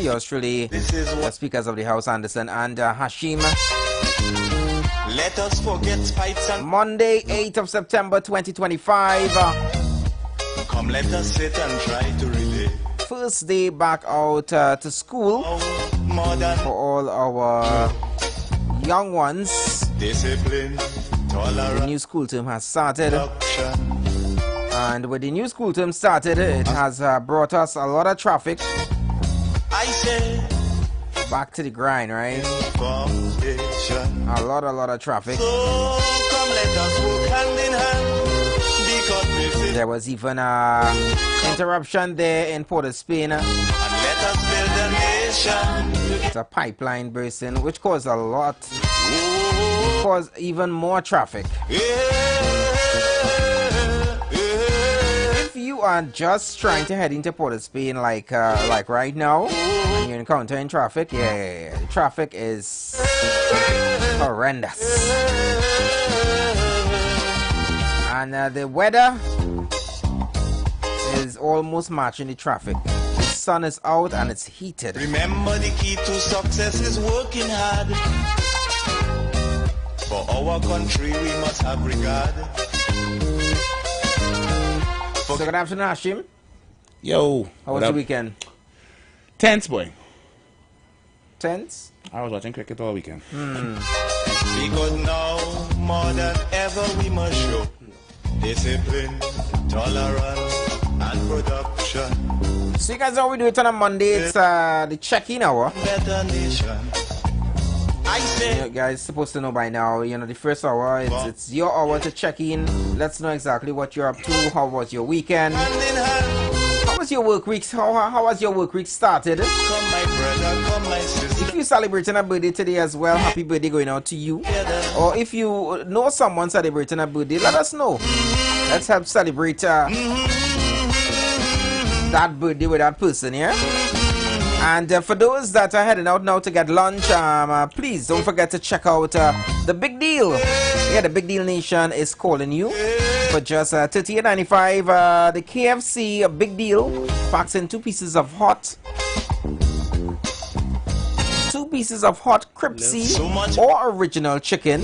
Yours truly, the speakers of the house, Anderson and Hashim. Let us forget fights and Monday, 8th of September 2025. come, let us sit and try to relate. First day back out to school for all our young ones. Discipline, tolerance, The new school term has started. production. And with the new school term started, it has brought us a lot of traffic. I say, Back to the grind, right? foundation. A lot of traffic. So come, let us work hand in hand. Because this is, There was even a interruption there in Port of Spain. and let us build a nation. It's a pipeline bursting, which caused a lot, Oh, caused even more traffic. If you are just trying to head into Port of Spain like right now, and you're encountering traffic, the traffic is horrendous. And the weather is almost matching the traffic. The sun is out and it's heated. Remember, the key to success is working hard. For our country, we must have regard. So good afternoon, Hashim. Yo, How was what the up? weekend? Tense, boy. Tense? I was watching cricket all weekend. Because now, more than ever, we must show discipline, tolerance, and production. So you guys know we do it on a Monday. It's the check-in hour. Better nation. I say, You guys supposed to know by now, the first hour, it's your hour to check in. Let's know exactly what you're up to. How was your weekend? hand in hand. How was your work week? How was your work week started? Come, my brother, come, my sister. If you're celebrating a birthday today as well, happy birthday going out to you. Together. Or if you know someone celebrating a birthday, let us know. Let's help celebrate that birthday with that person, yeah? And for those that are heading out now to get lunch, please don't forget to check out The Big Deal. Yeah, The Big Deal Nation is calling you for just $38.95. The KFC Big Deal packs in two pieces of hot crispy or original chicken,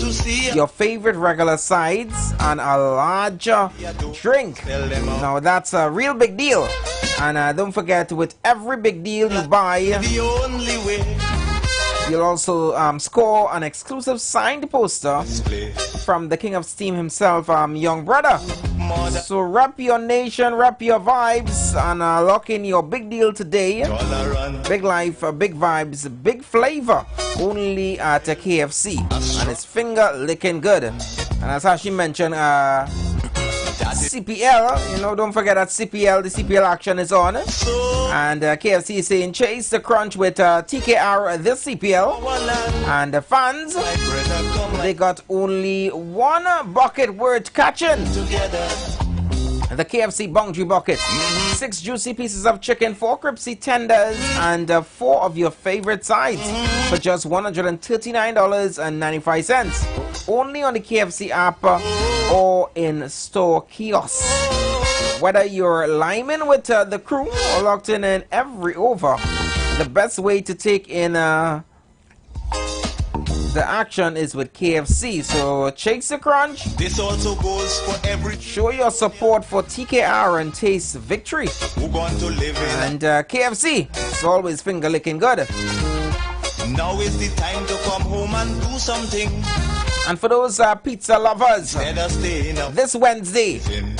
your favorite regular sides, and a larger drink. Now that's a real big deal. And don't forget, with every big deal you buy, The only way. you'll also score an exclusive signed poster Play. from the King of Steam himself, Young Brother. More than So rep your nation, rep your vibes, and lock in your big deal today. tolerance. Big life, big vibes, big flavor, only at KFC. And it's finger licking good. And as Hashi mentioned, CPL, don't forget that CPL, the CPL action is on. So, And KFC is saying chase the crunch with TKR this CPL. our land. And the fans, My brother, come, they got only one bucket worth catching. together. The KFC boundary bucket. 6 juicy pieces of chicken, 4 crispy tenders, and 4 of your favorite sides for just $139.95. Only on the KFC app or in store kiosks. Whether you're liming with the crew or locked in every over, the best way to take in the action is with KFC. So chase the crunch. This also goes for every Show your support for TKR and taste victory. who going to live in. And KFC, it's always finger licking good. Now is the time to come home and do something. And for those pizza lovers, Let us stay in a this Wednesday, fin.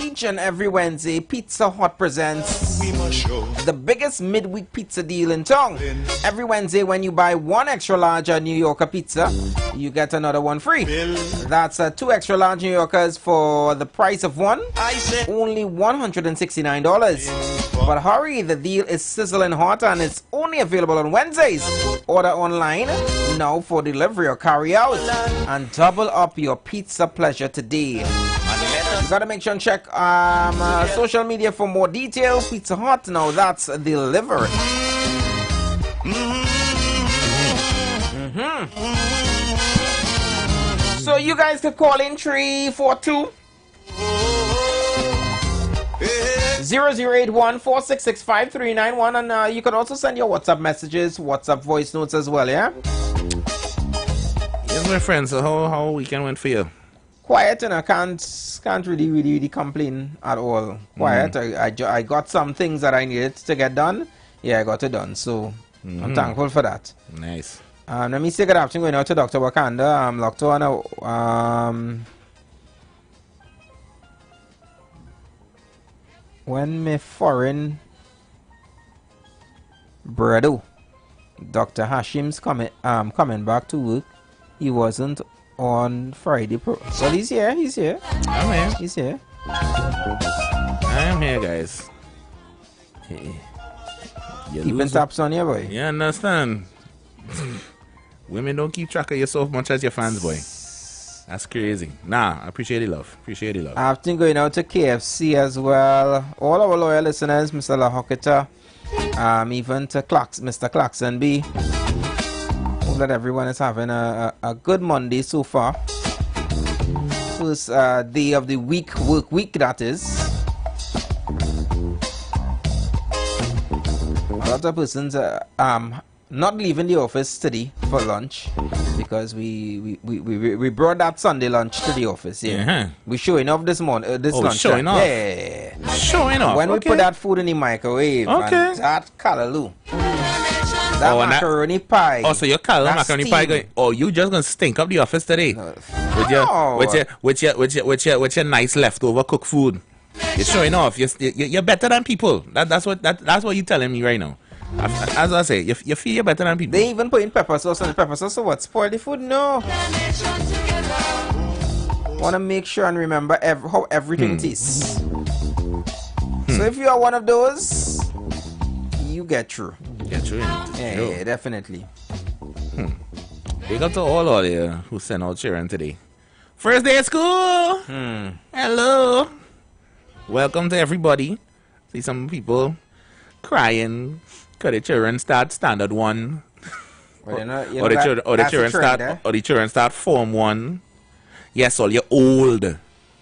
each and every Wednesday, Pizza Hut presents We must show. the biggest midweek pizza deal in town. Every Wednesday, when you buy 1 extra large New Yorker pizza, you get another one free. Bill, That's 2 extra large New Yorkers for the price of one. I said, Only $169. But hurry, the deal is sizzling hot and it's only available on Wednesdays. Order online now for delivery or carry out and double up your pizza pleasure today. and let us You gotta make sure and check social media for more details. Pizza Hut, now that's delivered. So you guys could call in 342 0081-466-5391, and you can also send your WhatsApp messages, WhatsApp voice notes as well, yeah? Yes, my friend, so how weekend went for you? Quiet, and I can't really complain at all. Quiet. I got some things that I needed to get done. Yeah, I got it done, so I'm thankful for that. Nice. Let me say good afternoon going out to Dr. Wakanda. Dr. When my foreign brother, Dr. Hashim's coming back to work, he wasn't on Friday. So he's here. I'm here. He's here. I'm here, guys. Hey. Keeping taps on you, boy. You understand? Women don't keep track of yourself much as your fans, boy. That's crazy. Nah, I appreciate the love. Appreciate the love. After going out to KFC as well. All our loyal listeners, Mr. LaHocketa, even to Mr. Clarkson B. Hope that everyone is having a good Monday so far. First day of the work week, that is. A lot of persons not leaving the office today for lunch because we brought that Sunday lunch to the office. Yeah, we showing off this morning. This lunch. Showing off. Yeah, showing off. When we put that food in the microwave, and that callaloo, that macaroni pie. Oh, so your macaroni pie going? Oh, you just gonna stink up the office today with your nice leftover cooked food. You're showing off. You're better than people. That's what you're telling me right now. As I say, you feel you're better than people. They even put in pepper sauce on the pepper sauce. So what? Spoil the food? No. Want to make sure and remember how everything tastes. So if you are one of those, you get through. Get through. Yeah, definitely. Big up to all of you who sent out children today. First day of school. Hello. Welcome to everybody. See some people crying because the children start standard 1. Well, or the children start form 1. Yes, all you're old.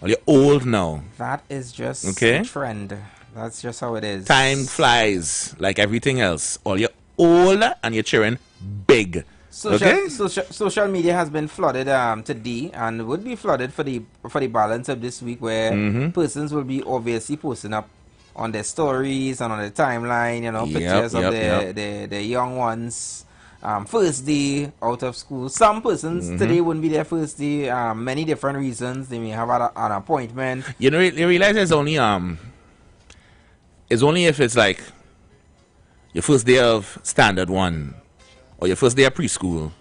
All you're old now. That is just a trend. That's just how it is. Time flies like everything else. All you're old and your children big. Social media has been flooded today and would be flooded for the balance of this week, where persons will be obviously posting up on their stories and on their timeline, pictures of their young ones. First day out of school. Some persons today wouldn't be their first day. Many different reasons. They may have an appointment. You realize it's only if it's like your first day of standard 1. Or your first day of preschool,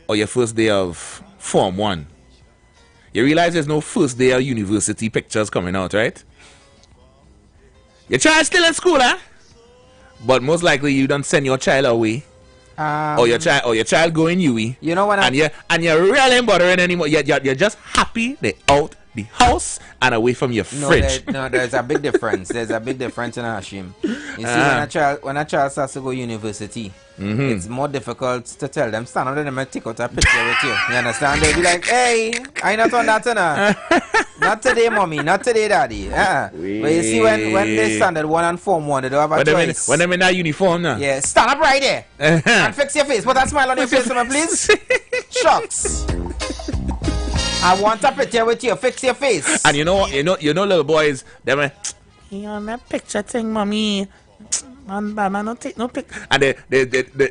or your first day of Form 1. You realize there's no first day of university pictures coming out, right? Your child's still in school, huh? But most likely you don't send your child away, or your child going UE. You know when and you're really ain't bothering anymore. You're just happy they're out the house and away from your fridge. There's a big difference. There's a big difference in Hashim. You see, when a child starts to go university, it's more difficult to tell them, stand up and take out a picture with you. You understand? They'll be like, hey, I not on that, not today, mommy, not today, daddy. But you see, when they standard 1 and Form 1, they don't have a choice. When they're in that uniform now. Yeah, stand up right there and fix your face. Put that smile on your face, please. Shucks. I want a picture with you. Fix your face. And you know, little boys, they went, "You on that picture thing, mommy? Man, no take no pic." And they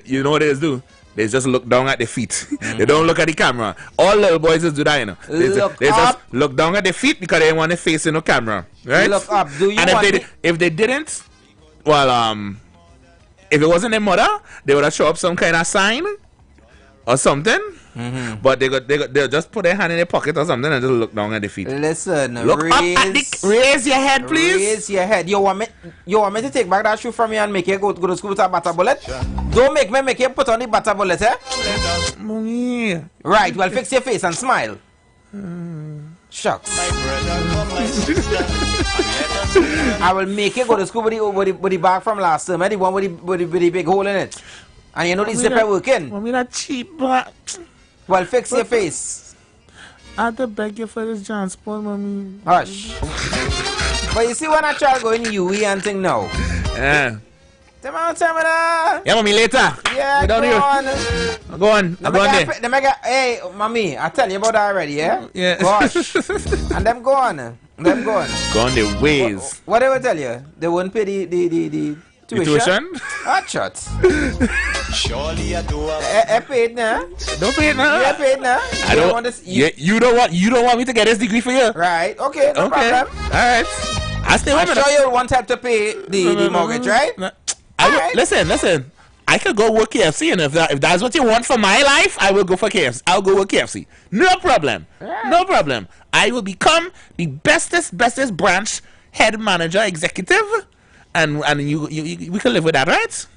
you know what they do? They just look down at their feet. They don't look at the camera. All little boys just do that, They just look down at their feet because they want to face in the camera, right? Look up. Do you? And if they didn't, well, if it wasn't their mother, they would have show up some kind of sign or something. But they'll just put their hand in their pocket or something and just look down at their feet. Listen, raise your head, please. Raise your head. You want me to take back that shoe from you and make you go to school with a butter bullet? Don't make you put on the butter bullet, eh? Mommy. Right, well, fix your face and smile. Shucks. I will make you go to school with the bag from last term, the one with the big hole in it. And you know the zipper working. Mommy, that cheap bag. Well, fix your face. I have to beg you for this transport, mommy. Hush. But you see when a child go in UE and thing now. Yeah. Tell me that. Yeah, mommy, later. Yeah, Go on. Go on. I'm going there. Hey, mommy, I tell you about that already, yeah? Yeah. Gosh. And them go on. Them go on. Go on their ways. What they will tell you? They won't pay the tuition? Ah, shut. Surely I do. I paid now. Don't pay it now. Yeah, paid now. I don't want this. You don't want me to get this degree for you. Right. Okay. No problem. All right. I'm sure you want help to pay the mortgage, right? No. Listen. I could go work KFC, and if that's what you want for my life, I will go for KFC. I'll go work KFC. No problem. Yeah. No problem. I will become the bestest branch head manager executive, and you we can live with that, right?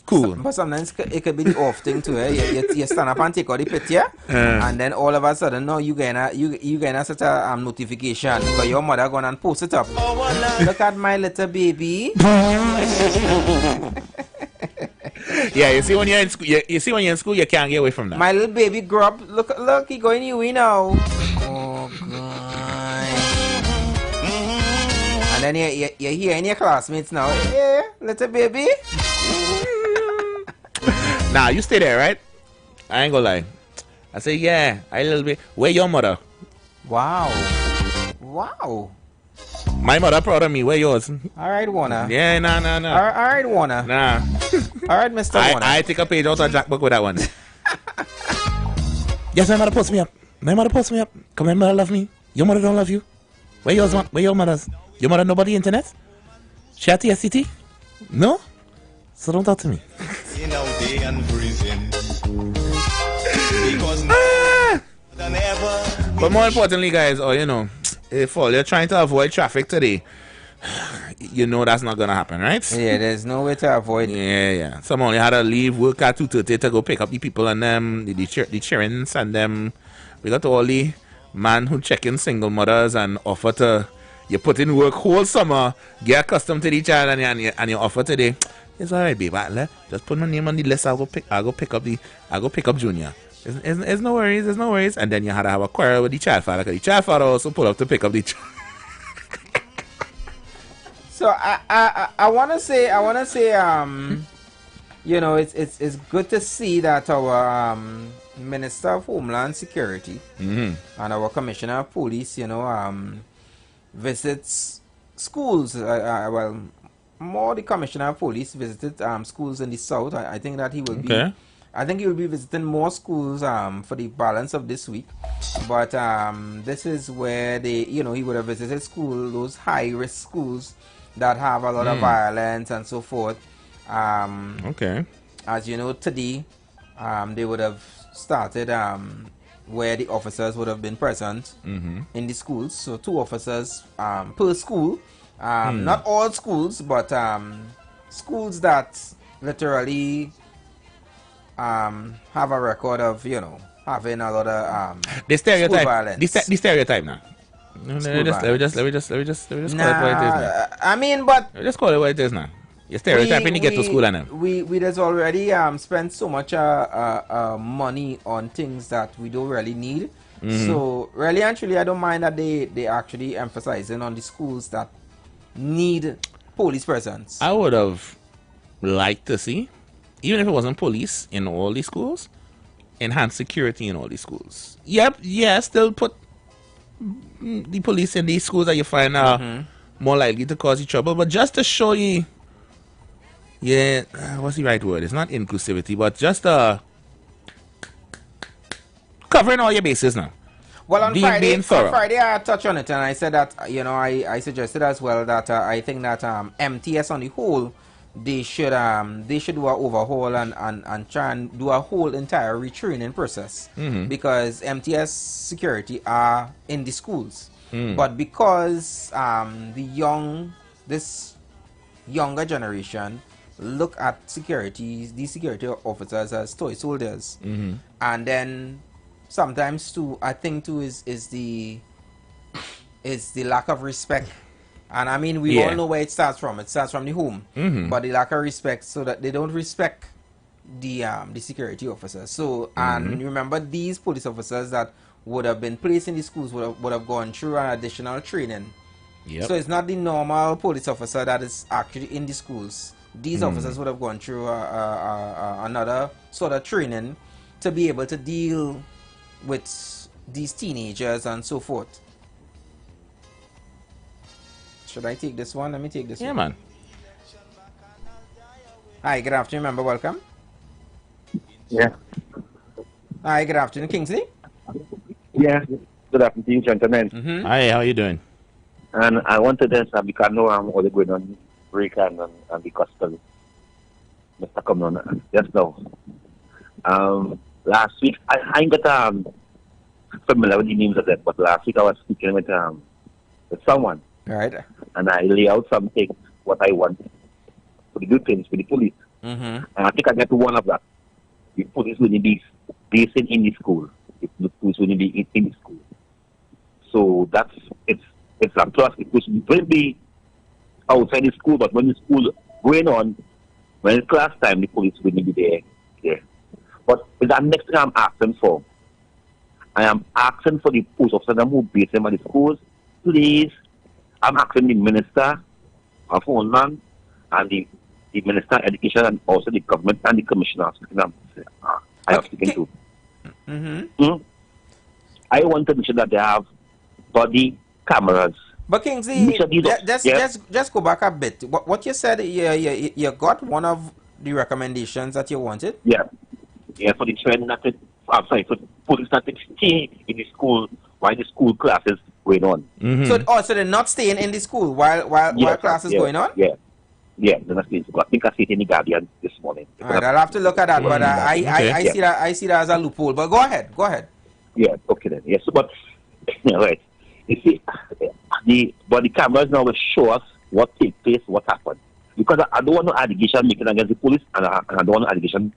Cool. But sometimes it could be the off thing too. You stand up and take out the picture, and then all of a sudden, no, you gonna set a notification because your mother gonna and post it up. Look at my little baby. Yeah, you see when you're in school, you see when you're in school, you can't get away from that. My little baby grew up. Look, he going UE now. Oh God. And then you hear in your classmates now. Yeah, little baby. Nah, you stay there, right? I ain't gonna lie. I say, yeah, I a little bit. Where your mother? Wow. My mother proud of me. Where yours? All right, Warner. Yeah, nah. All right, Warner. Nah. All right, Mr. Warner. I take a page out of Jack book with that one. Yes, my mother posts me up. Come, my mother love me. Your mother don't love you. Where yours? Where your mother's? Your mother nobody internet? She at TSCT? No? So don't talk to me. But more importantly, guys, if you're trying to avoid traffic today, you know that's not gonna happen, right? Yeah, there's no way to avoid it. Yeah. Some only had to leave work at 2:30 to go pick up the people and them, the childrens and them. We got all the man who check in single mothers and offer to you put in work whole summer, get accustomed to the child and you offer today. It's alright, babe. Just put my name on the list. I'll go pick up Junior. There's no worries. And then you had to have a quarrel with the child father because the child father also pull up to pick up the child. So I wanna say it's good to see that our Minister of Homeland Security and our Commissioner of Police, visits schools. Well, more the Commissioner of Police visited schools in the south. I think that he will be. Okay. I think he will be visiting more schools for the balance of this week. But this is where he would have visited those high risk schools that have a lot of violence and so forth. Okay. As you know, today they would have started where the officers would have been present in the schools. So 2 officers per school. Not all schools, but schools that literally have a record of having a lot of the stereotype. school violence. The stereotype now. Let me just call it what it is now. I mean, but Just call it what it is now. You're stereotyping to get to school and them. We just already spent so much money on things that we don't really need. So really and truly, I don't mind that they actually emphasizing on the schools that need police presence. I would have liked to see, even if it wasn't police in all these schools, enhanced security in all these schools. Still put the police in these schools that you find are more likely to cause you trouble, but just to show you, what's the right word? It's not inclusivity, but just covering all your bases now. Well, on Friday I touched on it and I said that I suggested as well that I think that MTS on the whole they should do an overhaul and try and do a whole entire retraining process because MTS security are in the schools, but because this younger generation look at these security officers as toy soldiers, and then sometimes too, I think too is the lack of respect. And I mean, we all know where it starts from. It starts from the home. But the lack of respect, so that they don't respect the security officers. So and remember, these police officers that would have been placed in the schools would have gone through an additional training Yep. So it's not the normal police officer that is actually in the schools. These officers would have gone through another sort of training to be able to deal with these teenagers and so forth. Should I take this one? Let me take this one. Yeah, man. Hi, good afternoon, member. Welcome. Yeah. Hi, good afternoon, Kingsley. Yeah. Good afternoon, gentlemen. Hi, how you doing? And I wanted this because I know I'm already going on break and the custom. Mr. Come on just now. Last week I ain't got familiar with the names of them, but last week I was speaking with someone. Right. And I lay out something what I want for the good things for the police. And I think I get to one of that. The police will be based in the school. The police will be in the school. So it's a plus. It will be outside the school, but when the school going on, when it's class time, the police will be there. But with that next thing I'm asking for, I am asking for the post officer who base them at the schools, please. I'm asking the minister of Homeland and the minister of education and also the government and the commissioner I have speaking to. I want to make sure that they have body cameras. But Kingsley, just go back a bit. What you said, you got one of the recommendations that you wanted? Yeah, for the trend not to, for police not to stay in the school while the school classes going on. So they're not staying in the school while classes going on? Yeah, they're not staying in school. I think I see it in the Guardian this morning. All right, I'll have to look at that, but I see that as a loophole. But go ahead. Yeah, okay then. Yes, but right. You see, the body cameras now will show us what takes place, what happened. Because I don't want no allegation making against the police, and I don't want no allegation,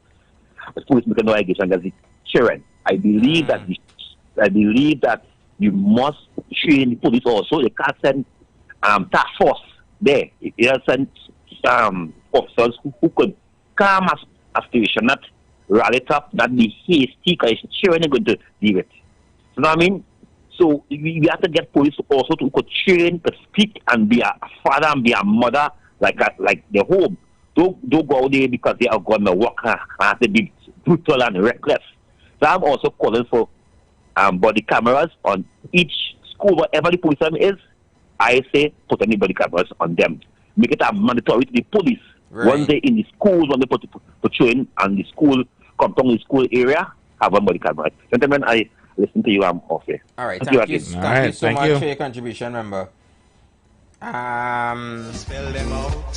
the police making no allegation against the children. I believe that you must train the police also. You can't send task force there. You have send officers who could calm a situation, not rally it up, not be hasty, because children are going to deal with. You know what I mean? So we have to get police also to train, to speak and be a father and be a mother like the home. Don't go out there because they are going to work and have to be brutal and reckless. So I'm also calling for body cameras on each school, whatever the police is. I say put any body cameras on them. Make it a mandatory to the police. Right. Once they're in the schools, when they put train and the school, come from the school area, have a body camera. Gentlemen, I listen to you. I'm off here. All right. Thank you so much for your contribution, remember. Spell them out.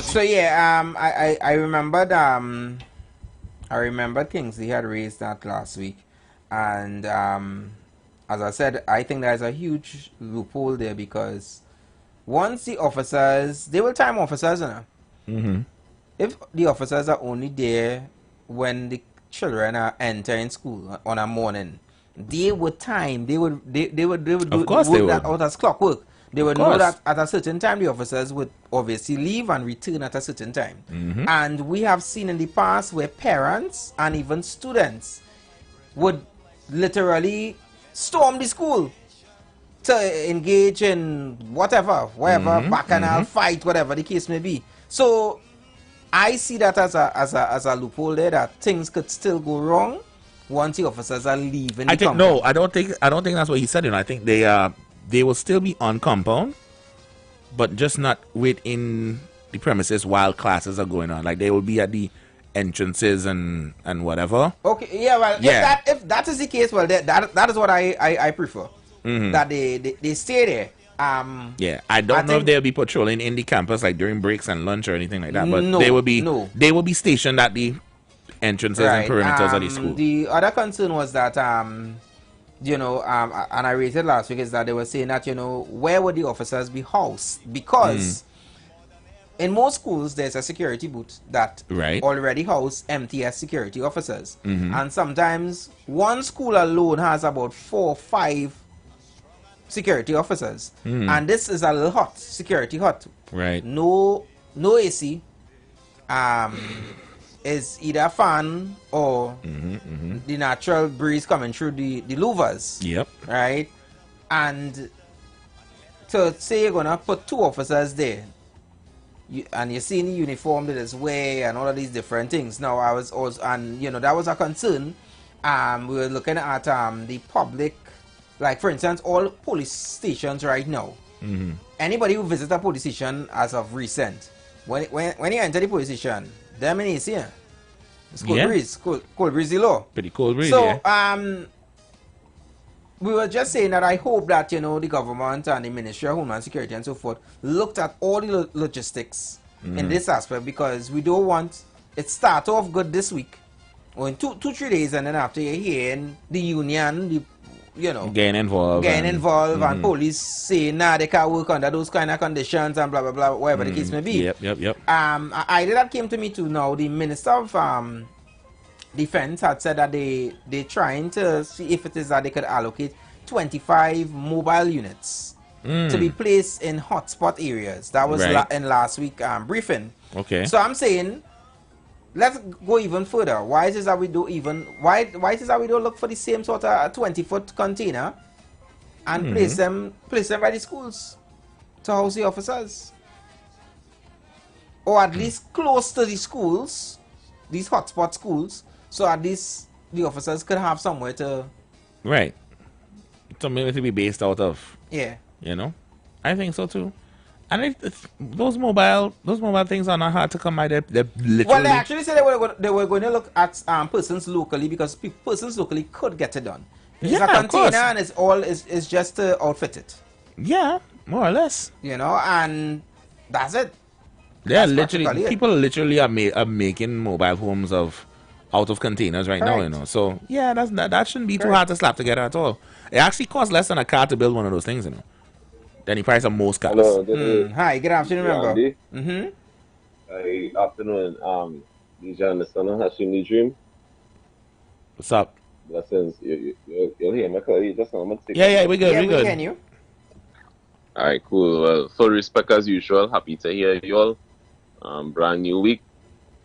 So yeah, I remembered Kingsley had raised that last week, and as I said, I think there's a huge loophole there because once the officers, they will time officers, you know. If the officers are only there when the children are entering school on a morning, they would time. They would do that out as clockwork. They would know that at a certain time the officers would obviously leave and return at a certain time. And we have seen in the past where parents and even students would literally storm the school to engage in whatever, bacchanal fight, whatever the case may be. So I see that as a loophole there, that things could still go wrong once the officers are leaving the compound. No, I don't think that's what he said. I think they will still be on compound, but just not within the premises while classes are going on. Like they will be at the entrances and whatever. Okay, yeah, well, yeah. If that is the case, well, that is what I prefer. That they stay there. Yeah, I don't know if they'll be patrolling in the campus like during breaks and lunch or anything like that, but they will be stationed at the entrances and perimeters of the school. The other concern was that you know, and I raised it last week, is that they were saying that, you know, where would the officers be housed? Because in most schools there's a security booth that already house MTS security officers, and sometimes one school alone has about 4 or 5 security officers, and this is a little hot, security hot. Right. No AC. Is either a fan or the natural breeze coming through the louvers. Yep. Right. And to say you're gonna put 2 officers there, and you see the uniform that is wear and all of these different things. Now I was also, and you know, that was a concern. We were looking at the public, like for instance, all police stations right now. Anybody who visits a police station as of recent, when you enter the police station, them in AC, it's cold breeze, cold breezy low. Pretty cold breeze. So we were just saying that I hope that, you know, the government and the Ministry of Homeland Security and so forth looked at all the logistics in this aspect, because we don't want it start off good this week or in 2-3 days, and then after you're hearing the union, you know, getting involved and police saying nah, they can't work under those kind of conditions and blah blah blah, whatever the case may be. Yep. An idea that came to me too now, the Minister of Defense had said that they're trying to see if it is that they could allocate 25 mobile units to be placed in hotspot areas. That was in last week briefing. Okay. So I'm saying, let's go even further. Why is it that we don't even why is it that we don't look for the same sort of 20-foot container and place them by the schools to house the officers, or at least close to the schools, these hotspot schools, so at least the officers could have somewhere to something to be based out of. Yeah, you know, I think so too. And those mobile things are not hard to come by. They're literally. Well, they actually said they were going to look at persons locally, because persons locally could get it done. It's a container, and it's just to outfit it. Yeah, more or less. You know, and that's it. Yeah, literally, people literally are making mobile homes out of containers right now. You know, so yeah, that shouldn't be too hard to slap together at all. It actually costs less than a car to build one of those things, you know, than the price of most cars. Hello, hi, good afternoon, member. Hi, afternoon. DJ Anderson, Hashim Dream. What's up? Blessings. You're here, Michael. You just want to Yeah, we good. Yeah, we good. Can you? All right, cool. Well, full respect as usual. Happy to hear you all. Brand new week.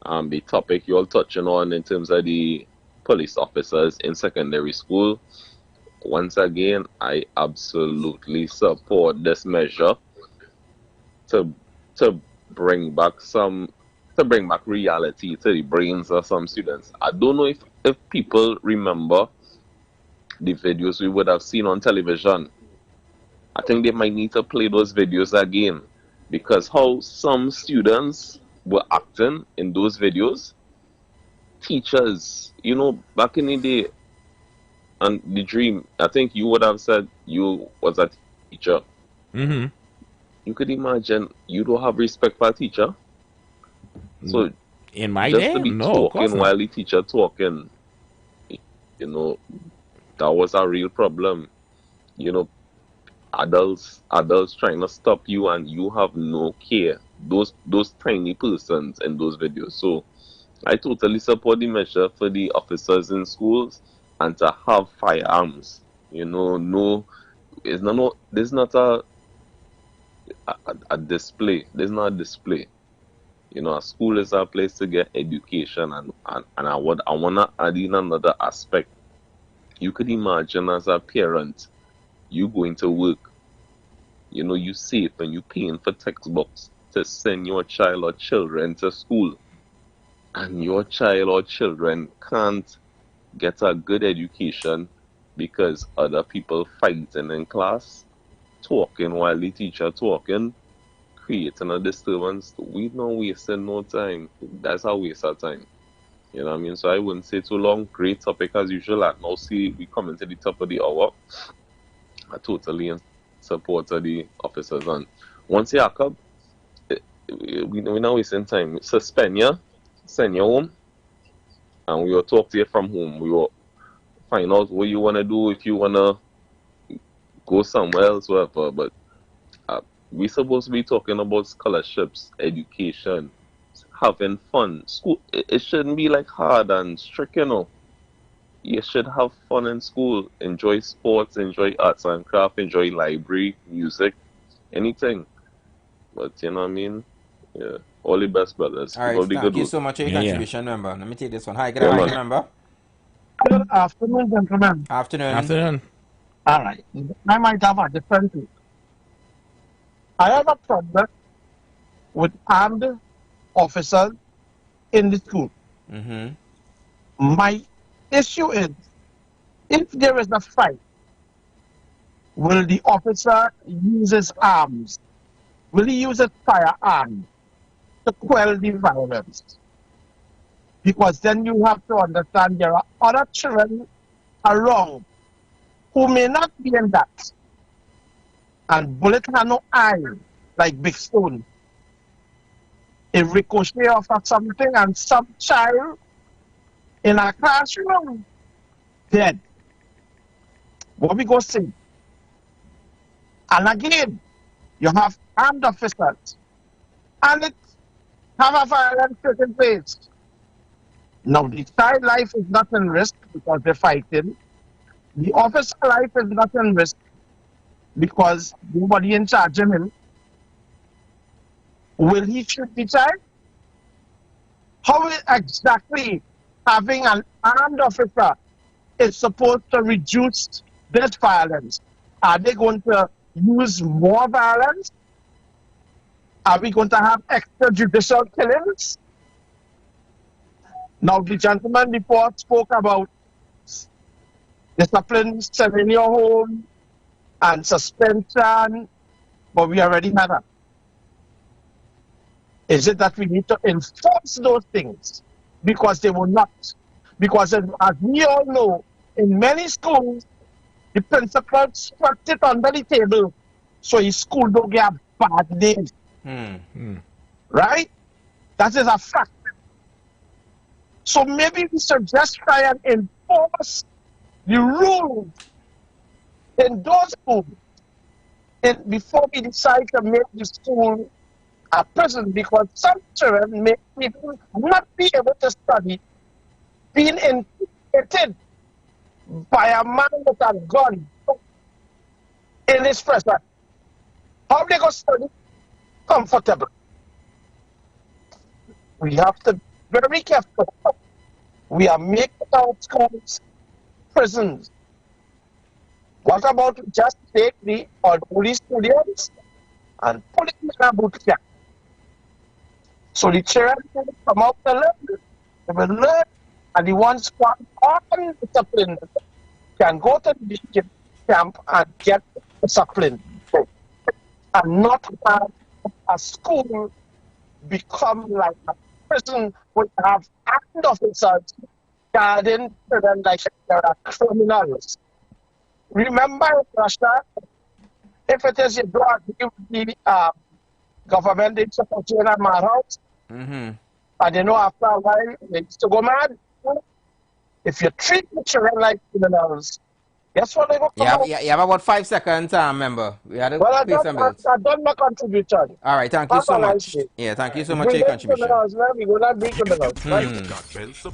The topic you all touching on in terms of the police officers in secondary school. Once again, I absolutely support this measure to bring back reality to the brains of some students. I don't know if people remember the videos we would have seen on television. I think they might need to play those videos again, because how some students were acting in those videos, teachers, you know, back in the day, and the dream, I think you would have said you was a teacher. You could imagine you don't have respect for a teacher. So in my just day, to be no, talking while the teacher talking, you know, that was a real problem. You know, adults trying to stop you, and you have no care. Those tiny persons in those videos. So I totally support the measure for the officers in schools and to have firearms. You know, there's not a display. There's not a display. You know, a school is a place to get education, and I wanna add in another aspect. You could imagine as a parent, you going to work, you know, you save and you paying for textbooks to send your child or children to school, and your child or children can't get a good education because other people fighting in class, talking while the teacher talking, creating a disturbance. We not wasting no time. That's a waste of time. You know what I mean? So I wouldn't say too long. Great topic as usual. And now see we coming to the top of the hour. I totally in support of the officers. And once you Jacob, we not wasting time. Suspend you, send you home, and we will talk to you from home. We will find out what you want to do, if you want to go somewhere else, whatever. But we're supposed to be talking about scholarships, education, having fun. School, it shouldn't be like hard and strict, you know. You should have fun in school, enjoy sports, enjoy arts and craft, enjoy library, music, anything. But you know what I mean? Yeah. All the best, brothers. All right, thank you so much for your contribution, member. Let me take this one. Hi, good afternoon, member. Good afternoon, gentlemen. Afternoon. Afternoon. All right. I might have a different view. I have a problem with armed officers in the school. My issue is, if there is a fight, will the officer use his arms? Will he use his firearm to quell the violence? Because then you have to understand there are other children around who may not be in that. And bullet have no eye, like big stone. A ricochet off of something and some child in a classroom dead. What we go see? And again, you have armed officers, and it have a violence taking place. Now, the child life is not in risk because they're fighting. The officer life is not in risk because nobody in charge of him. Will he shoot the child? How exactly having an armed officer is supposed to reduce this violence? Are they going to use more violence? Are we going to have extrajudicial killings? Now, the gentleman before spoke about discipline, sending your home, and suspension, but we already had that. Is it that we need to enforce those things? Because they will not. Because as we all know, in many schools, the principal swept it under the table so his school don't get a bad name. Right? That is a fact. So maybe we should just try and enforce the rules in those schools before we decide to make the school a prison, because some children may even not be able to study, being intimidated by a man with a gun in his presence. How they go study comfortable? We have to be very careful. We are making our schools prisons. What about just take the police students and put them in a boot camp? So the children will come out to learn. They will learn, and the ones who are undisciplined can go to the camp and get disciplined, and not have a school become like a prison where you have armed officers guarding children like they are criminals. Remember in Russia, if it is your blood, you the government did support you in a madhouse, and you know after a while they used to go mad. If you treat the children like criminals, guess what they go come out? You have about 5 seconds, remember. We had to pay some bills. I've done my contribution. All right, thank you so much. Yeah, thank you so much for your contribution. We will not be criminals, right? So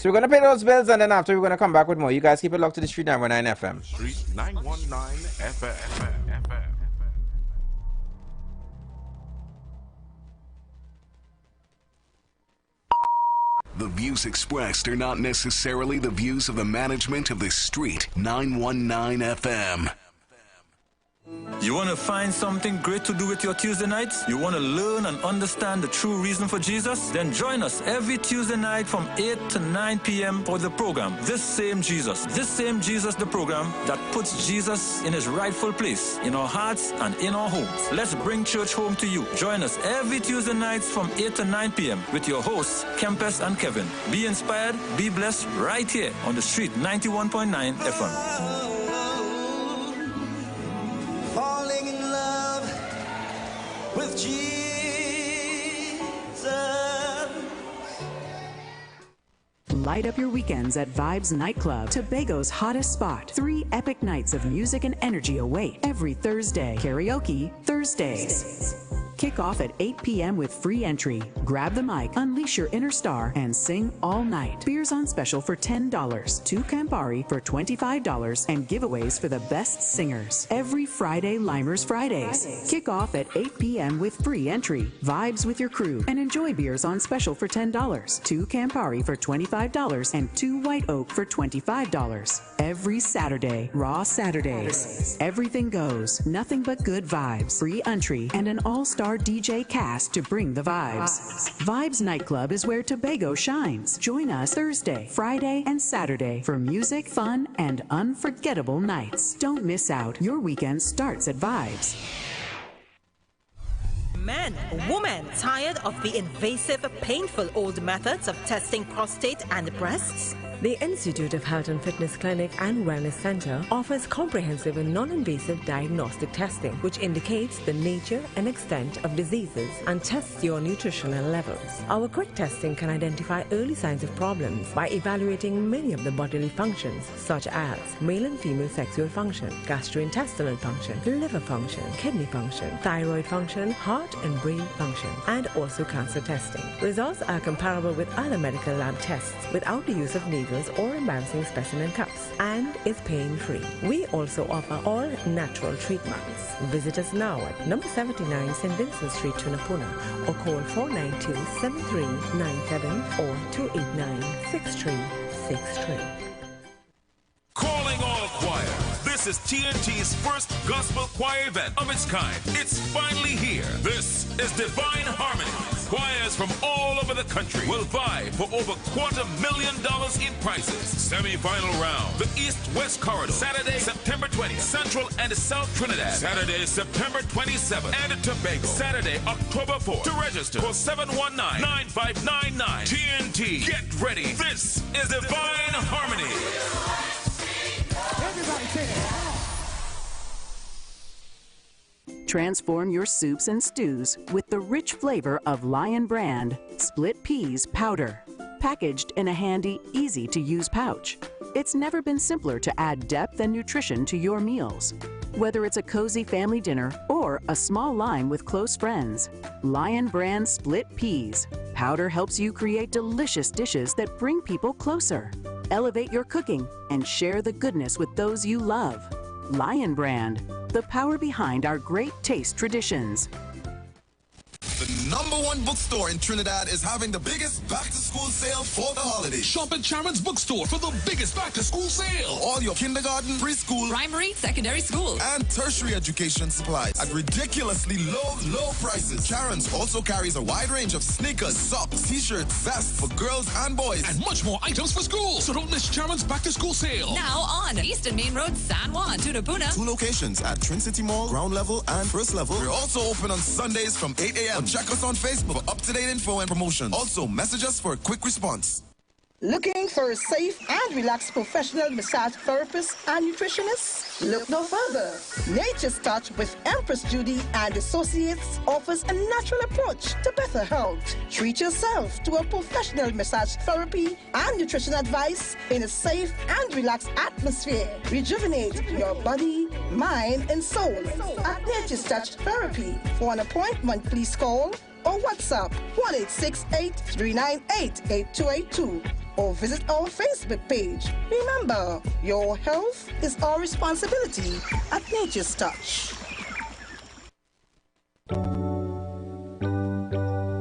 we're going to pay those bills, and then after we're going to come back with more. You guys keep it locked to the Street 919 FM. Street 919 FM. The views expressed are not necessarily the views of the management of the Street 919 FM. You want to find something great to do with your Tuesday nights? You want to learn and understand the true reason for Jesus? Then join us every Tuesday night from 8 to 9 p.m. for the program, This Same Jesus, the program that puts Jesus in his rightful place in our hearts and in our homes. Let's bring church home to you. Join us every Tuesday nights from 8 to 9 p.m. with your hosts, Kempes and Kevin. Be inspired, be blessed right here on the Street 91.9 FM. Falling in love with Jesus. Light up your weekends at Vibes Nightclub, Tobago's hottest spot. 3 epic nights of music and energy await every Thursday. Karaoke Thursdays. Kick off at 8 p.m. with free entry. Grab the mic, unleash your inner star, and sing all night. Beers on special for $10, 2 Campari for $25, and giveaways for the best singers. Every Friday, Limers Fridays. Kick off at 8 p.m. with free entry. Vibes with your crew and enjoy beers on special for $10, 2 Campari for $25, and 2 White Oak for $25. Every Saturday, Raw Saturdays. Everything goes, nothing but good vibes, free entry, and an all-star DJ cast to bring the vibes. Vibes Nightclub is where Tobago shines. Join us Thursday, Friday, and Saturday for music, fun, and unforgettable nights. Don't miss out. Your weekend starts at Vibes. Men, women, tired of the invasive, painful old methods of testing prostate and breasts? The Institute of Health and Fitness Clinic and Wellness Center offers comprehensive and non-invasive diagnostic testing, which indicates the nature and extent of diseases and tests your nutritional levels. Our quick testing can identify early signs of problems by evaluating many of the bodily functions, such as male and female sexual function, gastrointestinal function, liver function, kidney function, thyroid function, heart and brain function, and also cancer testing. Results are comparable with other medical lab tests without the use of needles or embarrassing specimen cups, and is pain-free. We also offer all natural treatments. Visit us now at number 79 St. Vincent Street, Tunapuna, or call 492-7397 or 289-6363. Calling all choir. This is TNT's first gospel choir event of its kind. It's finally here. This is Divine Harmony. Choirs from all over the country will vie for over $250,000 in prizes. Semi-final round, the East-West Corridor, Saturday, September 20th, Central and South Trinidad, Saturday, September 27th, and Tobago, Saturday, October 4th. To register, call 719-9599. TNT, get ready. This is Divine Harmony. Everybody say it. Transform your soups and stews with the rich flavor of Lion Brand Split Peas Powder. Packaged in a handy, easy-to-use pouch. It's never been simpler to add depth and nutrition to your meals. Whether it's a cozy family dinner or a small line with close friends, Lion Brand Split Peas Powder helps you create delicious dishes that bring people closer. Elevate your cooking and share the goodness with those you love. Lion Brand, the power behind our great taste traditions. The #1 bookstore in Trinidad is having the biggest back-to-school sale for the holidays. Shop at Sharon's Bookstore for the biggest back-to-school sale. All your kindergarten, preschool, primary, secondary school, and tertiary education supplies at ridiculously low prices. Sharon's also carries a wide range of sneakers, socks, t-shirts, vests for girls and boys, and much more items for school. So don't miss Sharon's back-to-school sale. Now on Eastern Main Road, San Juan, Tunapuna. 2 locations at Trin City Mall, ground level and first level. We're also open on Sundays from 8 a.m. Check us on Facebook for up-to-date info and promotions. Also, message us for a quick response. Looking for a safe and relaxed professional massage therapist and nutritionist? Look no further. Nature's Touch with Empress Judy and Associates offers a natural approach to better health. Treat yourself to a professional massage therapy and nutrition advice in a safe and relaxed atmosphere. Rejuvenate your body, mind, and soul at Nature's Touch Therapy. For an appointment, please call or WhatsApp 1-868-398-8282 or visit our Facebook page. Remember, your health is our responsibility at Nature's Touch.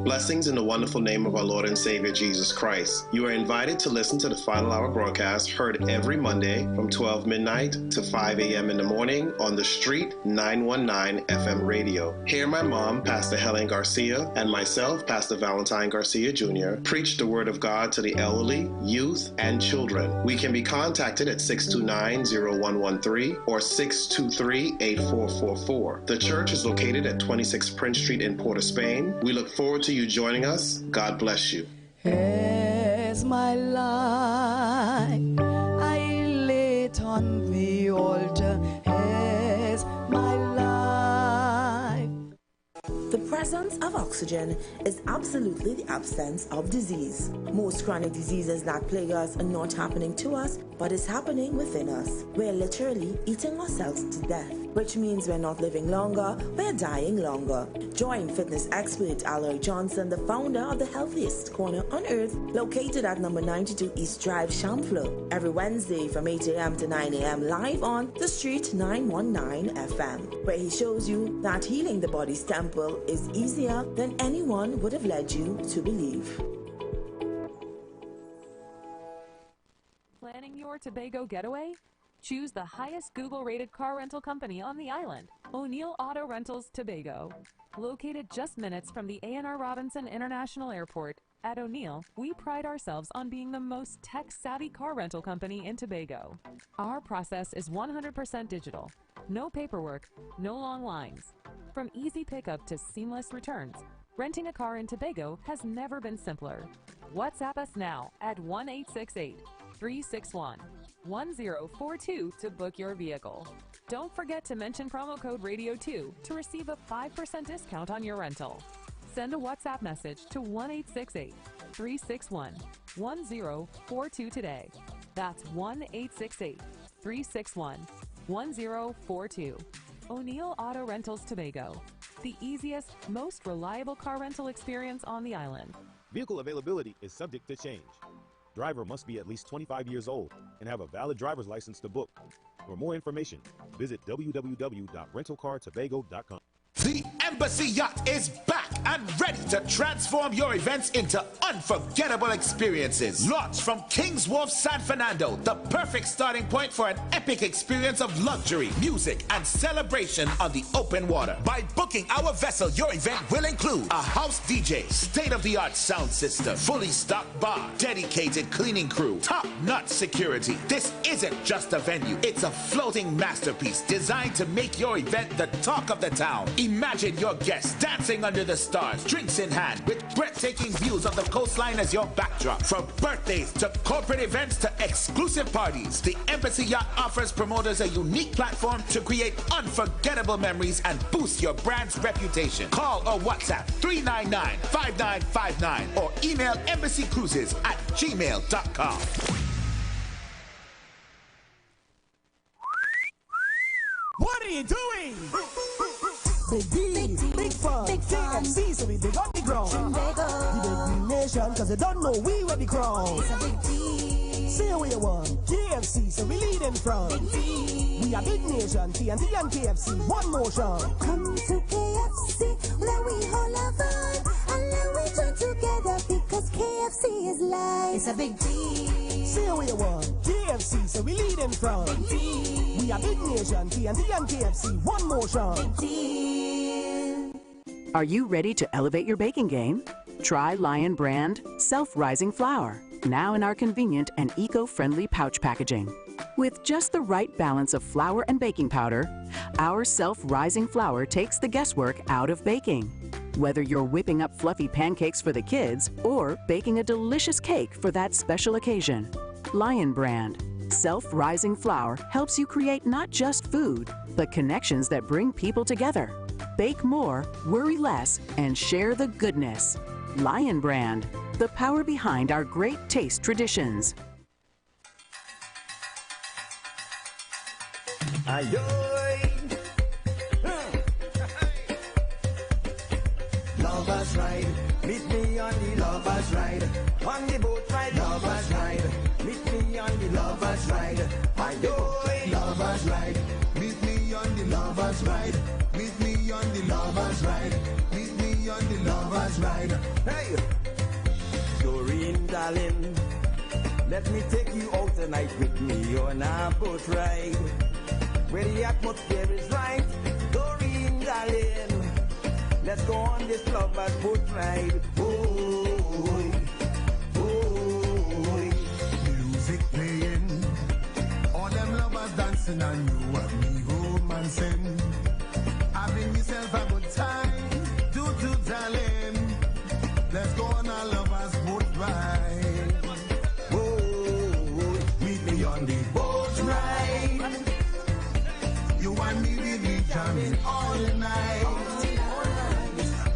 Blessings in the wonderful name of our Lord and Savior Jesus Christ. You are invited to listen to the Final Hour broadcast heard every Monday from 12 midnight to 5 a.m. in the morning on the Street 919 FM radio. Here my mom, Pastor Helen Garcia, and myself, Pastor Valentine Garcia Jr., preach the Word of God to the elderly, youth, and children. We can be contacted at 629-0113 or 623-8444. The church is located at 26 Prince Street in Port of Spain. We look forward to you joining us. God bless you. As my life I lay it on the altar, as my life. The presence of oxygen is absolutely the absence of disease. Most chronic diseases that plague us are not happening to us, but is happening within us. We're literally eating ourselves to death. which means we're not living longer, we're dying longer. Join fitness expert Aloy Johnson, the founder of the healthiest corner on earth, located at number 92 East Drive, Chamfleur, every Wednesday from 8 a.m. to 9 a.m. live on The Street 919 FM, where he shows you that healing the body's temple is easier than anyone would have led you to believe. Planning your Tobago getaway? Choose the highest Google-rated car rental company on the island, O'Neill Auto Rentals Tobago. Located just minutes from the A&R Robinson International Airport, at O'Neill, we pride ourselves on being the most tech-savvy car rental company in Tobago. Our process is 100% digital. No paperwork, no long lines. From easy pickup to seamless returns, renting a car in Tobago has never been simpler. WhatsApp us now at 1-868-361-1042 to book your vehicle. Don't forget to mention promo code RADIO2 to receive a 5% discount on your rental. Send a WhatsApp message to 1-868-361-1042 today. That's 1-868-361-1042. O'Neill Auto Rentals Tobago, the easiest, most reliable car rental experience on the island. Vehicle availability is subject to change. Driver must be at least 25 years old and have a valid driver's license to book. For more information, visit www.rentalcartobago.com. The Embassy Yacht is back and ready to transform your events into unforgettable experiences. Launch from Kings Wharf, San Fernando, the perfect starting point for an epic experience of luxury, music, and celebration on the open water. By booking our vessel, your event will include a house DJ, state-of-the-art sound system, fully stocked bar, dedicated cleaning crew, top-notch security. This isn't just a venue, it's a floating masterpiece designed to make your event the talk of the town. Imagine your guests dancing under the stars, drinks in hand, with breathtaking views of the coastline as your backdrop. From birthdays to corporate events to exclusive parties, the Embassy Yacht offers promoters a unique platform to create unforgettable memories and boost your brand's reputation. Call or WhatsApp 399-5959 or email embassycruises@gmail.com. What are you doing? Big D, big fun, KFC, so we big on the ground. The big nation, cause you don't know we wear the crown. Say what you want, KFC, so we lead in front. We are big nation, TNT and KFC, one motion. Come to KFC, let we hold our fun, and let we join together, because KFC is life. It's a big deal. Say what you want, KFC, so we lead in front. We are big nation, TNT and KFC, one motion. Are you ready to elevate your baking game? Try Lion Brand Self-Rising Flour, now in our convenient and eco-friendly pouch packaging. With just the right balance of flour and baking powder, our self-rising flour takes the guesswork out of baking. Whether you're whipping up fluffy pancakes for the kids or baking a delicious cake for that special occasion, Lion Brand Self-Rising Flour helps you create not just food, but connections that bring people together. Bake more, worry less, and share the goodness. Lion Brand, the power behind our great taste traditions. Lovers ride, meet me on the lovers ride. On the boat ride, lovers ride. Meet me on the lovers ride. Ayoy, lovers ride. Meet me on the lovers ride. Meet me on the lovers ride. Meet me on the lovers ride. Hey, Doreen, darling, let me take you out tonight with me on a boat ride, where the atmosphere is right. Doreen, darling, let's go on this lovers boat ride. Oh, music playing, all them lovers dancing, and you and me romancing, having yourself a good time. Do darling, let's go on a lovers boat ride. Oh, meet me on the boat ride. You and me will be jamming all night.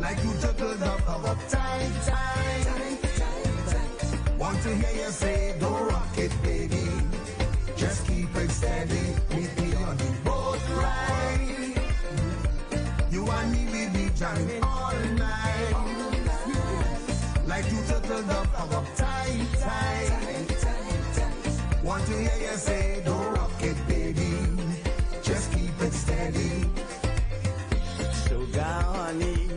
Like you juggled up our tight. Want to hear you say, don't rock it, baby. Just keep it steady. Meet me on the boat ride. jamming all night. Like two turtle dove up tight, tight. Want to hear you say, don't rock it, baby. Just keep it steady. Sugar honey,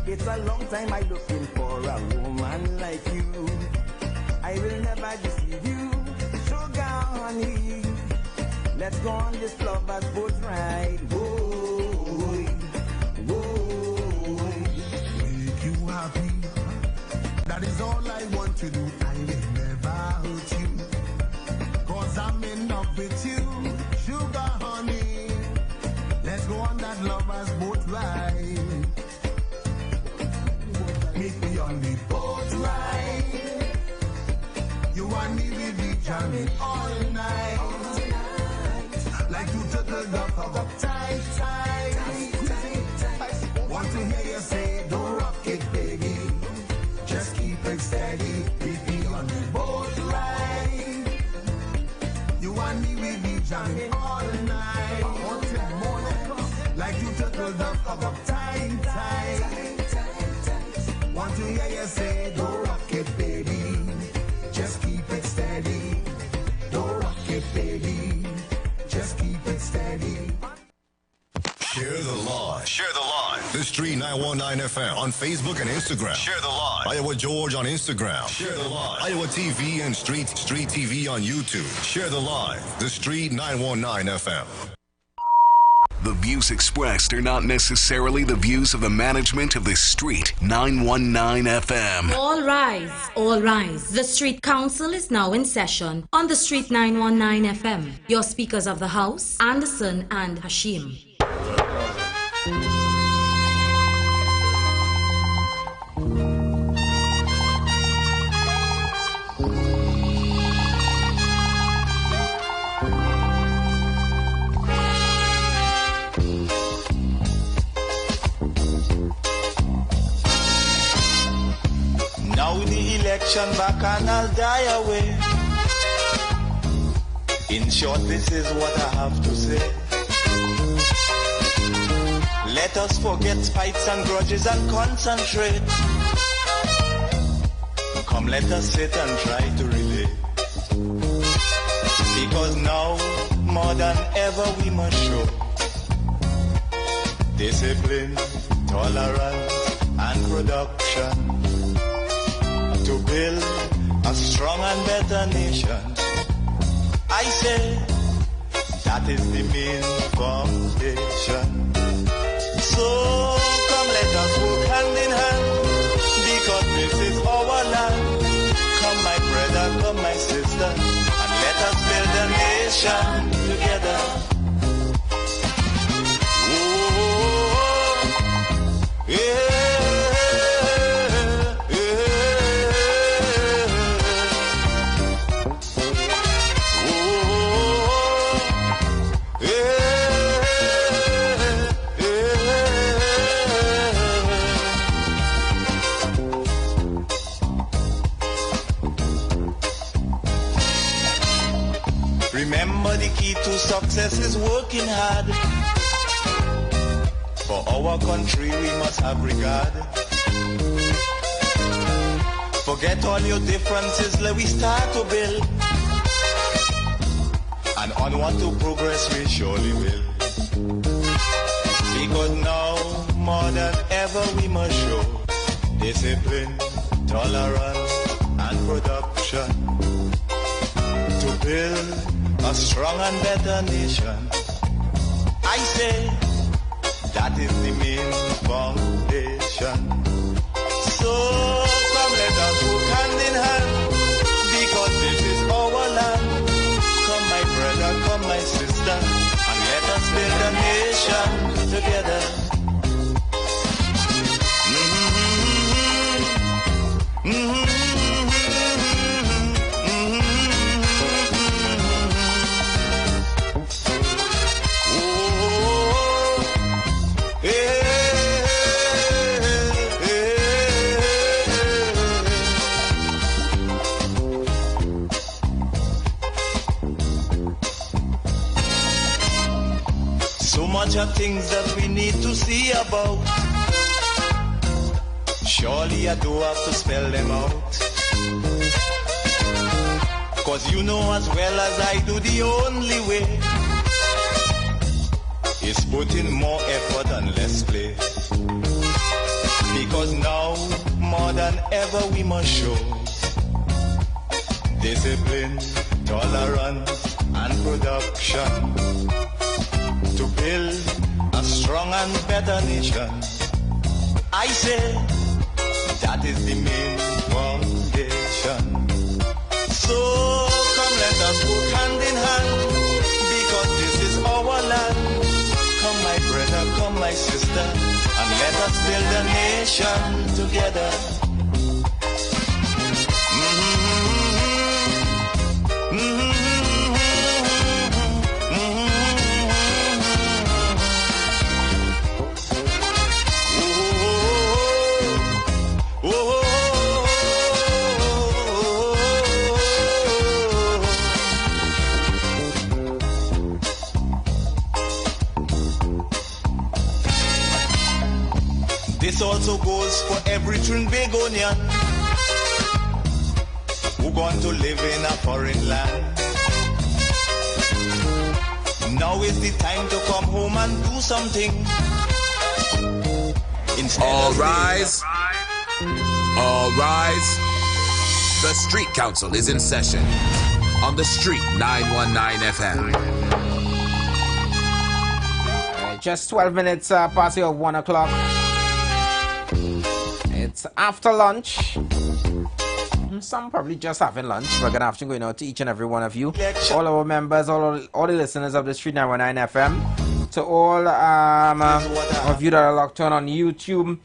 it's a long time I looking for a woman like you. I will never deceive you, sugar honey. Let's go on this lovers boat ride. Whoa, whoa, make you happy. That is all I want to do. I will never hurt you. Cause I'm in love with you, sugar honey. Let's go on that lovers boat ride. Meet me on the boat ride. You and me will be jamming all night. Like two turtle dove up tight, tight. Want to hear you say, don't rock it, baby. Just keep it steady. Meet me on the boat ride. You and me will be jamming all night. Like two turtle dove up tight, tight. Want to hear you say, don't rock it, baby. Just keep it steady. Don't rock it, baby. Just keep it steady. Share the live. Share the live. The Street 919 FM on Facebook and Instagram. Share the live. Iowa George on Instagram. Share the live. Iowa TV and Street TV on YouTube. Share the live. The Street 919 FM. The views expressed are not necessarily the views of the management of the Street 919 FM. All rise, all rise. The Street Council is now in session on the Street 919 FM. Your speakers of the House, Anderson and Hashim. Now the election back and I'll die away. In short, this is what I have to say. Let us forget fights and grudges and concentrate. Come, let us sit and try to relate. Because now, more than ever, we must show discipline, tolerance, and production to build a strong and better nation. I say that is the main foundation. So come, let us work hand in hand, because this is our land. Come, my brother, come, my sister, and let us build a nation together. Oh, yeah. Remember, the key to success is working hard. For our country we must have regard. Forget all your differences, let we start to build. And onward to progress we surely will. Because now, more than ever, we must show discipline, tolerance, and production to build a strong and better nation. I say that is the main foundation. So come, let us work hand in hand, because this is our land. Come, my brother, come, my sister, and let us build a nation together. So much of things that we need to see about. Surely I do have to spell them out. Cause you know as well as I do the only way is put in more effort and less play. Because now, more than ever, we must show discipline, tolerance, and production to build a strong and better nation. I say that is the main foundation. So come let us work hand in hand, because this is our land. Come my brother, come my sister, and let us build a nation together. This also goes for every Trinbagonian who going to live in a foreign land. Now is the time to come home and do something. All rise. All rise. The Street Council is in session on the Street 919 FM. Just 12 minutes past your 1 o'clock. It's after lunch. Some probably just having lunch. But good afternoon going out to each and every one of you. All our members, all the listeners of the Street 919 FM. To all of you that are locked on YouTube,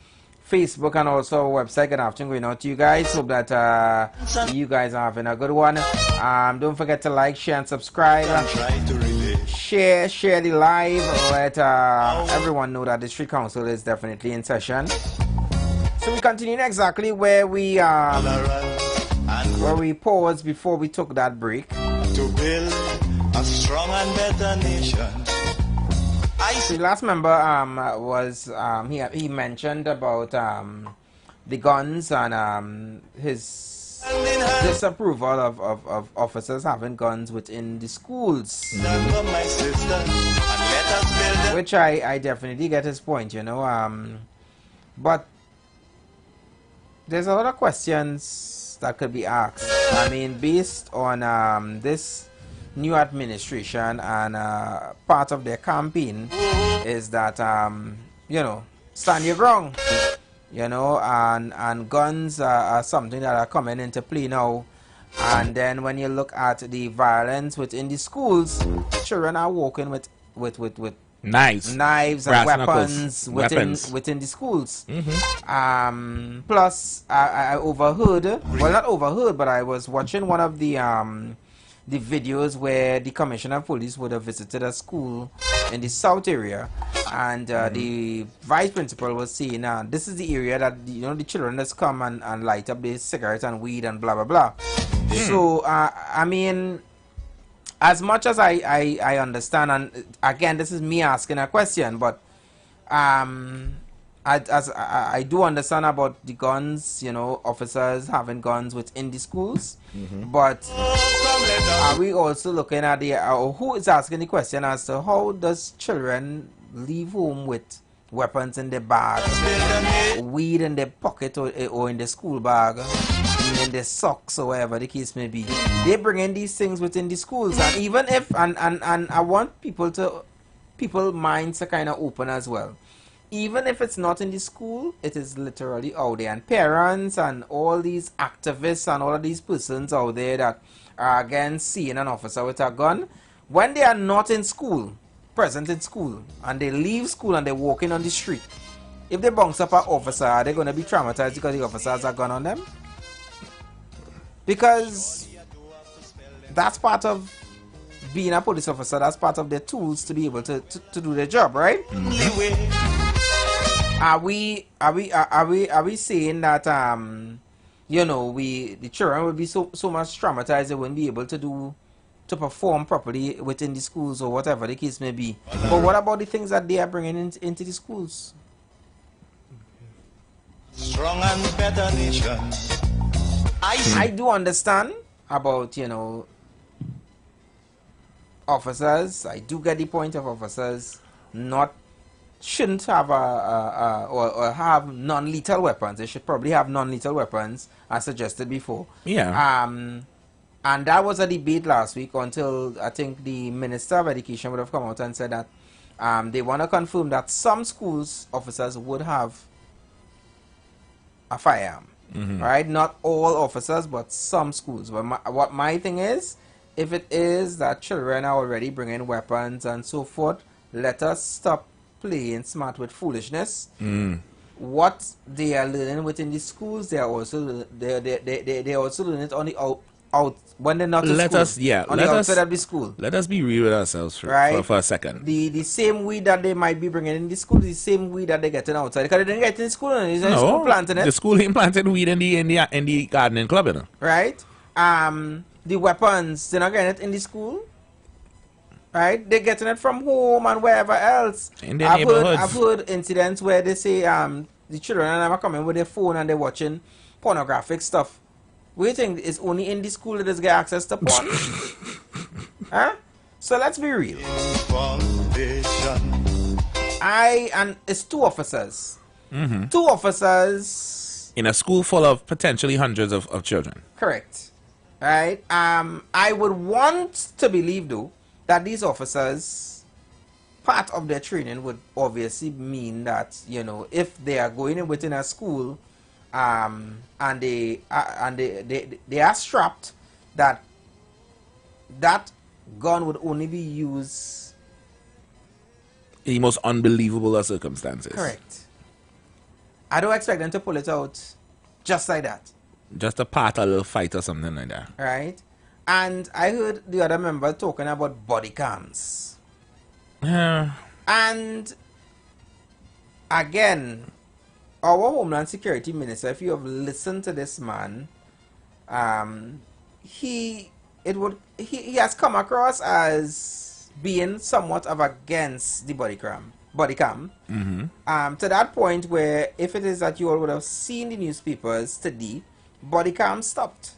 Facebook, and also our website. Good afternoon going out to you guys. Hope that you guys are having a good one. Don't forget to like, share, and subscribe. Share the live. Let everyone know that the Street Council is definitely in session. So we continue exactly where we paused before we took that break. To build a strong and better nation. The last member was he mentioned about the guns and his disapproval of officers having guns within the schools. Which I definitely get his point, you know. But there's a lot of questions that could be asked. I mean, based on this new administration and part of their campaign is that, you know, stand your ground, you know, and guns are something that are coming into play now. And then when you look at the violence within the schools, children are walking with knives and weapons within the schools. Plus I overheard, well, not overheard, but I was watching one of the videos where the commissioner of police would have visited a school in the south area, and the vice principal was saying this is the area that, you know, the children just come and light up the cigarettes and weed and blah blah blah. So I mean, as much as I understand, and again, this is me asking a question, but I do understand about the guns, you know, officers having guns within the schools, but are we also looking at the who is asking the question as to how does children leave home with weapons in their bag, weed in their pocket or in their school bag, in their socks or whatever the case may be? They bring in these things within the schools, and even if and I want people minds to kind of open as well. Even if it's not in the school, it is literally out there, and parents and all these activists and all of these persons out there that are against seeing an officer with a gun, when they are not in school, present in school, and they leave school and they're walking on the street, if they bounce up an officer, are they going to be traumatized because the officer has a gun on them? Because that's part of being a police officer. That's part of their tools to be able to do their job, right? Are we saying that you know, the children will be so much traumatized they won't be able to perform properly within the schools or whatever the case may be? But what about the things that they are bringing into the schools? Strong and better nation. I do understand about, you know, officers. I do get the point of officers shouldn't have or have non-lethal weapons. They should probably have non-lethal weapons, as suggested before. Yeah. And that was a debate last week until I think the Minister of Education would have come out and said that they want to confirm that some schools officers would have a firearm. Right? Not all officers, but some schools. But what my thing is, if it is that children are already bringing weapons and so forth, let us stop playing smart with foolishness. What they are learning within the schools, they are also they also learn it on the out when they're not let school, us on the outside of the school. Let us be real with ourselves for a second. The same weed that they might be bringing in the school is the same weed that they're getting outside, because they didn't get in school and it's school planting it. The school ain't planting weed in the gardening club, you know. Right? The weapons, they're not getting it in the school. Right? They're getting it from home and wherever else. In their neighborhoods. I've heard incidents where they say the children are coming with their phone and they're watching pornographic stuff. We think it's only in the school that they get access to porn. Huh? So let's be real. And it's two officers. Two officers. In a school full of potentially hundreds of children. Correct. Right? I would want to believe, though, that these officers, part of their training would obviously mean that, you know, if they are going in within a school, and they are strapped, that gun would only be used in the most unbelievable of circumstances. Correct. I don't expect them to pull it out just like that. Just a part of a little fight or something like that. Right? And I heard the other member talking about body cams. And again, our Homeland Security Minister, if you have listened to this man, he has come across as being somewhat of against the body cam. To that point where, if it is that you all would have seen the newspapers today, body cam stopped.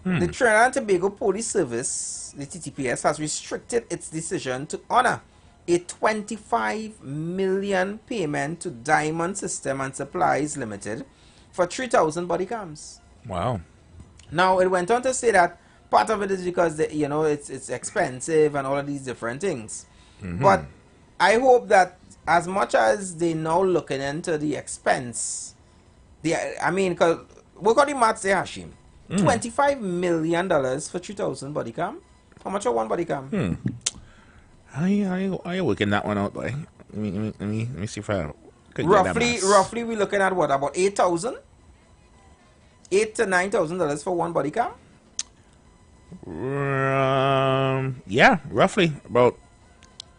The Trinidad and Tobago Police Service, the TTPS, has restricted its decision to honor a $25 million payment to Diamond System and Supplies Limited for 3,000 body cams. Wow. Now, it went on to say that part of it is because, you know, it's expensive and all of these different things. But I hope that as much as they now looking into the expense, because look at the maths there, Hashim. $25 million for 3,000 body cam. How much are one body cam? I working that one out, boy. Let me see if I could get that maths. Roughly, we're looking at what, about $8,000? $8,000 to $9,000 for one body cam. Yeah, roughly about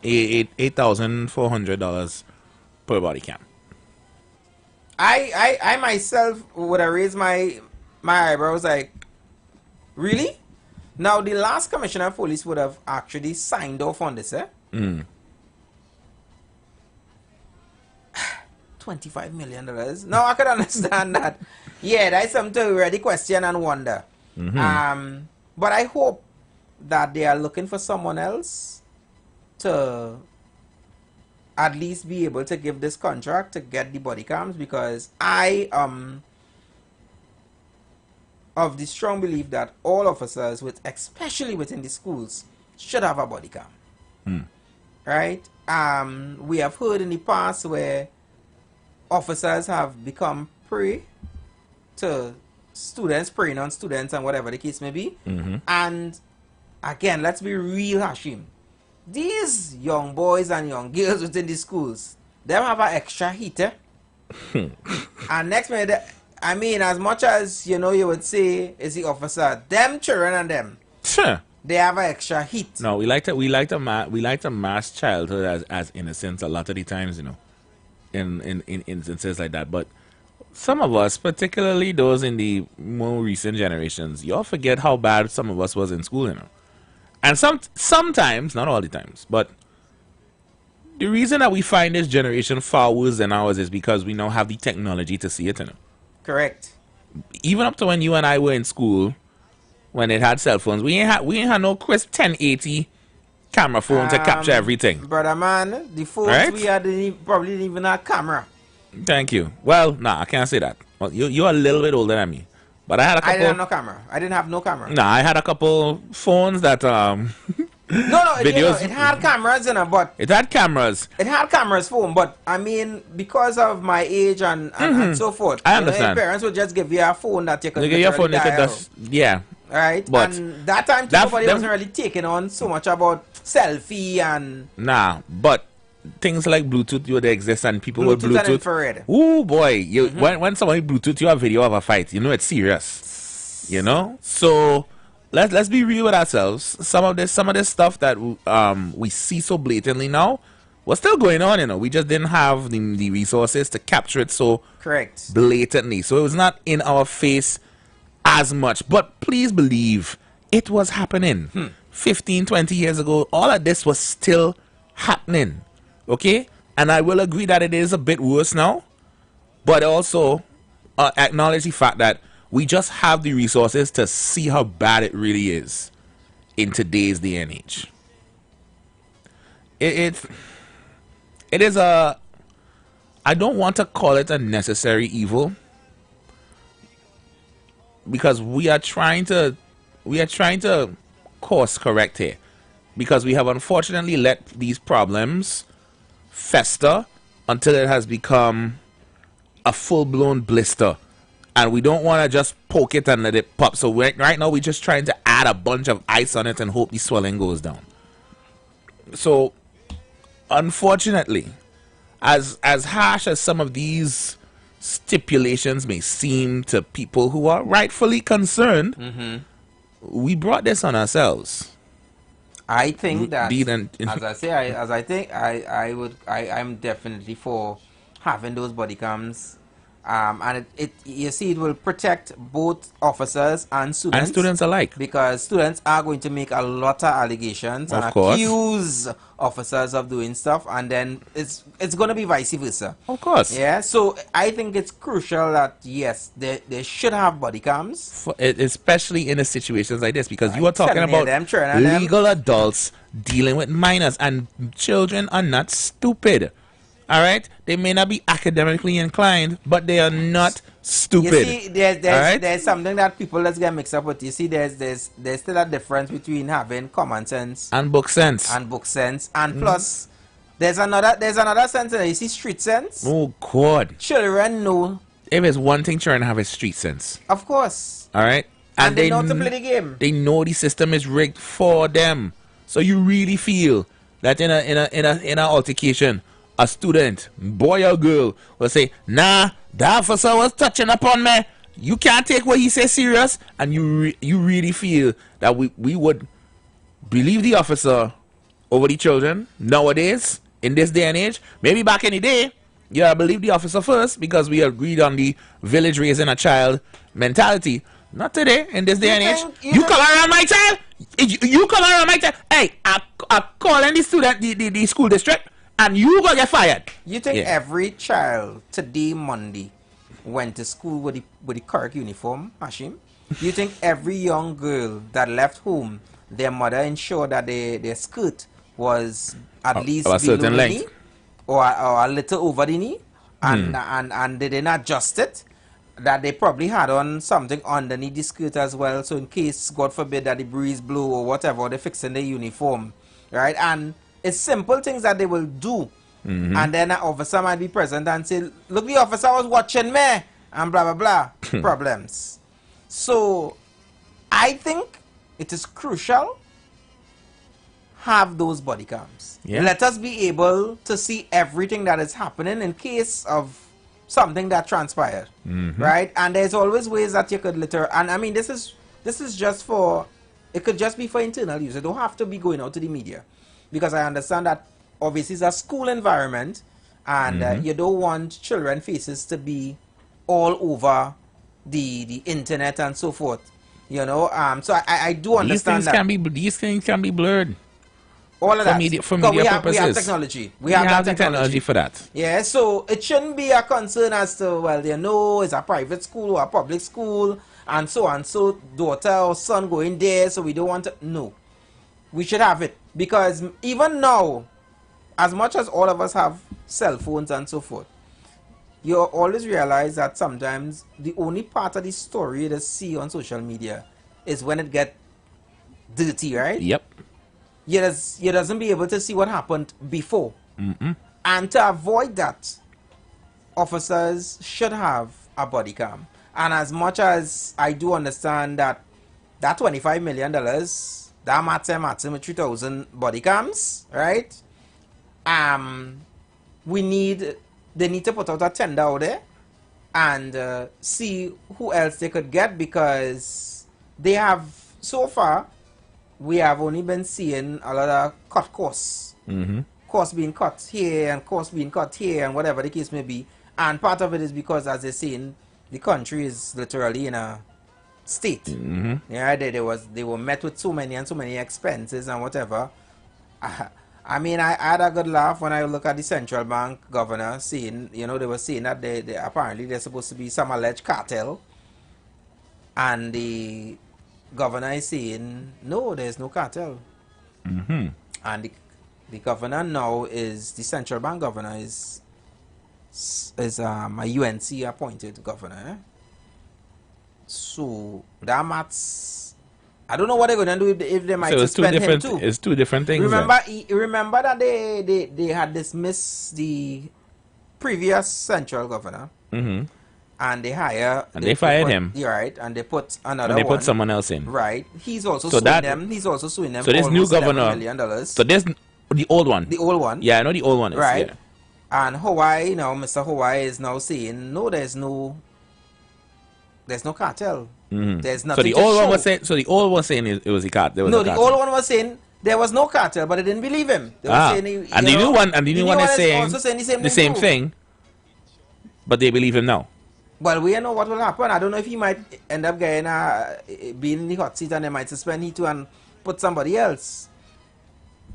$8,400 per body cam. I myself would have raised my eyebrows like, really? Now, the last commissioner of police would have actually signed off on this, eh? $25 million. Now, I could understand that. Yeah, that's something to really question and wonder. But I hope that they are looking for someone else to at least be able to give this contract to get the body cams, because I of the strong belief that all officers, especially within the schools, should have a body cam. Right? We have heard in the past where officers have become prey to students, preying on students and whatever the case may be. And again, let's be real, Hashim. These young boys and young girls within the schools, they have an extra heater. And next minute, as much as, you know, you would say is the officer, them children and them, they have an extra heat. No, we like to mass childhood as innocence a lot of the times, you know, in instances like that. But some of us, particularly those in the more recent generations, y'all forget how bad some of us was in school, you know. And sometimes, not all the times, but the reason that we find this generation far worse than ours is because we now have the technology to see it, you know. Correct. Even up to when you and I were in school, when it had cell phones, we ain't had no crisp 1080 camera phone to capture everything. Brother man, the phones we had probably didn't even have camera. Thank you. Well, nah, I can't say that. Well, you're a little bit older than me. But I had a couple... I didn't have no camera. I didn't have no camera. Nah, I had a couple phones that... No, videos. It had cameras, but... It had cameras. It had cameras, phone, but, I mean, because of my age and so forth... I understand. Your parents would just give you a phone that you could... They give you a phone, you could just... Yeah. Right? But and that time, nobody wasn't really taking on so much about selfie and... Nah, but... Things like Bluetooth would exist and people would Bluetooth. And infrared. Ooh boy, when somebody Bluetooth you a video of a fight, you know it's serious. You know? So let's be real with ourselves. Some of this stuff that we see so blatantly now was still going on, you know. We just didn't have the resources to capture it so blatantly. So it was not in our face as much. But please believe it was happening. 15, 20 years ago, all of this was still happening. Okay, and I will agree that it is a bit worse now, but also acknowledge the fact that we just have the resources to see how bad it really is in today's day and age. It is a, I don't want to call it a necessary evil, because we are trying to course correct here, because we have unfortunately let these problems fester until it has become a full-blown blister, and we don't want to just poke it and let it pop. So right now we're just trying to add a bunch of ice on it and hope the swelling goes down. So unfortunately, as harsh as some of these stipulations may seem to people who are rightfully concerned, we brought this on ourselves. I think that, I'm definitely for having those body cams, and you see, it will protect both officers and students. And students alike. Because students are going to make a lot of allegations and accuse officers of doing stuff, and then it's going to be vice versa. Of course. Yeah, so I think it's crucial that, yes, they should have body cams. Especially in a situations like this, because you are talking about legal adults dealing with minors, and children are not stupid. All right, they may not be academically inclined, but they are not stupid. You see, there's something that people let's get mixed up with. You see, there's still a difference between having common sense and book sense. And plus, there's another sense. You see, street sense. Oh God! Children know. If there's one thing children have, is street sense. Of course. All right, and they know to play the game. They know the system is rigged for them. So you really feel that in a altercation, a student, boy or girl, will say, nah, the officer was touching upon me. You can't take what he says serious. And you really feel that we would believe the officer over the children nowadays, in this day and age. Maybe back in the day, yeah, believe the officer first, because we agreed on the village raising a child mentality. Not today, in this day and age. You come around my child? You come around my child? Hey, I call in the student, the school district, and you gonna get fired. You think every child today, Monday, went to school with the correct uniform, Hashim? You think every young girl that left home, their mother ensured that their skirt was at least below the knee, or a little over the knee, and they didn't adjust it? That they probably had on something underneath the skirt as well, so in case, God forbid, that the breeze blew or whatever, they're fixing their uniform, right? And it's simple things that they will do. And then an officer might be present and say, look, the officer was watching me, and blah, blah, blah. Problems. So, I think it is crucial have those body cams. Let us be able to see everything that is happening in case of something that transpired, right? And there's always ways that you could and I mean, this is just for, it could just be for internal use. It don't have to be going out to the media, because I understand that obviously it's a school environment, and you don't want children faces to be all over the internet and so forth, you know. So I do understand these things can be blurred. All of that. For media purposes. We have technology. We have that the technology for that. Yeah, so it shouldn't be a concern as to, well, you know, it's a private school or a public school, and so daughter or son going there, so we don't want to. No. We should have it. Because even now, as much as all of us have cell phones and so forth, you always realize that sometimes the only part of the story you see on social media is when it gets dirty, right? Yep. You doesn't be able to see what happened before. Mm-mm. And to avoid that, officers should have a body cam. And as much as I do understand that $25 million, that matter with 3,000 body cams, right? They need to put out a tender out there and see who else they could get, because they have, so far, we have only been seeing a lot of cut costs. Mm-hmm. Costs being cut here and costs being cut here and whatever the case may be. And part of it is because, as they're saying, the country is literally in a state. Mm-hmm. Yeah, they were met with so many expenses and whatever. I mean, I had a good laugh when I look at the central bank governor saying, you know, they were saying that they apparently there's supposed to be some alleged cartel, and the governor is saying no, there's no cartel. Mm-hmm. And the governor now is the central bank governor is a UNC appointed governor. Eh? So that matters. I don't know what they're going to do if they might suspend him too. It's two different things. Remember that they had dismissed the previous central governor. Mm-hmm. And they fired him. Yeah, right. And they put another and they one. Put someone else in. Right. He's also suing them. He's also suing them. So this new governor. $11 million. So there's the old one. The old one. Yeah, I know the old one is. Right. Yeah. And Hawaii now, Mr. Hawaii is now saying no, there's no cartel. Mm-hmm. There's nothing. So the old one was saying. So the old one was saying it was a cartel. No, the old one was saying there was no cartel, but they didn't believe him. They were saying and the new one is saying also saying the same thing, but they believe him now. Well, we don't know what will happen. I don't know if he might end up getting being in the hot seat and they might suspend him too and put somebody else.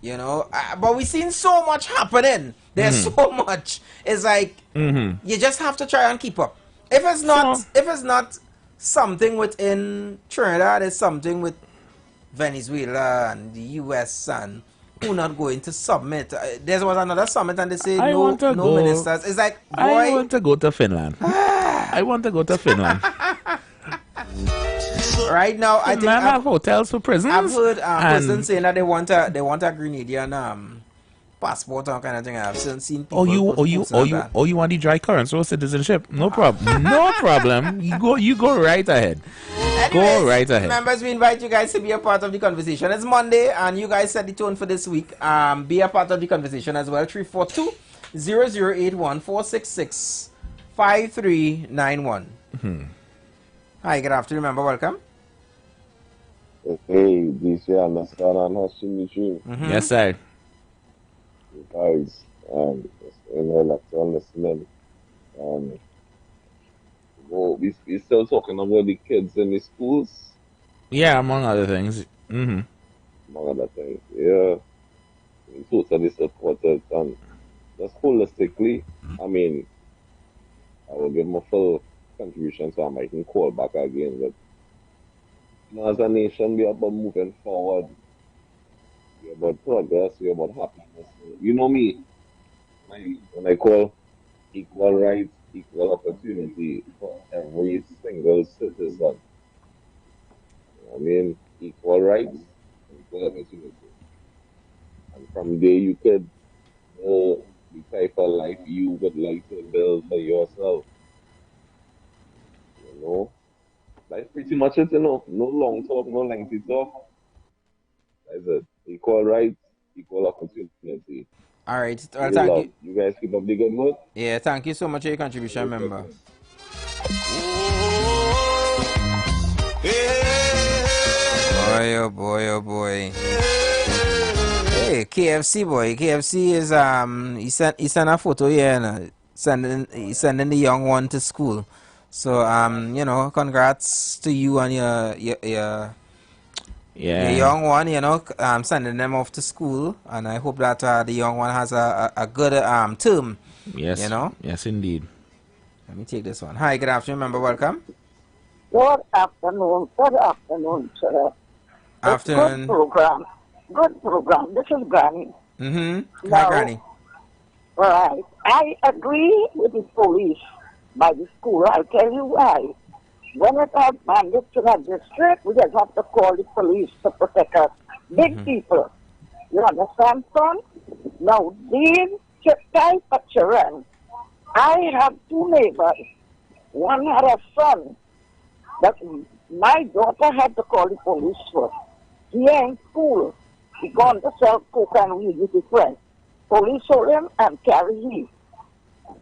You know, but we've seen so much happening. There's so much. It's like you just have to try and keep up. If it's not something within Trinidad, it's something with Venezuela and the US, and who not going to submit. There was another summit and they say no ministers. It's like, boy, I want to go to Finland. I want to go to Finland. Right now, I think I have hotels for prisons. I've heard prisons saying that they want a Grenadian passport or kind of thing. I've seen people. You want the dry currents or citizenship? No problem. No problem. You go right ahead. Anyways, go right ahead. Members, we invite you guys to be a part of the conversation. It's Monday, and you guys set the tone for this week. Be a part of the conversation as well. 342-0081 466 5391. Hi, good afternoon, member. Welcome. Hey, DC, understand and nice to meet you. Yes, sir. You guys, like to understand. We still talking about the kids in the schools. Yeah, among other things. Among other things, yeah. We totally support it, and just holistically, I mean, I will give my full contribution, so I might call back again. But you know, as a nation, we are about moving forward. We're about progress. We're about happiness. You know me. When I call equal rights, equal opportunity for every single citizen. You know what I mean? Equal rights, equal opportunity. And from there, you could know the type of life you would like to build for yourself. You know? That's pretty much it, you know. No long talk, no lengthy talk. That's it. Equal rights, equal opportunity. All right. Well, thank you. You guys keep up the good work. Yeah, thank you so much for your contribution, member. Boy, oh boy, oh boy. Hey, KFC boy. KFC is he sent a photo here and he's sending the young one to school. So you know, congrats to you and Yeah. The young one, you know, sending them off to school, and I hope that the young one has a good term. Yes. You know. Yes, indeed. Let me take this one. Hi, good afternoon, member. Welcome. Good afternoon. Good afternoon, sir. Afternoon. Good program. Good program. This is Granny. Mm-hmm. Now, Hi, Granny. Right. I agree with the police by the school. I'll tell you why. When it has bandits in a district, we just have to call the police to protect us. Big people. You understand, son? Now, these type of children, I have two neighbors. One had a son, but my daughter had to call the police first. He ain't in school. He gone to sell coke and weed with his friends. Police hold him and carry him.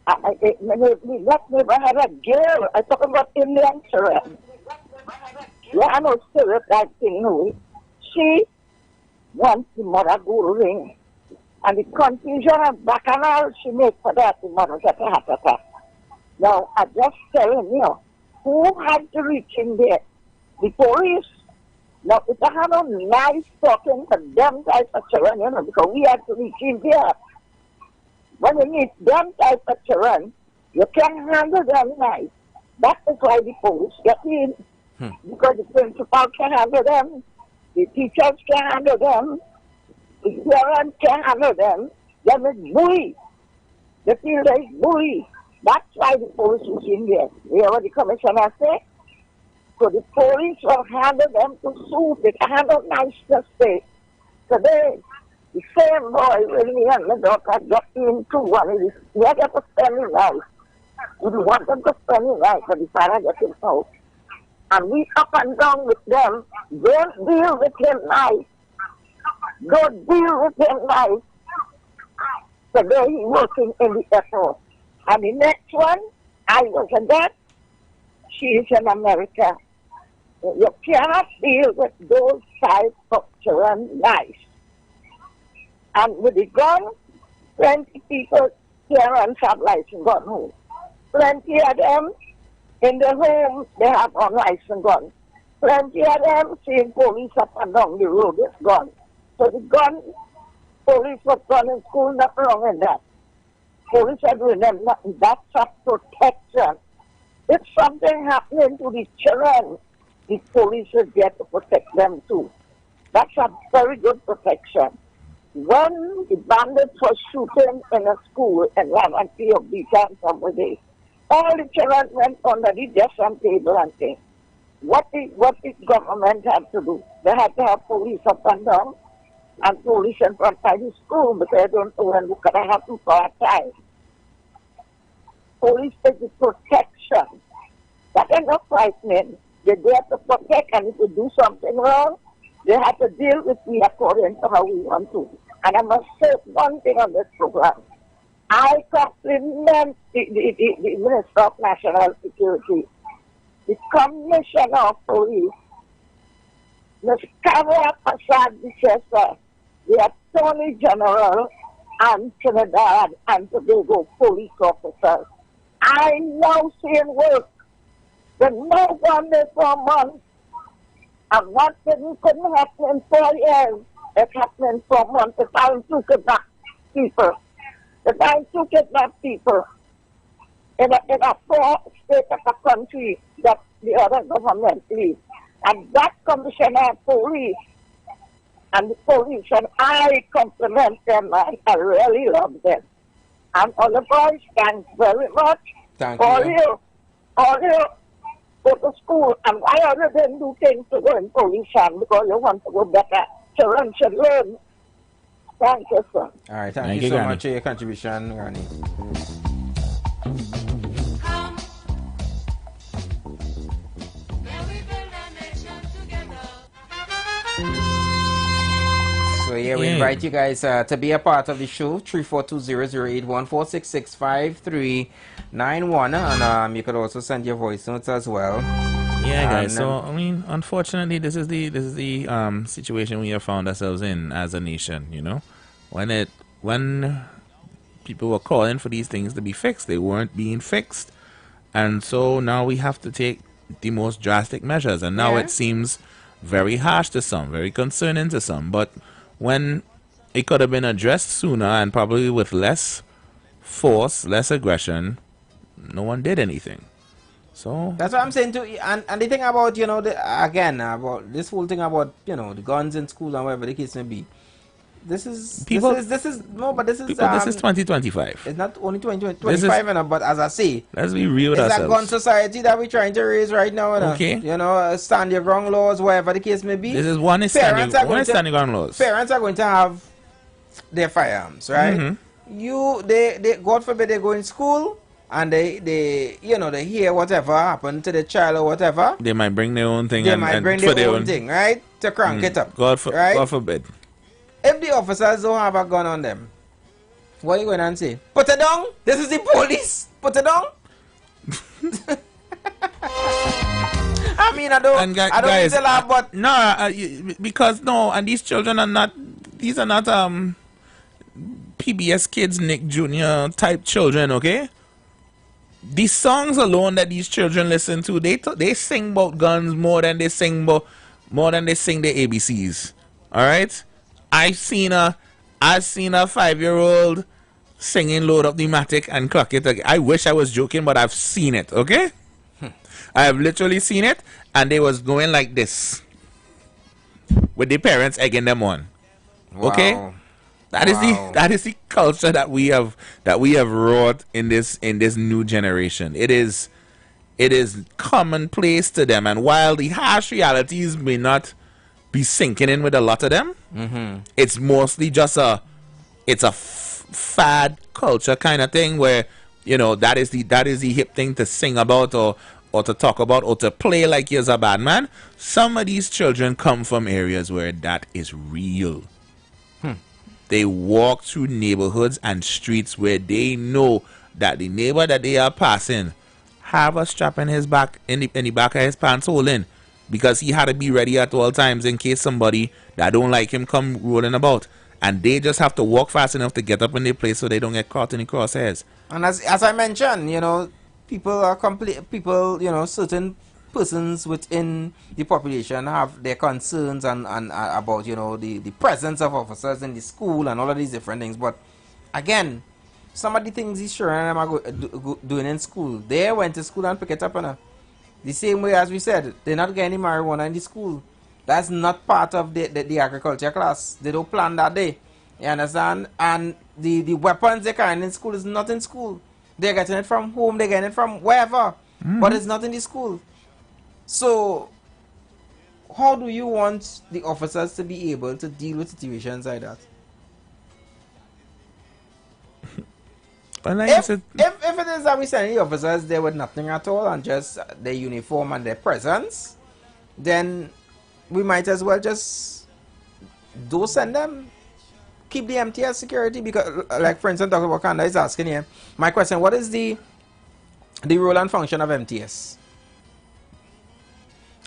That neighbor had a girl. I talk about Indian children. Yeah, I know stereotype thing, no. She wants the mother gold ring. And the confusion and bacchanal she made for that, the mother got a heart attack. Now, I just telling you, who had to reach in there? The police. Now, if I had no nice talking to them type of children, you know, because we had to reach in there. When you meet them type of children, you can handle them nice. That is why the police get in. Because the principal can handle them, the teachers can handle them, the parents can handle them. Them is bully. They feel they is bully. That's why the police is in there. You hear what the commissioner say? So the police will handle them to sue. They can handle nice to stay. Today, the same boy with me and my daughter got into one of these. We had to spend his life. We want them to spend his life, but the father got him out. And we up and down with them. Don't deal with him nice. Don't deal with him nice. Today he's working in the airport. And the next one, I was a dad. She is in America. You cannot deal with those type of children nice. And with the gun, plenty people, parents have licensed gun home. Plenty of them in the home, they have unlicensed guns. Plenty of them seeing police up and down the road with guns. So the gun, police was gun in school, nothing wrong in that. Police are doing them nothing. That's a protection. If something happening to the children, the police is there to protect them too. That's a very good protection. When the bandits were shooting in a school in Laventry of the town somewhere, all the children went under the desk and table and things. What the government had to do? They had to have police up and down and police in front of the school because they don't know when it could have happened for a time. Police is the protection. That is not frightening. They're there to protect, and if you do something wrong, they have to deal with me according to how we want to. And I must say one thing on this program. I compliment the Minister of National Security, the Commissioner of Police, Ms. Kamala Prasad, the Attorney General, and Trinidad and Tobago police officers. I now see in work that no one is for months. And what couldn't happen in 4 years, it happened in 4 months. The time to kidnap people. The time to kidnap people in a poor state of a country that the other government leads. And that Commissioner of Police and the police, and I compliment them, I really love them. And all the boys, thanks very much. Thank all you. All you go to school, and why other than do things to go in police and because you want to go better. Children should learn. Thank you, sir. All right, thank you so much for your contribution, Rani. So yeah, we invite you guys to be a part of the show. 342-008-146-539-1, and you could also send your voice notes as well. Yeah, guys. So I mean, unfortunately, this is the situation we have found ourselves in as a nation. You know, when people were calling for these things to be fixed, they weren't being fixed, and so now we have to take the most drastic measures. And now it seems very harsh to some, very concerning to some. But when it could have been addressed sooner and probably with less force, less aggression, no one did anything. So that's what I'm saying too. And the thing about, you know, about this whole thing about, you know, the guns in school and whatever the case may be. This is 2025. It's not only 2025, but as I say, let's be real with ourselves. It's a gun society that we're trying to raise right now. Okay. You know, stand your ground laws, whatever the case may be. This is one standing ground laws. Parents are going to have their firearms, right? They God forbid they go in school and they you know, they hear whatever happened to the child or whatever. They might bring their own thing. They might bring their own thing, right? To crank it up. God right? forbid. If the officers don't have a gun on them, what are you going to say? Put it down. This is the police. Put it down. I mean, I don't guys, need to laugh, but because and these children are not. These are not PBS Kids Nick Jr. type children, okay? These songs alone that these children listen to, they sing about guns more than they sing their ABCs. All right, I've seen a 5-year-old singing "Load Up the Matic" and "Clock It Again." I wish I was joking, but I've seen it. Okay, I have literally seen it, and they was going like this with the parents egging them on. Okay. Wow. That is the culture that we have wrought in this new generation. It is commonplace to them, and while the harsh realities may not be sinking in with a lot of them, it's mostly just a fad culture kind of thing where, you know, that is the hip thing to sing about or to talk about or to play like you're a bad man. Some of these children come from areas where that is real. They walk through neighborhoods and streets where they know that the neighbor that they are passing have a strap in his back, in the back of his pants hole in, because he had to be ready at all times in case somebody that don't like him come rolling about, and they just have to walk fast enough to get up in their place so they don't get caught in the crosshairs. And as I mentioned, you know, certain persons within the population have their concerns and about, you know, the presence of officers in the school and all of these different things. But again, some of the things these children are doing in school, they went to school and pick it up the same way as we said. They're not getting marijuana in the school. That's not part of the agriculture class. They don't plan that day. You understand? And the weapons they're carrying in school is not in school. They're getting it from home, they're getting it from wherever, but it's not in the school. So, how do you want the officers to be able to deal with situations like that? If it is that we send the officers there with nothing at all and just their uniform and their presence, then we might as well just don't send them. Keep the MTS security, because, like for instance, Dr. Wakanda is asking here, my question, what is the role and function of MTS?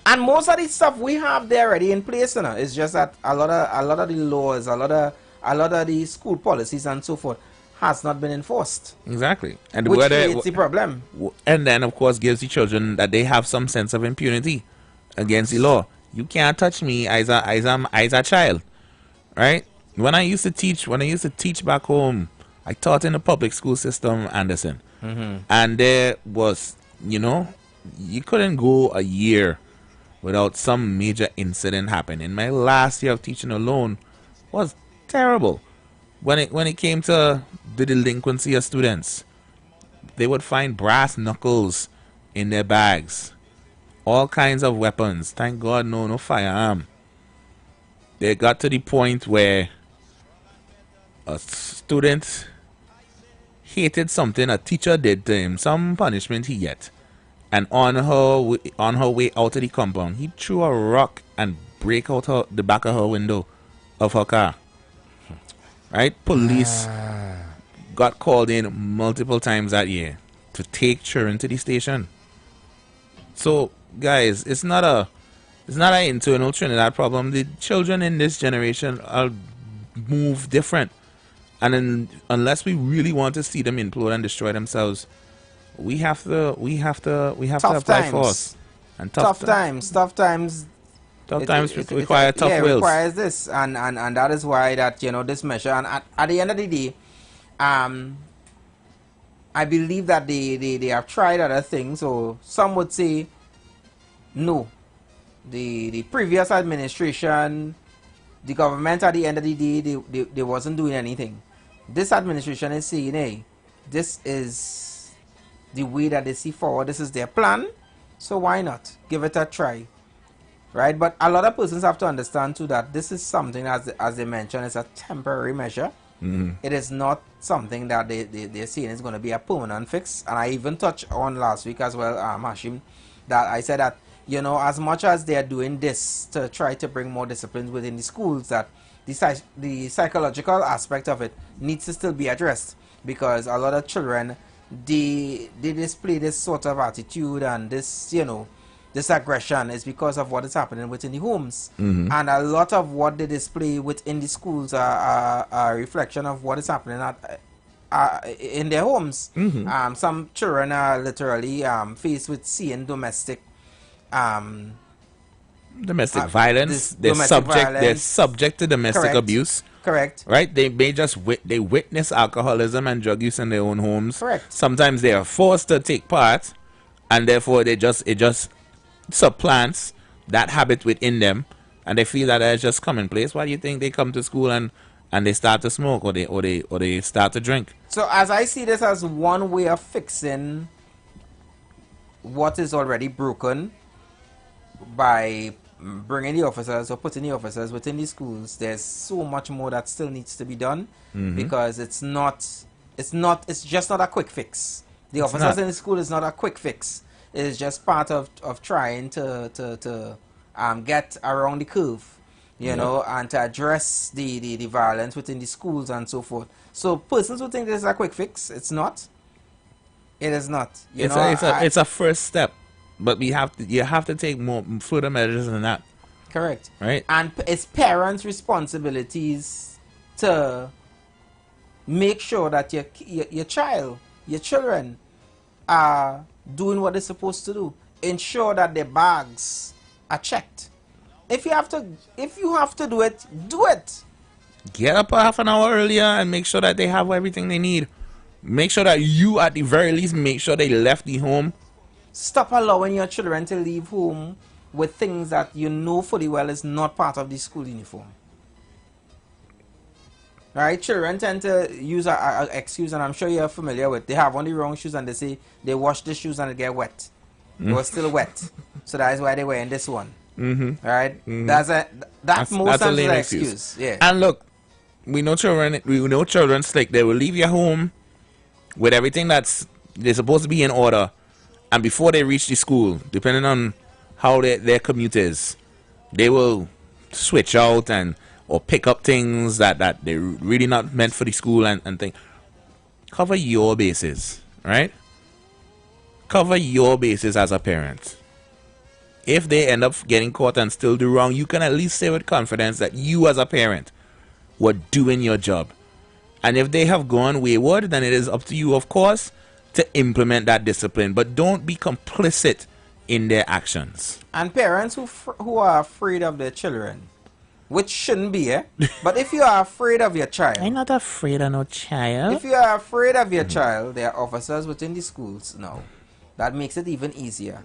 And most of the stuff we have there already in place, you know. It's just that a lot of the laws, a lot of the school policies and so forth has not been enforced. Exactly, and which creates the problem. And then, of course, gives the children that they have some sense of impunity against the law. You can't touch me as a child, right? When I used to teach back home, I taught in the public school system, Anderson, and there was, you know, you couldn't go a year without some major incident happening. My last year of teaching alone was terrible. When it came to the delinquency of students, they would find brass knuckles in their bags, all kinds of weapons. Thank God, no firearm. They got to the point where a student hated something a teacher did to him, some punishment he get, and on her way out of the compound, he threw a rock and break out the back of her window of her car. Right? Police got called in multiple times that year to take children to the station. So, guys, it's not an internal Trinidad problem. The children in this generation are move different, and unless we really want to see them implode and destroy themselves, we have to apply force. And tough times Tough times require tough wills. It requires this, and that is why that, you know, this measure. And at the end of the day, I believe that they have tried other things. So some would say, no, the previous administration, the government at the end of the day, they wasn't doing anything. This administration is saying, hey, this is the way that they see forward. This is their plan. So why not give it a try? Right? But a lot of persons have to understand too that this is something, as they mentioned, it's a temporary measure. It is not something that they're saying is going to be a permanent fix. And I even touched on last week as well, Hashim, that I said that, you know, as much as they're doing this to try to bring more disciplines within the schools, that the psychological aspect of it needs to still be addressed, because a lot of children, they display this sort of attitude and this, you know, this aggression is because of what is happening within the homes. And a lot of what they display within the schools are a reflection of what is happening in their homes. Some children are literally faced with seeing domestic violence. They're subject to domestic abuse. Correct. Right? They may just they witness alcoholism and drug use in their own homes. Correct. Sometimes they are forced to take part, and therefore it just supplants that habit within them, and they feel that it's just commonplace. Why do you think they come to school and they start to smoke or they start to drink? So as I see this as one way of fixing what is already broken by bringing the officers or putting the officers within the schools, there's so much more that still needs to be done, because it's just not a quick fix. The officers in the school is not a quick fix. It is just part of trying to get around the curve, you know, and to address the violence within the schools and so forth. So persons who think this is a quick fix, it's not. It is not. It's a first step, but you have to take more further measures than that. Correct. Right. And it's parents' responsibilities to make sure that your children are doing what they're supposed to do. Ensure that their bags are checked. If you have to do it, do it. Get up half an hour earlier and make sure that they have everything they need. Make sure that you, at the very least, make sure they left the home. Stop allowing your children to leave home with things that you know fully well is not part of the school uniform. Right? Children tend to use an excuse, and I'm sure you're familiar with, they have on the wrong shoes and they say they wash the shoes and they get wet. They were still wet. So that is why they're wearing this one. Right? That's most times an excuse. Yeah. And look, we know children slick. They will leave your home with everything they're supposed to be in order, and before they reach the school, depending on how their commute is, they will switch out or pick up things that they're really not meant for the school and think. Cover your bases, right? Cover your bases as a parent. If they end up getting caught and still do wrong, you can at least say with confidence that you as a parent were doing your job. And if they have gone wayward, then it is up to you, of course, to implement that discipline. But don't be complicit in their actions. And parents who are afraid of their children, which shouldn't be, but if you are afraid of your child... I'm not afraid of no child. If you are afraid of your child, there are officers within the schools now. That makes it even easier.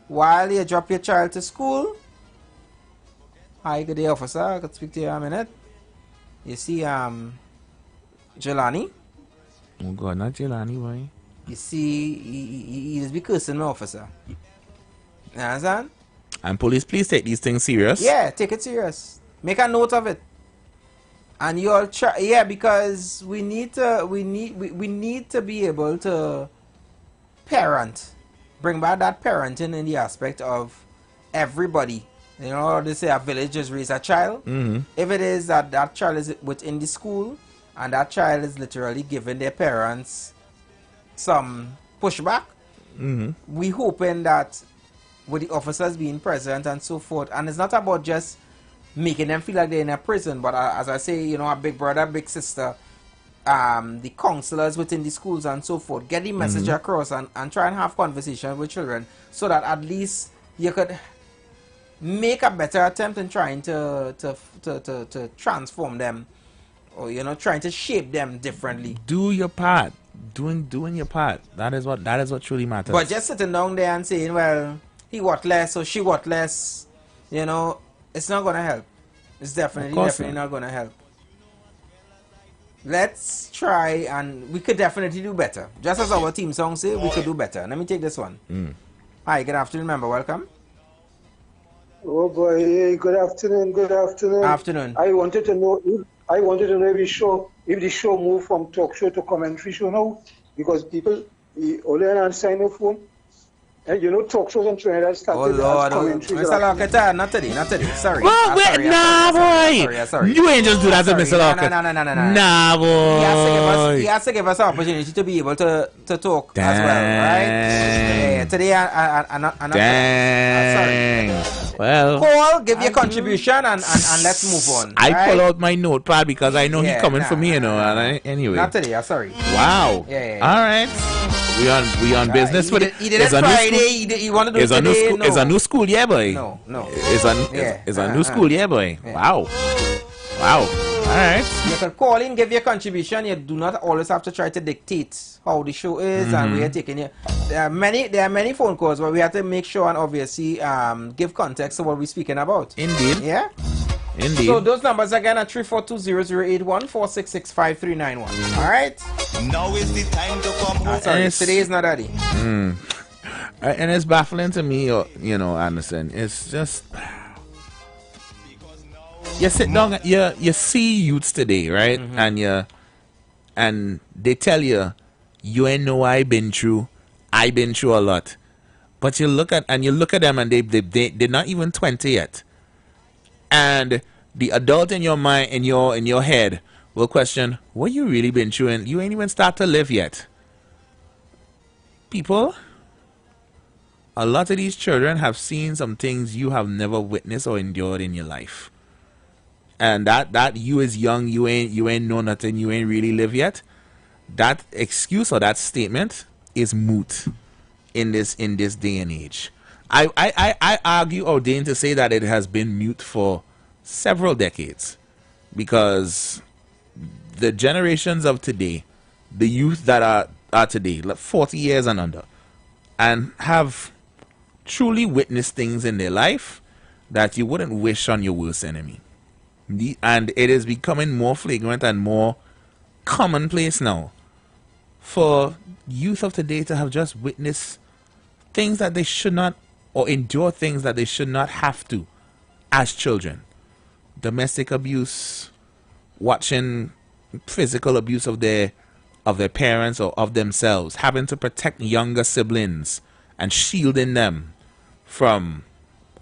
While you drop your child to school, hi, good day, officer. I could speak to you in a minute. You see, Jelani. Oh God, not Jelani, boy. You see, he is be cursing my officer. You understand? And police, please take these things serious. Yeah, take it serious. Make a note of it. And you all try, yeah, because we need to be able to bring back that parenting in the aspect of everybody. You know, they say a village just raise a child. If it is that child is within the school and that child is literally giving their parents some pushback, we hoping that with the officers being present and so forth, and it's not about just making them feel like they're in a prison, but as I say, you know, a big brother, big sister, the counselors within the schools and so forth, get the message across and try and have conversations with children so that at least you could make a better attempt in trying to transform them, or trying to shape them differently. Do your part. Doing your part. That is what truly matters. But just sitting down there and saying, well, he what less or she what less, it's not gonna help. It's definitely not gonna help. Let's try, and we could definitely do better. Just as our team song say, we could do better. Let me take this one. Hi, good afternoon, member. Welcome. Oh boy, hey, good afternoon. Afternoon. I wanted to know if the show moved from talk show to commentary show now, because people only answer the phone. And talk shows in Trinidad started as commentary. Mr. Lockett, not today. Sorry. Well, wait, nah, boy. Sorry. You ain't just do that to Mr. Lockett. No. Nah, boy. He has to give us an opportunity to be able to talk as well, right? Yeah, today, I'm not sorry. Well, Paul, give your contribution and let's move on. I pull out my notepad because I know he's coming for me, anyway. Not today, sorry. Wow. Yeah. All right. We on business with it. He did it Friday. He wanted to do it today. It's a new school year, boy. No. It's a new school year, boy. Yeah. Wow. All right. You can call in, give your contribution. You do not always have to try to dictate how the show is and we are taking it. There are many phone calls where we have to make sure and obviously give context to what we're speaking about. Indeed. Yeah. Indeed. So those numbers again are 342-0081 466-5391. All right. Now is the time to come home. Sorry, today is not daddy. And it's baffling to me, Anderson. It's just you sit down, you see youths today, right? And they tell you ain't know I've been through a lot. But you look at them and they're not even 20 yet. And the adult in your mind, in your head, will question, what you really been through, and you ain't even start to live yet. People, a lot of these children have seen some things you have never witnessed or endured in your life. And that you is young, you ain't know nothing, you ain't really live yet. That excuse or that statement is moot in this day and age. I argue ordained to say that it has been mute for several decades, because the generations of today, the youth that are today, like 40 years and under, and have truly witnessed things in their life that you wouldn't wish on your worst enemy. And it is becoming more flagrant and more commonplace now for youth of today to have just witnessed things that they should not, or endure things that they should not have to as children. Domestic abuse, watching physical abuse of their parents or of themselves, having to protect younger siblings and shielding them from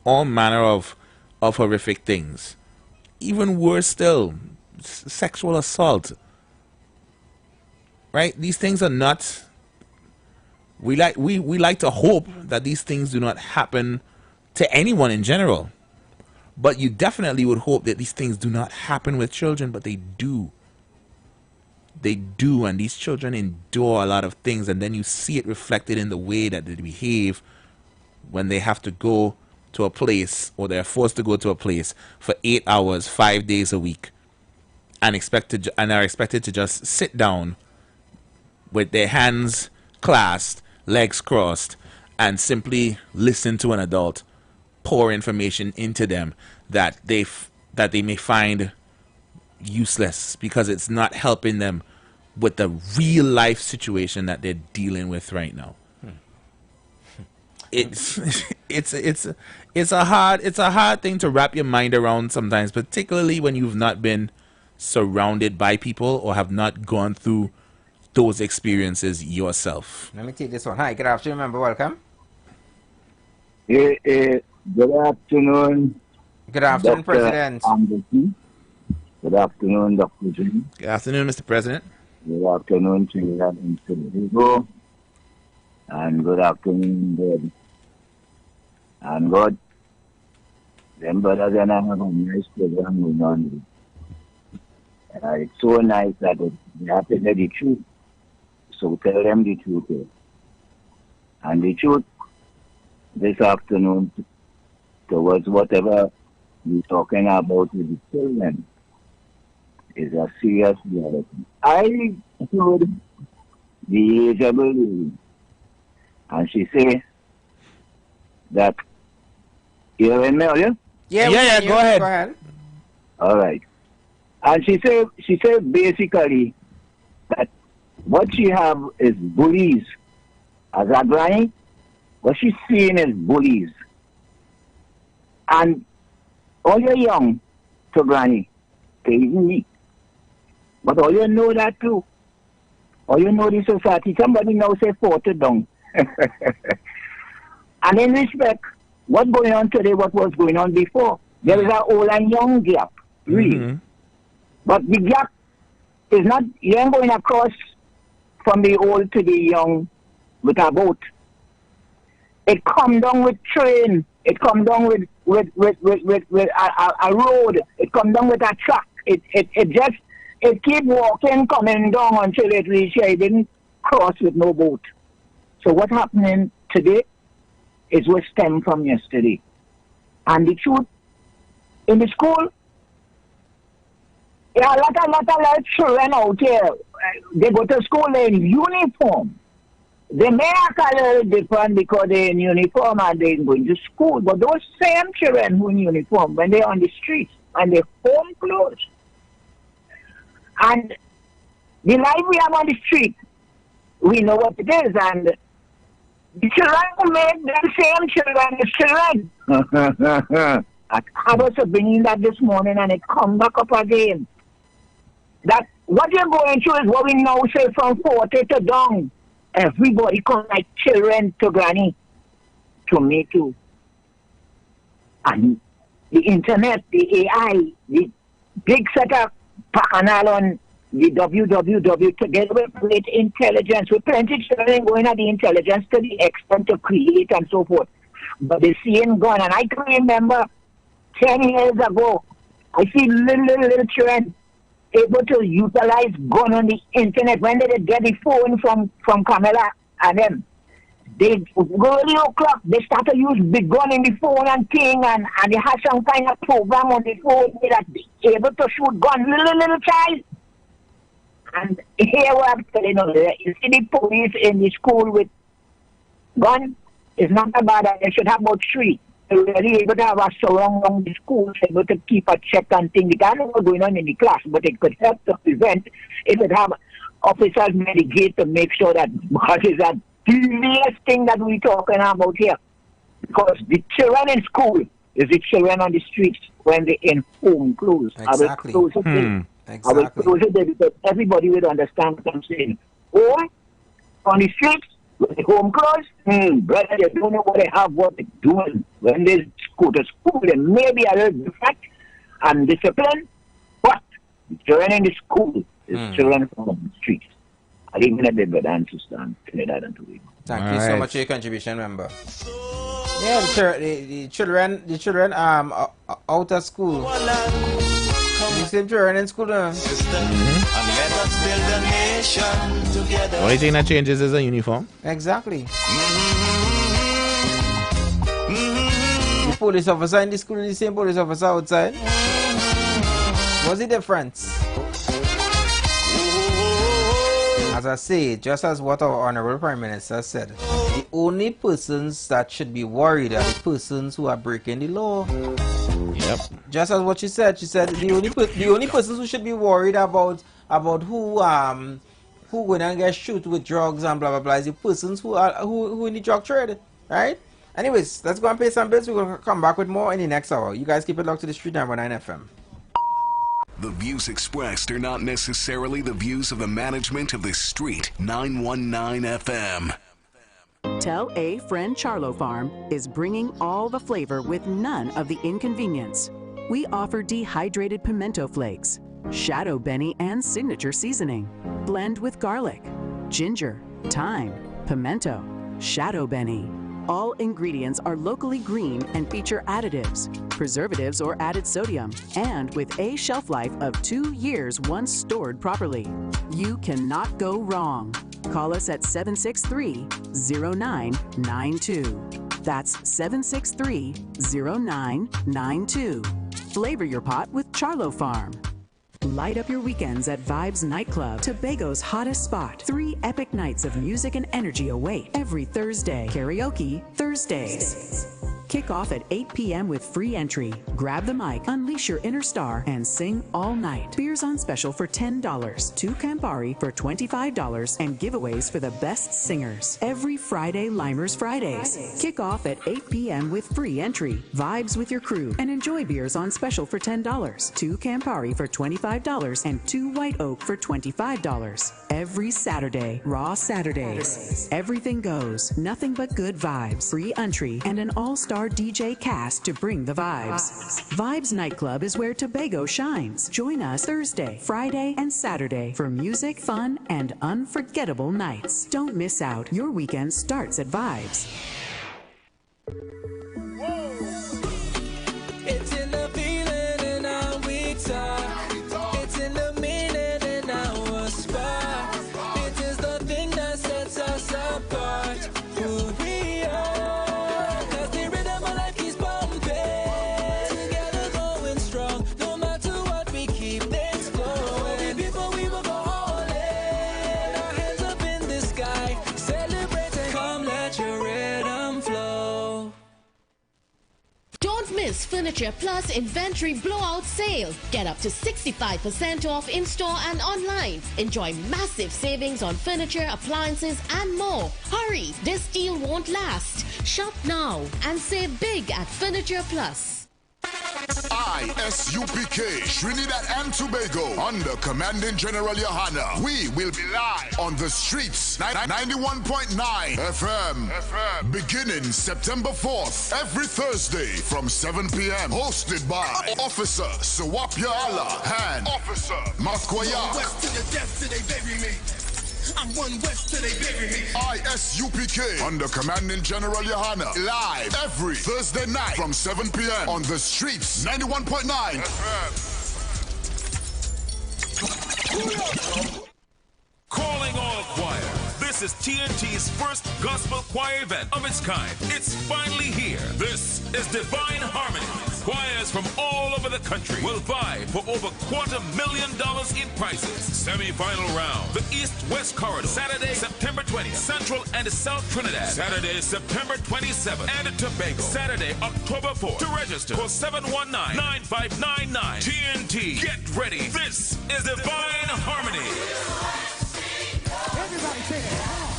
all manner of horrific things. Even worse still, sexual assault. Right? These things are not... We like to hope that these things do not happen to anyone in general. But you definitely would hope that these things do not happen with children, but they do. They do, and these children endure a lot of things, and then you see it reflected in the way that they behave when they have to go to a place, or they're forced to go to a place for 8 hours, 5 days a week, and are expected to just sit down with their hands clasped, legs crossed, and simply listen to an adult pour information into them that they may find useless because it's not helping them with the real life situation that they're dealing with right now. It's a hard thing to wrap your mind around sometimes, particularly when you've not been surrounded by people or have not gone through those experiences yourself. Let me take this one. Hi, good afternoon, member. Welcome. Good afternoon. Good afternoon, Dr. President. Anderson. Good afternoon, Dr. Jim. Good afternoon, Mr. President. Good afternoon, Trinidad and Tobago. And good afternoon, God. And God, them brothers and I have a nice program going on. It's so nice that they have to tell the truth. So tell them the truth. And the truth this afternoon towards whatever you're talking about with the children is a serious reality. I told the agable lady, and she said that, you hearing me, are you? Yeah, go ahead. All right. And she said basically that what she have is bullies. As a granny, what she's seeing is bullies. And all you're young to granny, even me. But all you know that too. All you know the society, somebody now say 40 down. And in respect, what's going on today, what was going on before, there is an old and young gap, really. Mm-hmm. But the gap is not, you ain't going across from the old to the young with a boat. It come down with train. It come down with a road. It come down with a truck. It keep walking, coming down until it reach here. It didn't cross with no boat. So what happening today is what stemmed from yesterday. And the truth, in the school, there are a lot of children out here. They go to school in uniform. They may act a little different because they're in uniform and they're going to school. But those same children who are in uniform, when they're on the streets and they're home clothes, and the life we have on the street, we know what it is. And the children who make them same children is children. I was bringing that this morning and it come back up again. That what you're going through is what we now say from 40 to down. Everybody come like children to granny, to me too. And the internet, the AI, the big setup, bacchanal on the www together with great intelligence, with plenty of children going at the intelligence to the extent to create and so forth. But the seeing gone, and I can remember 10 years ago, I see little children able to utilize gun on the internet. When they get the phone from Camilla and them, they go early o'clock, they start to use big gun in the phone and thing, and they have some kind of program on the phone that they able to shoot gun, little child. And here what I'm telling you, you see the police in the school with gun, it's not about that. They should have about 3. They're really able to have a surround around the schools, able to keep a check and things. It doesn't know what's going on in the class, but it could help to prevent. It would have officers mitigate to make sure that, because it's a serious thing that we're talking about here. Because the children in school is the children on the streets when they're in home clothes. Exactly. I will close it there because everybody will understand what I'm saying. Home, on the streets, with the home clothes, brother, they don't know what they have, what they're doing. When they go to school, they may be a little different and disciplined, but the children in the school is children from the streets. I even a bit better understand Trinidad and Tobago. Thank you so much for your contribution, member. Yeah, the children out of school. The same children in school. Only thing that changes is a uniform. Exactly. The police officer in the school is the same police officer outside. What's the difference? As I say, just as what our Honorable Prime Minister said, the only persons that should be worried are the persons who are breaking the law. Yep. Just as what she said the only persons who should be worried about who going and get shoot with drugs and blah blah blah is the persons who in the drug trade, right? Anyways, let's go and pay some bills. We're gonna come back with more in the next hour. You guys keep it locked to the Street 919 FM. The views expressed are not necessarily the views of the management of the Street 919 FM. Tell A Friend Charlo Farm is bringing all the flavor with none of the inconvenience. We offer dehydrated pimento flakes, shadow benny and signature seasoning, blend with garlic, ginger, thyme, pimento, shadow benny. All ingredients are locally green and feature additives, preservatives or added sodium, and with a shelf life of 2 years once stored properly. You cannot go wrong. Call us at 763-0992. That's 763-0992. Flavor your pot with Charlo Farm. Light up your weekends at Vibes Nightclub, Tobago's hottest spot. 3 epic nights of music and energy await every Thursday. Karaoke Thursdays. Kick off at 8 p.m. with free entry. Grab the mic, unleash your inner star, and sing all night. Beers on special for $10, 2 Campari for $25, and giveaways for the best singers. Every Friday, Limers Fridays. Kick off at 8 p.m. with free entry. Vibes with your crew and enjoy beers on special for $10, 2 Campari for $25, and 2 White Oak for $25. Every Saturday, Raw Saturdays. Everything goes, nothing but good vibes. Free entry and an all-star DJ cast to bring the vibes. Vibes Nightclub is where Tobago shines. Join us Thursday, Friday, and Saturday for music, fun, and unforgettable nights. Don't miss out. Your weekend starts at Vibes. It's in the feeling in our weak side. It's in the meaning in our spot. It is the thing that sets us apart. Who we are. Furniture Plus Inventory Blowout Sale. Get up to 65% off in-store and online. Enjoy massive savings on furniture, appliances, and more. Hurry, this deal won't last. Shop now and save big at Furniture Plus. ISUPK, Trinidad and Tobago, under Commanding General Yohana. We will be live on the streets, 91.9 FM, beginning September 4th, every Thursday from 7 p.m. Hosted by Officer Sawapya Allah and Officer Mathkoya. West to the death till they bury me. I'm one west till they bury me. ISUPK, under Commanding General Yohana, live every Thursday night from 7 p.m. on the streets, 91.9 FM. Calling all choir. This is TNT's first gospel choir event of its kind. It's finally here. This is Divine Harmony. Choirs from all over the country will vie for over $250,000 in prizes. Semi-final round, the East-West Corridor, Saturday, September 20th, Central and South Trinidad, Saturday, September 27th, and Tobago, Saturday, October 4th. To register, call 719-9599. TNT, get ready. This is Divine Harmony. Everybody say that.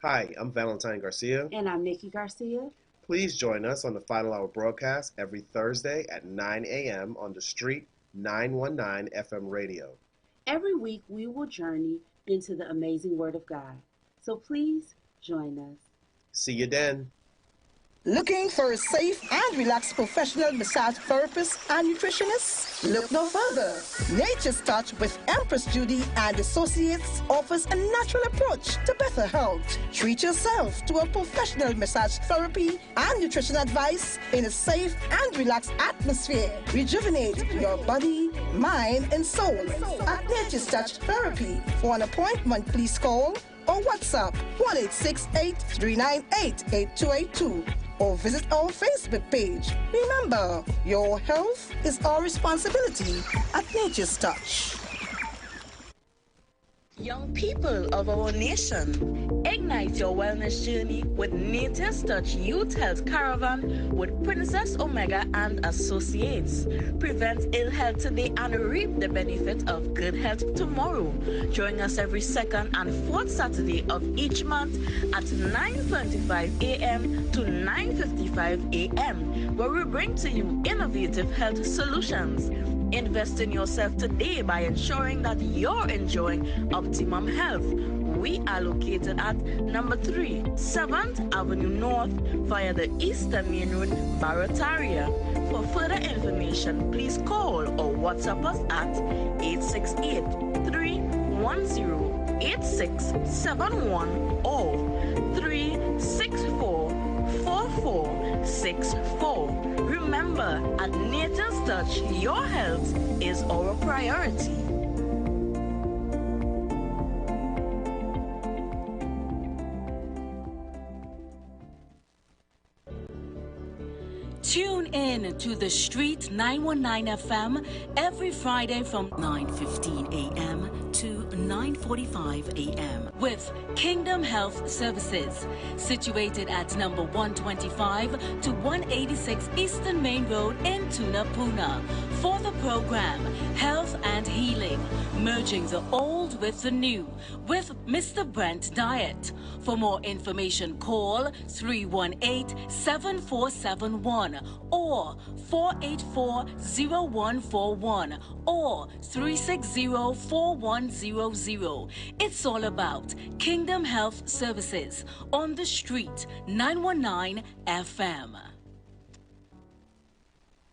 Hi, I'm Valentine Garcia. And I'm Nikki Garcia. Please join us on the Final Hour broadcast every Thursday at 9 a.m. on the Street 919 FM radio. Every week we will journey into the amazing Word of God. So please join us. See you then. Looking for a safe and relaxed professional massage therapist and nutritionist? Look no further. Nature's Touch with Empress Judy and Associates offers a natural approach to better health. Treat yourself to a professional massage therapy and nutrition advice in a safe and relaxed atmosphere. Rejuvenate your body, mind, and soul at Nature's Touch Therapy. For an appointment, please call or WhatsApp 1-868-398-8282 or visit our Facebook page. Remember, your health is our responsibility at Nature's Touch. Young people of our nation, ignite your wellness journey with Nature's Touch Youth Health Caravan with Princess Omega and Associates. Prevent ill health today and reap the benefit of good health tomorrow. Join us every second and fourth Saturday of each month at 9:25 a.m. to 9:55 a.m., where we bring to you innovative health solutions. Invest in yourself today by ensuring that you're enjoying optimum health. We are located at number 3, 7th Avenue North via the Eastern Main Road, Barataria. For further information, please call or WhatsApp us at 868-310-8671 or 364-4464. Remember, at Nature's Touch, your health is our priority. Tune in to The Street 919 FM every Friday from 9:15 a.m. to 9:45 a.m. with Kingdom Health Services, situated at number 125 to 186 Eastern Main Road in Tunapuna. For the program, Health and Healing, merging the old with the new, with Mr. Brent Diet. For more information, call 318-7471 or 484-0141 or 360-4100. It's all about Kingdom Health Services on The Street 919 FM.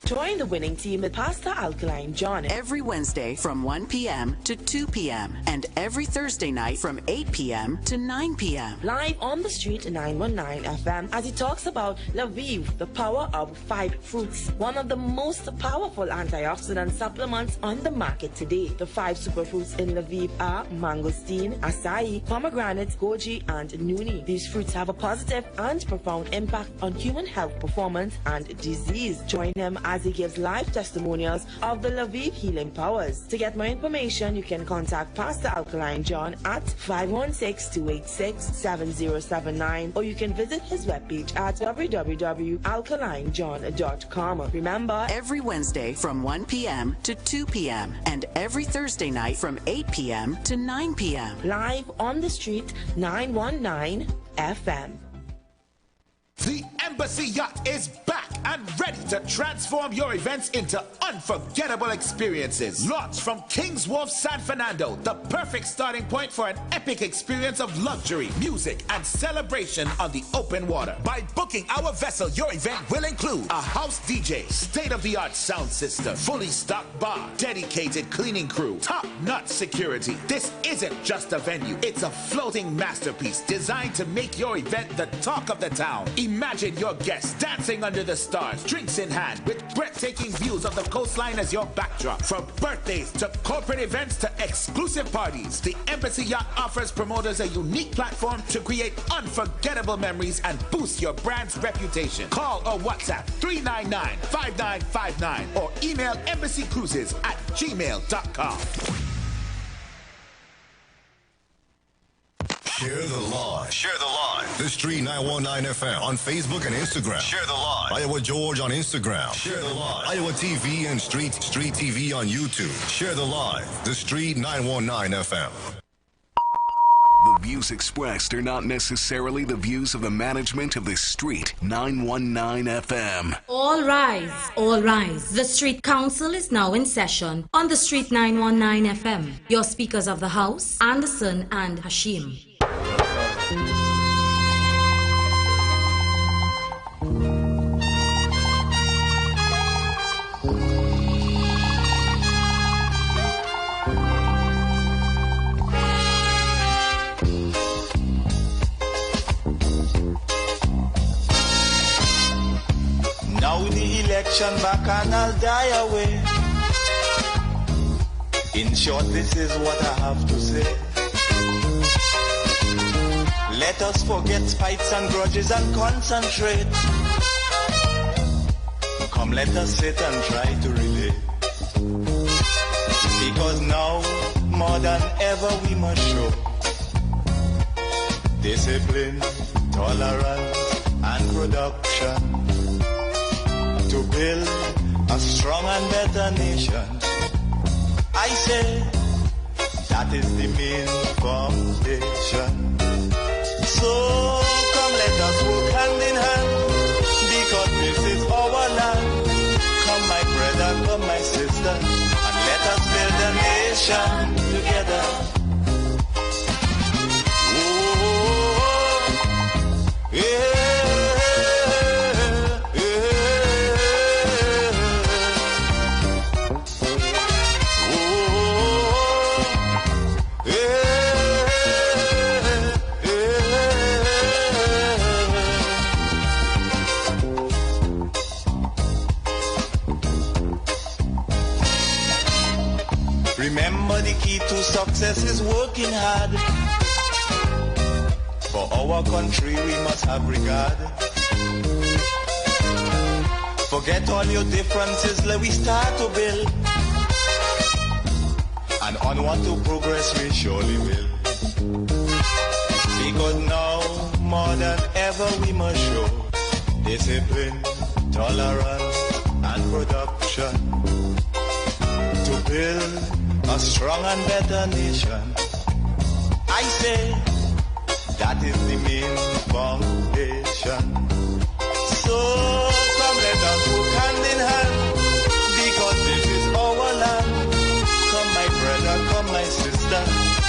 Join the winning team with Pastor Alkaline John every Wednesday from 1 p.m. to 2 p.m. and every Thursday night from 8 p.m. to 9 p.m. live on The Street 919 FM as he talks about Lviv, the power of 5 fruits, one of the most powerful antioxidant supplements on the market today. The 5 superfruits in Lviv are mangosteen, acai, pomegranate, goji, and nuni. These fruits have a positive and profound impact on human health, performance, and disease. Join him as he gives live testimonials of the Lviv healing powers. To get more information, you can contact Pastor Alkaline John at 516-286-7079, or you can visit his webpage at www.alkalinejohn.com. Remember, every Wednesday from 1 p.m. to 2 p.m. and every Thursday night from 8 p.m. to 9 p.m. live on The Street 919 FM. The Embassy Yacht is back and ready to transform your events into unforgettable experiences. Launched from King's Wharf, San Fernando, the perfect starting point for an epic experience of luxury, music, and celebration on the open water. By booking our vessel, your event will include a house DJ, state-of-the-art sound system, fully stocked bar, dedicated cleaning crew, top-notch security. This isn't just a venue, it's a floating masterpiece designed to make your event the talk of the town. Imagine your guests dancing under the stars, drinks in hand, with breathtaking views of the coastline as your backdrop. From birthdays to corporate events to exclusive parties, the Embassy Yacht offers promoters a unique platform to create unforgettable memories and boost your brand's reputation. Call or WhatsApp 399-5959 or email embassycruises@gmail.com. Share the live. Share the live. The Street 919 FM on Facebook and Instagram. Share the live. Iowa George on Instagram. Share the live. Iowa TV and Street TV on YouTube. Share the live. The Street 919 FM. The views expressed are not necessarily the views of the management of the Street 919 FM. All rise, all rise. The Street Council is now in session on the Street 919 FM. Your speakers of the House, Anderson and Hashim. Now the election back and I'll die away. In short, this is what I have to say. Let us forget fights and grudges and concentrate. Come, let us sit and try to relate. Because now, more than ever, we must show discipline, tolerance, and production to build a strong and better nation. I say that is the main foundation. So come, let us work hand in hand, because this is our land. Come, my brother, come, my sister, and let us build a nation together. Oh, yeah. Remember, the key to success is working hard. For our country we must have regard. Forget all your differences, let we start to build. And onward to progress we surely will. Because now, more than ever, we must show discipline, tolerance, and production to build a strong and better nation. I say that is the main foundation. So come let us work hand in hand, because this is our land. Come my brother, come my sister,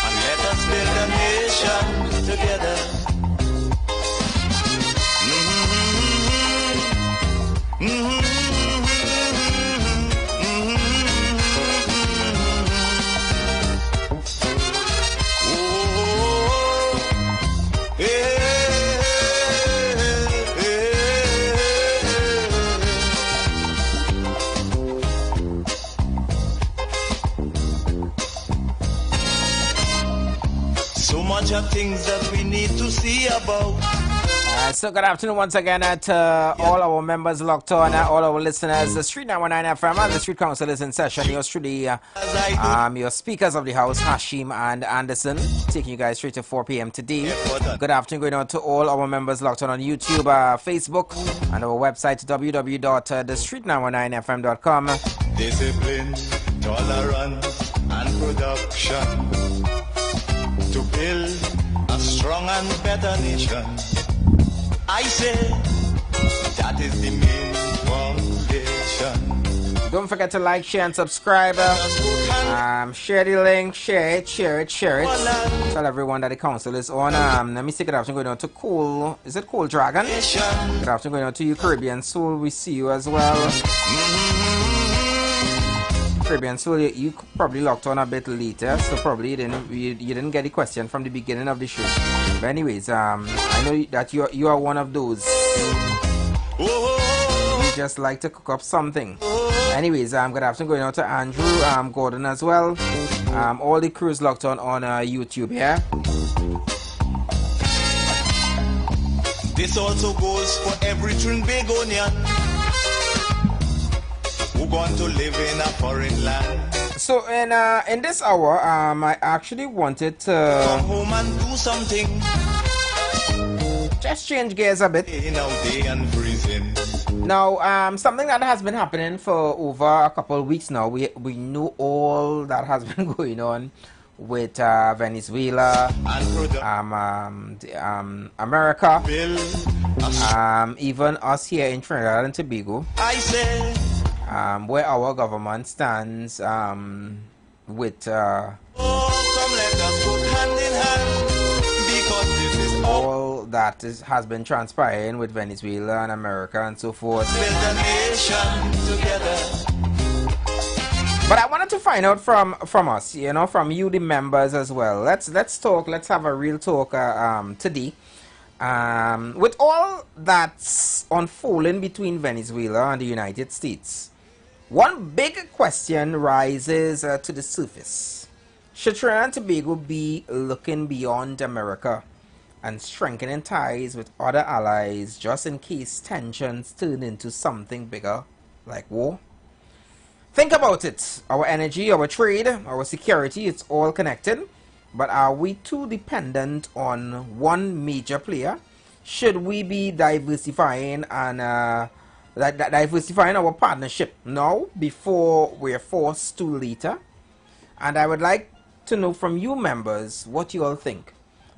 and let us build a nation together. So much of things that we need to see about. So good afternoon once again to all our members locked on, all our listeners. The Street 919 FM and the Street Council is in session. Yours truly, your speakers of the house, Hashim and Anderson, taking you guys straight to 4 p.m. today. Good afternoon going on to all our members locked on YouTube, Facebook, and our website, www.thestreet919fm.com. Discipline, tolerance, and production to build a strong and better nation. I say that is the main foundation. Don't forget to like, share, and subscribe. Share the link, share it. Tell everyone that the council is on. Let me say good afternoon going on to Cool. Is it Cool Dragon? Good afternoon going on to you, Caribbean Soul. We see you as well. Caribbean Soul, you probably locked on a bit later, so probably you didn't get the question from the beginning of the show. But anyways, I know that you are one of those. You just like to cook up something. Anyways, good afternoon going on to Andrew, Gordon as well. All the crews locked on YouTube here. This also goes for every Trinbagonian who going to live in a foreign land. So in this hour, I actually wanted to come home and do something. Just change gears a bit. Now, something that has been happening for over a couple of weeks now. We know all that has been going on with Venezuela, America, even us here in Trinidad and Tobago. I say. Where our government stands with come let us go hand in hand, because this is all that has been transpiring with Venezuela and America and so forth. Build a nation together. But I wanted to find out from us, from you, the members as well. Let's talk. Let's have a real talk today. With all that's unfolding between Venezuela and the United States, one big question rises to the surface. Should Trinidad and Tobago be looking beyond America and strengthening ties with other allies just in case tensions turn into something bigger like war? Think about it. Our energy, our trade, our security, it's all connected. But are we too dependent on one major player? Should we be diversifying and diversifying our partnership now before we're forced to later? And I would like to know from you members what you all think,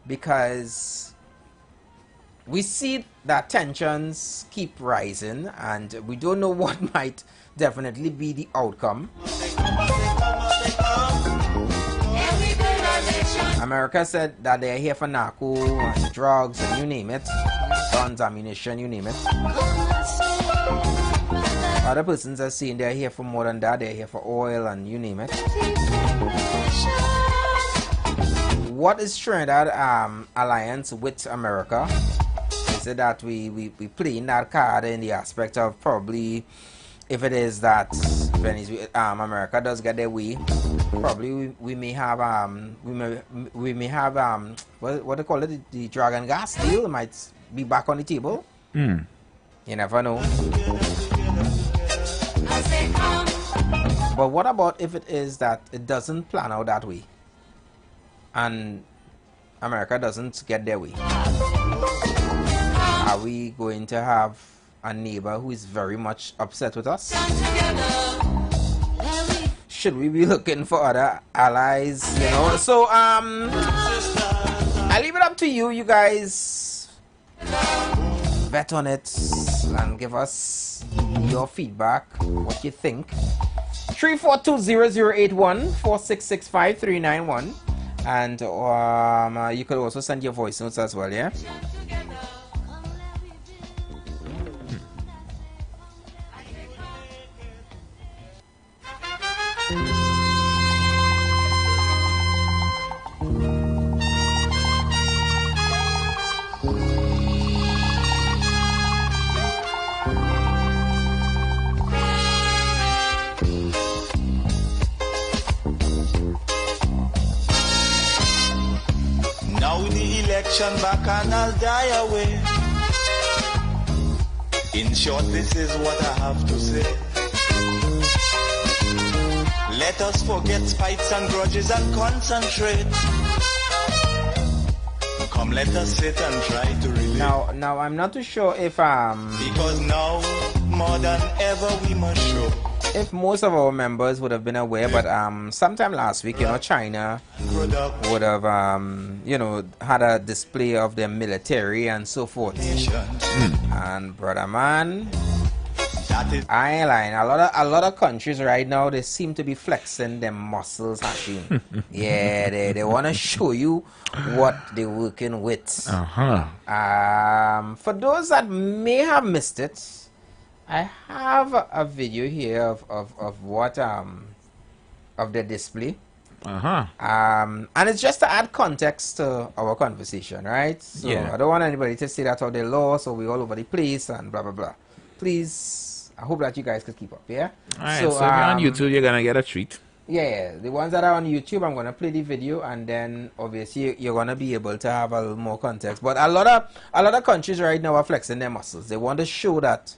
because we see that tensions keep rising and we don't know what might definitely be the outcome. America said that they're here for narco and drugs and you name it, guns, ammunition, you name it. Other persons are saying they're here for more than that, they're here for oil and you name it. What is Trinidad alliance with America? Is it that we playing that card in the aspect of probably, if it is that Venezuela, America does get their way, probably we may have what they call it, the dragon gas deal might be back on the table. You never know. But what about if it is that it doesn't plan out that way, and America doesn't get their way? Are we going to have a neighbor who is very much upset with us? Should we be looking for other allies, you know? So I leave it up to you. You guys bet on it and give us your feedback, what you think. 342-0081 4665-391, and you could also send your voice notes as well, yeah? Now the election back and I'll die away. In short, this is what I have to say. Let us forget spites and grudges and concentrate. Come, let us sit and try to relate. Now I'm not too sure if because now more than ever we must show. If most of our members would have been aware, but sometime last week, you know, China would have had a display of their military and so forth. And brother man, I ain't lying. A lot of countries right now, they seem to be flexing their muscles, Hashim. Yeah, they want to show you what they're working with. For those that may have missed it, I have a video here of what of the display. And it's just to add context to our conversation, right? So Yeah. I don't want anybody to say that they lost or we all over the place and blah blah blah. Please, I hope that you guys could keep up, yeah? Alright, so if you're on YouTube, you're gonna get a treat. Yeah, the ones that are on YouTube, I'm gonna play the video, and then obviously you're gonna be able to have a little more context. But a lot of countries right now are flexing their muscles. They want to show that,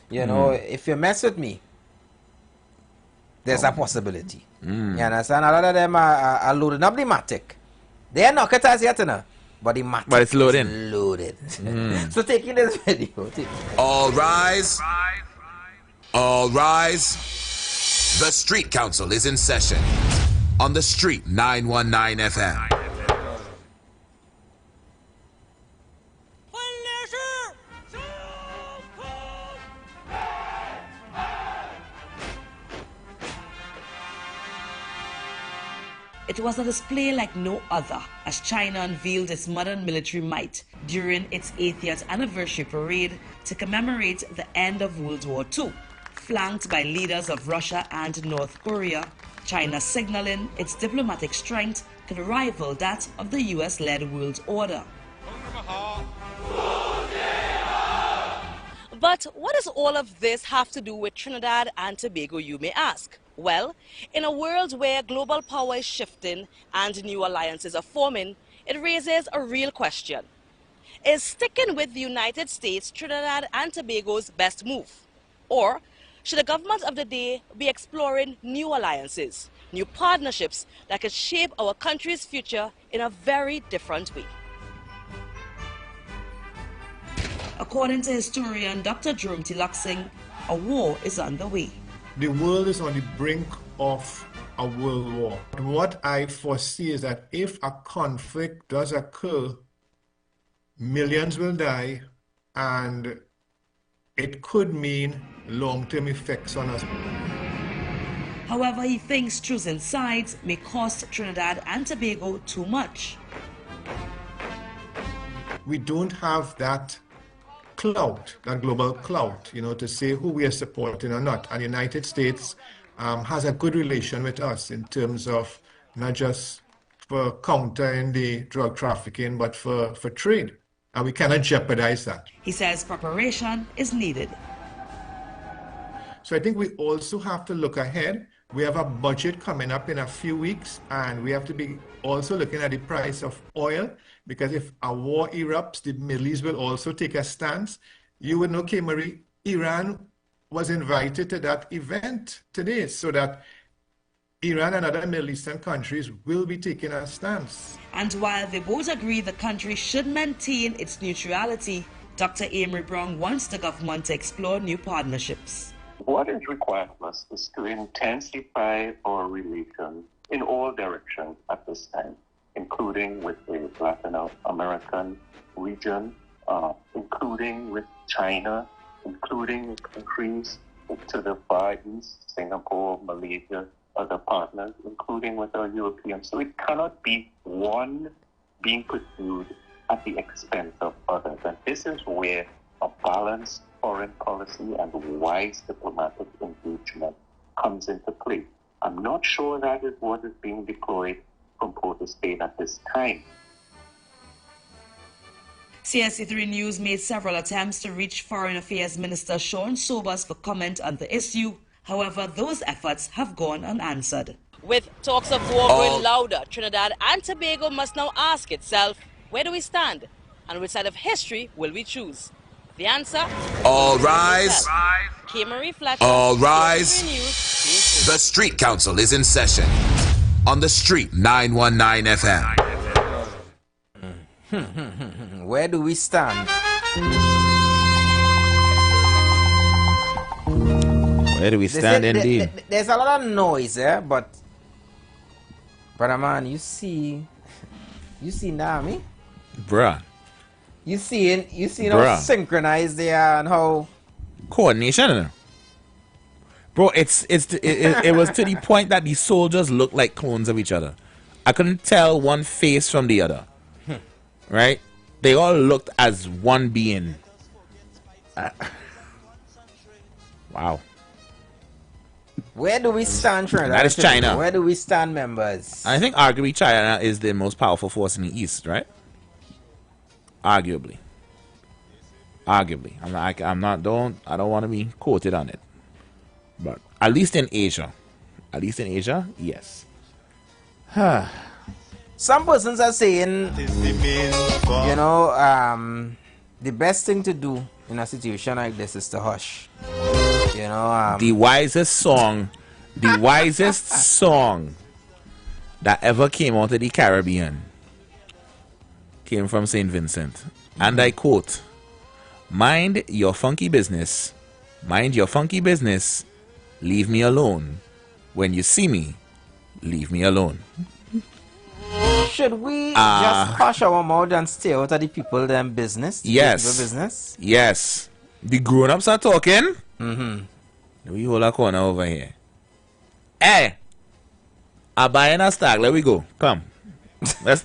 you know, if you mess with me, there's a possibility. You understand? A lot of them are loading up the Matic. They are not as yet, but the Matic But it's loading. is loaded. So taking this video. All rise. All rise. The Street Council is in session on the Street 919 FM. It was a display like no other as China unveiled its modern military might during its 80th anniversary parade to commemorate the end of World War II. Flanked by leaders of Russia and North Korea, China signaling its diplomatic strength could rival that of the US-led world order. But what does all of this have to do with Trinidad and Tobago, you may ask? Well, in a world where global power is shifting and new alliances are forming, it raises a real question. Is sticking with the United States Trinidad and Tobago's best move? Or should the government of the day be exploring new alliances, new partnerships that could shape our country's future in a very different way? According to historian Dr. Jerome Tilaksing, a war is underway. The world is on the brink of a world war. What I foresee is that if a conflict does occur, millions will die, and it could mean long-term effects on us. However, he thinks choosing sides may cost Trinidad and Tobago too much. We don't have that clout, that global clout, to say who we are supporting or not. And the United States has a good relation with us in terms of not just for countering the drug trafficking, but for trade. And we cannot jeopardize that. He says preparation is needed. So I think we also have to look ahead. We have a budget coming up in a few weeks, and we have to be also looking at the price of oil, because if a war erupts, the Middle East will also take a stance. You would know, K. Marie, Iran was invited to that event today, so that Iran and other Middle Eastern countries will be taking a stance. And while they both agree the country should maintain its neutrality, Dr. Amory Brown wants the government to explore new partnerships. What is required of us is to intensify our relations in all directions at this time, including with the Latin American region, including with China, including with countries to the Far East, Singapore, Malaysia, other partners, including with our Europeans. So it cannot be one being pursued at the expense of others. And this is where a balanced foreign policy and wise diplomatic engagement comes into play. I'm not sure that is what is being deployed from Port of Spain at this time. CSC3 News made several attempts to reach Foreign Affairs Minister Sean Sobers for comment on the issue. However, those efforts have gone unanswered. With talks of war growing louder, Trinidad and Tobago must now ask itself, where do we stand? And which side of history will we choose? The answer? All rise. K-Marie Fletcher, All rise. News. The Street Council is in session on the Street 919 FM. Where do we stand? Where do we stand indeed? There's a lot of noise, but brother man, you see Nami? Bruh. You see how synchronized they are and how coordination. Bro, it was to the point that the soldiers looked like clones of each other. I couldn't tell one face from the other. Right? They all looked as one being. Wow. Where do we stand, Trinidad? That is China. Where do we stand, members? I think arguably China is the most powerful force in the East, right? Arguably. I don't want to be quoted on it. But at least in Asia. Yes. Some persons are saying, the best thing to do in a situation like this is to hush. The wisest song that ever came out of the Caribbean came from St. Vincent. And I quote, "Mind your funky business. Mind your funky business. Leave me alone. When you see me, leave me alone." Should we just hush our mouth and stay out of the people them business? Yes. Yes. The grown-ups are talking. We hold a corner over here. Hey, I'm buying a stag. Let we go. Come. Let's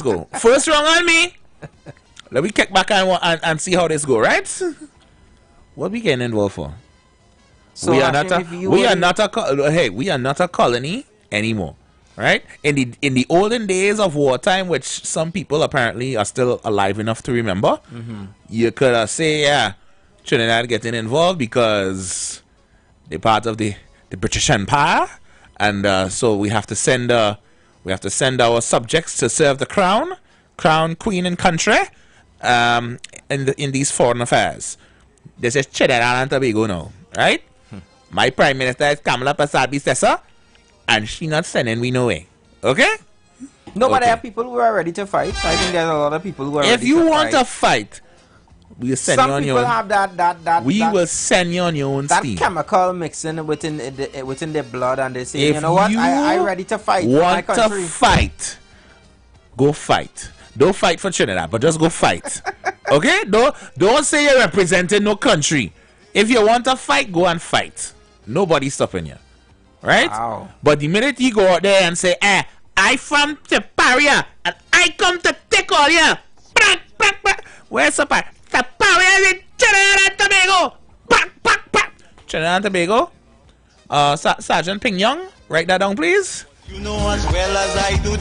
go. First round on me. Let me kick back and see how this go, right? What we getting involved for? So we are not a colony anymore. Right? In the olden days of wartime, which some people apparently are still alive enough to remember, you could say, Trinidad getting involved because they're part of the British Empire, and so we have to send our subjects to serve the crown, queen, and country, in these foreign affairs. This is Trinidad and Tobago now, right? My Prime Minister is Kamala Persad-Bissessar, and she not sending me no way. Okay? No, but there are people who are ready to fight. I think there's a lot of people who are ready to fight. If you want to fight, we'll send you on your own. Some people have we will send you on your own that steam. chemical mixing within their blood, and they say, you know what, I'm ready to fight for my country. Want to fight, go fight. Don't fight for Trinidad, but just go fight. Okay? Don't say you're representing no country. If you want to fight, go and fight. Nobody's stopping you. Right? Wow. But the minute you go out there and say, I from Taparia and I come to take all you. Where's Taparia? Taparia is in Trinidad and Tobago. Trinidad and Tobago. Sergeant Ping Young, write that down, please. You know as well as I do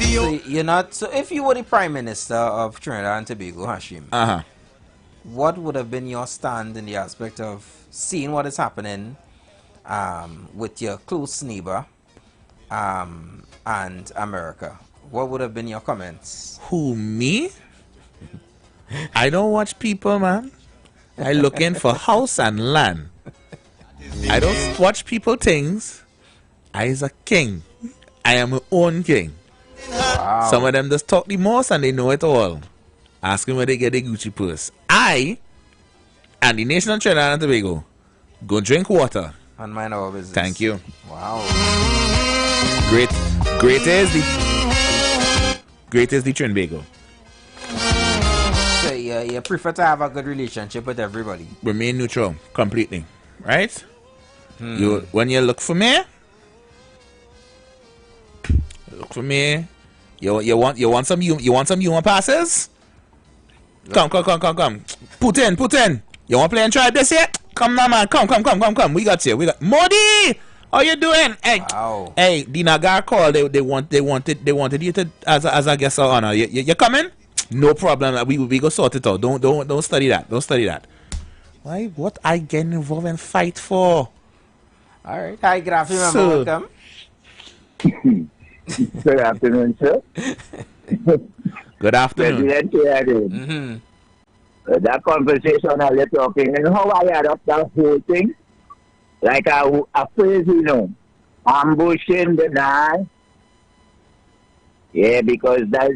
So if you were the Prime Minister of Trinidad and Tobago, Hashim, what would have been your stand in the aspect of seeing what is happening with your close neighbor and America? What would have been your comments? Who, me? I don't watch people, man. I looking for house and land. I don't watch people things. I is a king. I am my own king. Wow. Some of them just talk the most and they know it all. Ask them where they get the Gucci purse. I and the nation of Trinidad and Tobago go drink water. And mind our business. Thank you. Wow. Great is the Trinbago. So you prefer to have a good relationship with everybody? Remain neutral completely. Right? When you look for me, you want some human passes? Come. Put in. You want to play and try this yet? Come now, man. Come. We got you. Modi! How you doing? Hey, wow. Hey, the Nagar call. They wanted you to as a guest of honor. You coming? No problem. We go sort it out. Don't study that. Don't study that. Why? What I get involved in fight for? All right. Hi, good afternoon. Welcome. Good afternoon, sir. Good afternoon. That conversation I was talking, and how I add up that whole thing, like a phrase, ambushing, deny. Yeah, because that's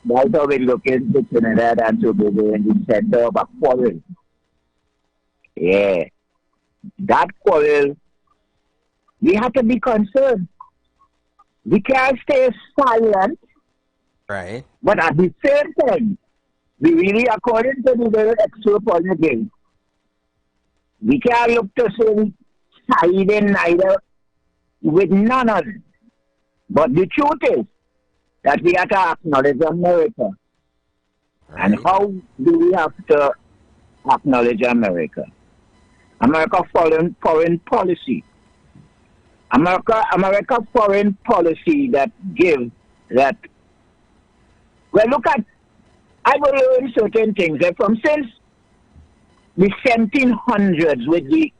how we look into Trinidad and Tobago in the center of a quarrel. Yeah. That quarrel, we have to be concerned. We can't stay silent. Right. But at the same time, we really, according to the very excerpt on the game, we can't look to say siding neither with none of it. But the truth is that we have to acknowledge America. Right. And how do we have to acknowledge America? America foreign policy. America foreign policy that gives that. Well, look at. I will learn certain things that from since the 1700s with the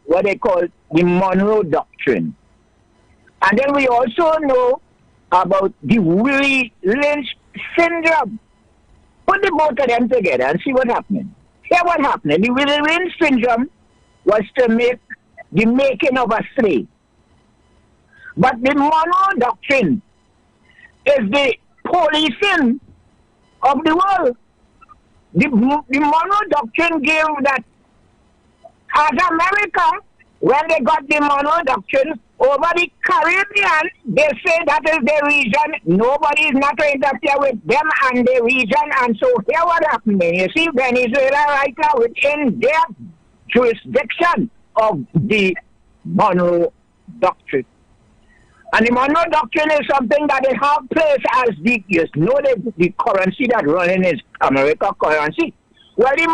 what they call the Monroe Doctrine, and then we also know about the Willie Lynch syndrome. Put the both of them together and see what happened. Here, what happened? The Willie Lynch syndrome was to make the making of a slave, but the Monroe Doctrine is the policing of the world. The Monroe Doctrine gave that as America, when they got the Monroe Doctrine over the Caribbean, they say that is the region. Nobody is not to interfere with them and the region. And so here what happened. You see, Venezuela right now within their jurisdiction of the Monroe Doctrine. And the Monroe Doctrine is something that they have placed as the currency that running is America currency. Well, the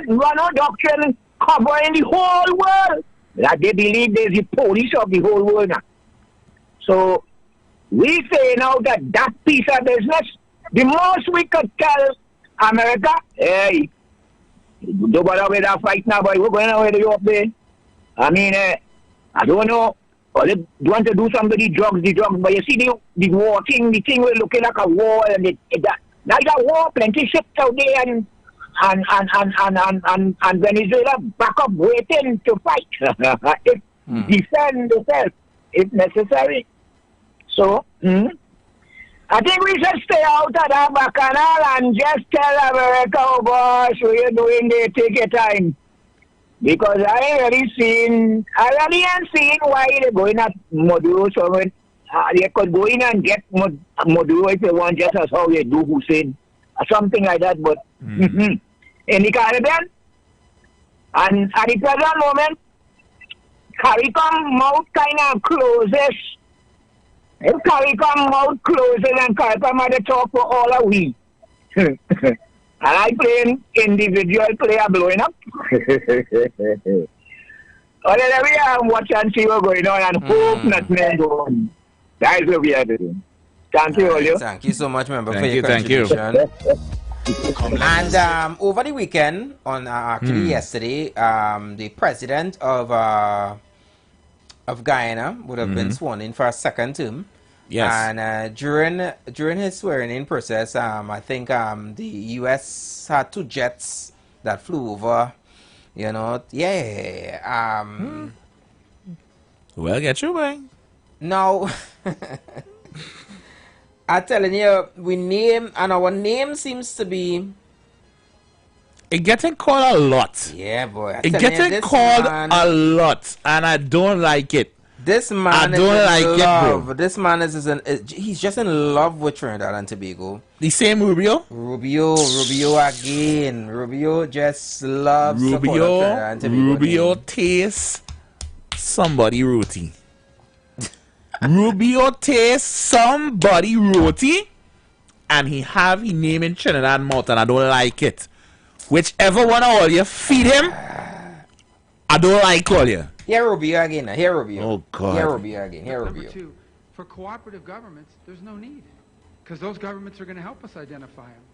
Monroe Doctrine covering the whole world. That they believe there's the police of the whole world now. So we say now that piece of business, the most we could tell America, hey, don't bother with that fight now, but we're going away to you up there. I mean, I don't know. Or they want to do somebody the drugs, but you see the war thing, the thing will look like a war, and like a war, plenty ships out there, and Venezuela back up waiting to fight, defend themselves if necessary. So, I think we should stay out of that bacchanal and just tell America, oh gosh, what you're doing there, take your time. Because I ain't seen why they're going at Maduro. So they could go in and get Maduro if they want, just as how they do Hussein, or something like that. But in the Caribbean, and at the present moment, CARICOM mouth kind of closes. If CARICOM mouth closes and CARICOM had to talk for all of we. And I playing individual player blowing up. Well, then we are watch and see what's going on and hope nothing goes on. That is what we are doing. Thank you, Olio. Thank you so much, member, for your contribution. And over the weekend, on actually yesterday, the president of Guyana would have been sworn in for a second term. Yes. And during his swearing-in process, I think the U.S. had 2 jets that flew over. You know, Well, get you, boy. Now, I'm telling you, we name, and our name seems to be... It getting called a lot. Yeah, boy. It getting called a lot, and I don't like it. This man I don't like it, bro. This man he's just in love with Trinidad and Tobago. The same Rubio? Rubio again. Rubio just loves Trinidad and Tobago. Rubio tastes somebody roti. Rubio tastes somebody roti, and he have his name in Trinidad mouth, and I don't like it. Whichever one of all you feed him, I don't like all you. Here Rubio again. Here Rubio. Oh, God. Here Rubio again. Here Rubio. Number two, for cooperative governments, there's no need. Because those governments are going to help us identify them.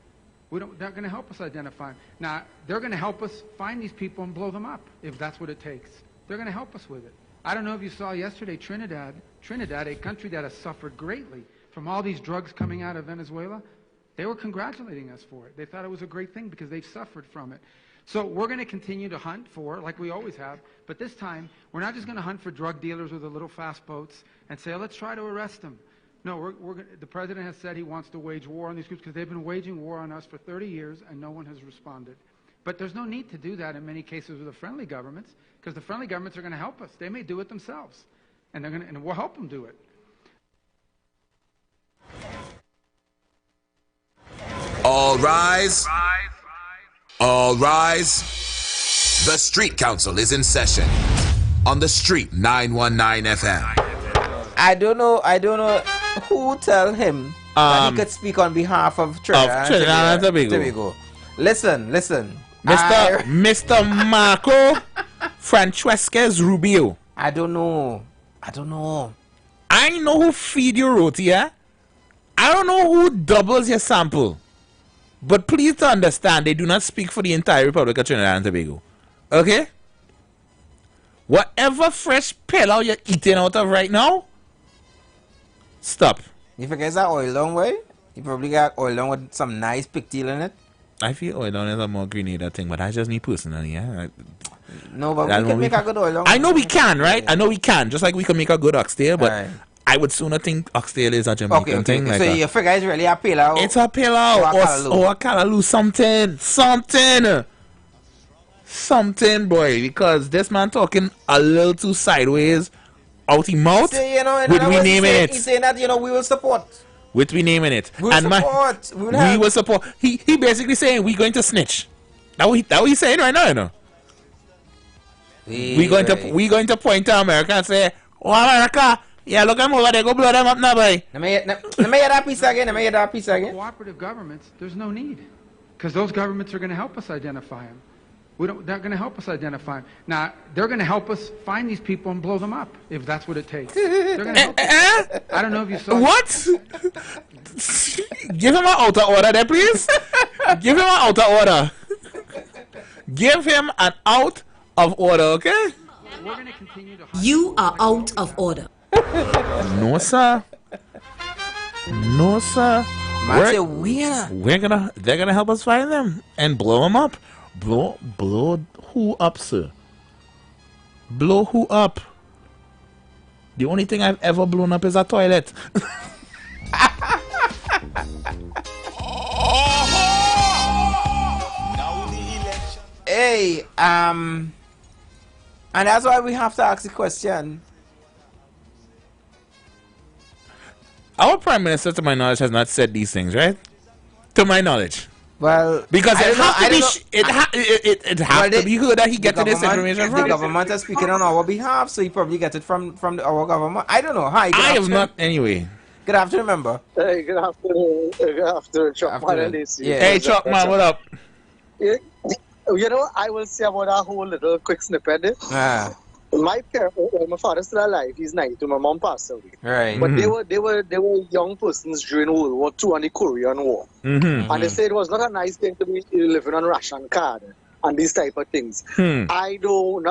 They're going to help us identify them. Now, they're going to help us find these people and blow them up, if that's what it takes. They're going to help us with it. I don't know if you saw yesterday, Trinidad, a country that has suffered greatly from all these drugs coming out of Venezuela, they were congratulating us for it. They thought it was a great thing because they've suffered from it. So we're going to continue to hunt for, like we always have, but this time we're not just going to hunt for drug dealers with the little fast boats and say, oh, let's try to arrest them. No, the president has said he wants to wage war on these groups because they've been waging war on us for 30 years and no one has responded. But there's no need to do that in many cases with the friendly governments because the friendly governments are going to help us. They may do it themselves, and we'll help them do it. All rise. All rise. The Street Council is in session on the Street 919 FM. I don't know who tell him that he could speak on behalf of Trinidad and Tobago. Listen. Mr. Marco Francesquez Rubio. I don't know. I know who feed your roti, yeah? I don't know who doubles your sample. But please to understand, they do not speak for the entire Republic of Trinidad and Tobago. Okay? Whatever fresh pillow you're eating out of right now, stop. You forget that oil down way? You probably got oil down with some nice pigtail in it. I feel oil down is a more Grenada thing, but that's just me personally, yeah? No, but we can make a good oil down. I know we can, right? I know we can, just like we can make a good oxtail, but I would sooner think oxtail is a Jamaican thing. So you figure it's really a pillow? It's a pillow or a callaloo, something, boy. Because this man talking a little too sideways, out his mouth. See, with we naming it. He's saying that we will support. With we naming it. We will support. He basically saying we going to snitch. That what he's saying right now, you know. We going to point to America and say, oh America. Yeah, look at them over there. Go blow them up now, boy. Let me hear that piece again. Cooperative governments, there's no need. Because those governments are going to help us identify them. They're going to help us identify them. Now, they're going to help us find these people and blow them up, if that's what it takes. They're going to help us. I don't know if you saw... What? Give him an outer order there, please. Give him an outer order. Give him an out of order, okay? We're going to continue to... You are out of order. No, sir. They're gonna help us find them and blow them up. Blow who up, sir? Blow who up? The only thing I've ever blown up is a toilet. Hey, and that's why we have to ask the question. Our Prime Minister, to my knowledge, has not said these things, right? To my knowledge. Well, because it has to be good that he gets this information from. The government is speaking on our behalf, so he probably gets it from our government. I don't know. Hi. I have not anyway. Good afternoon, member. Hey, good afternoon. Chuckman. Hey, Chuckman, what up? Yeah. You know, I will say about a whole little quick snippet. My father's still alive. He's 92. My mom passed away. Right. But they were young persons during World War II and the Korean War. And they said it was not a nice thing to be living on ration card and these type of things. I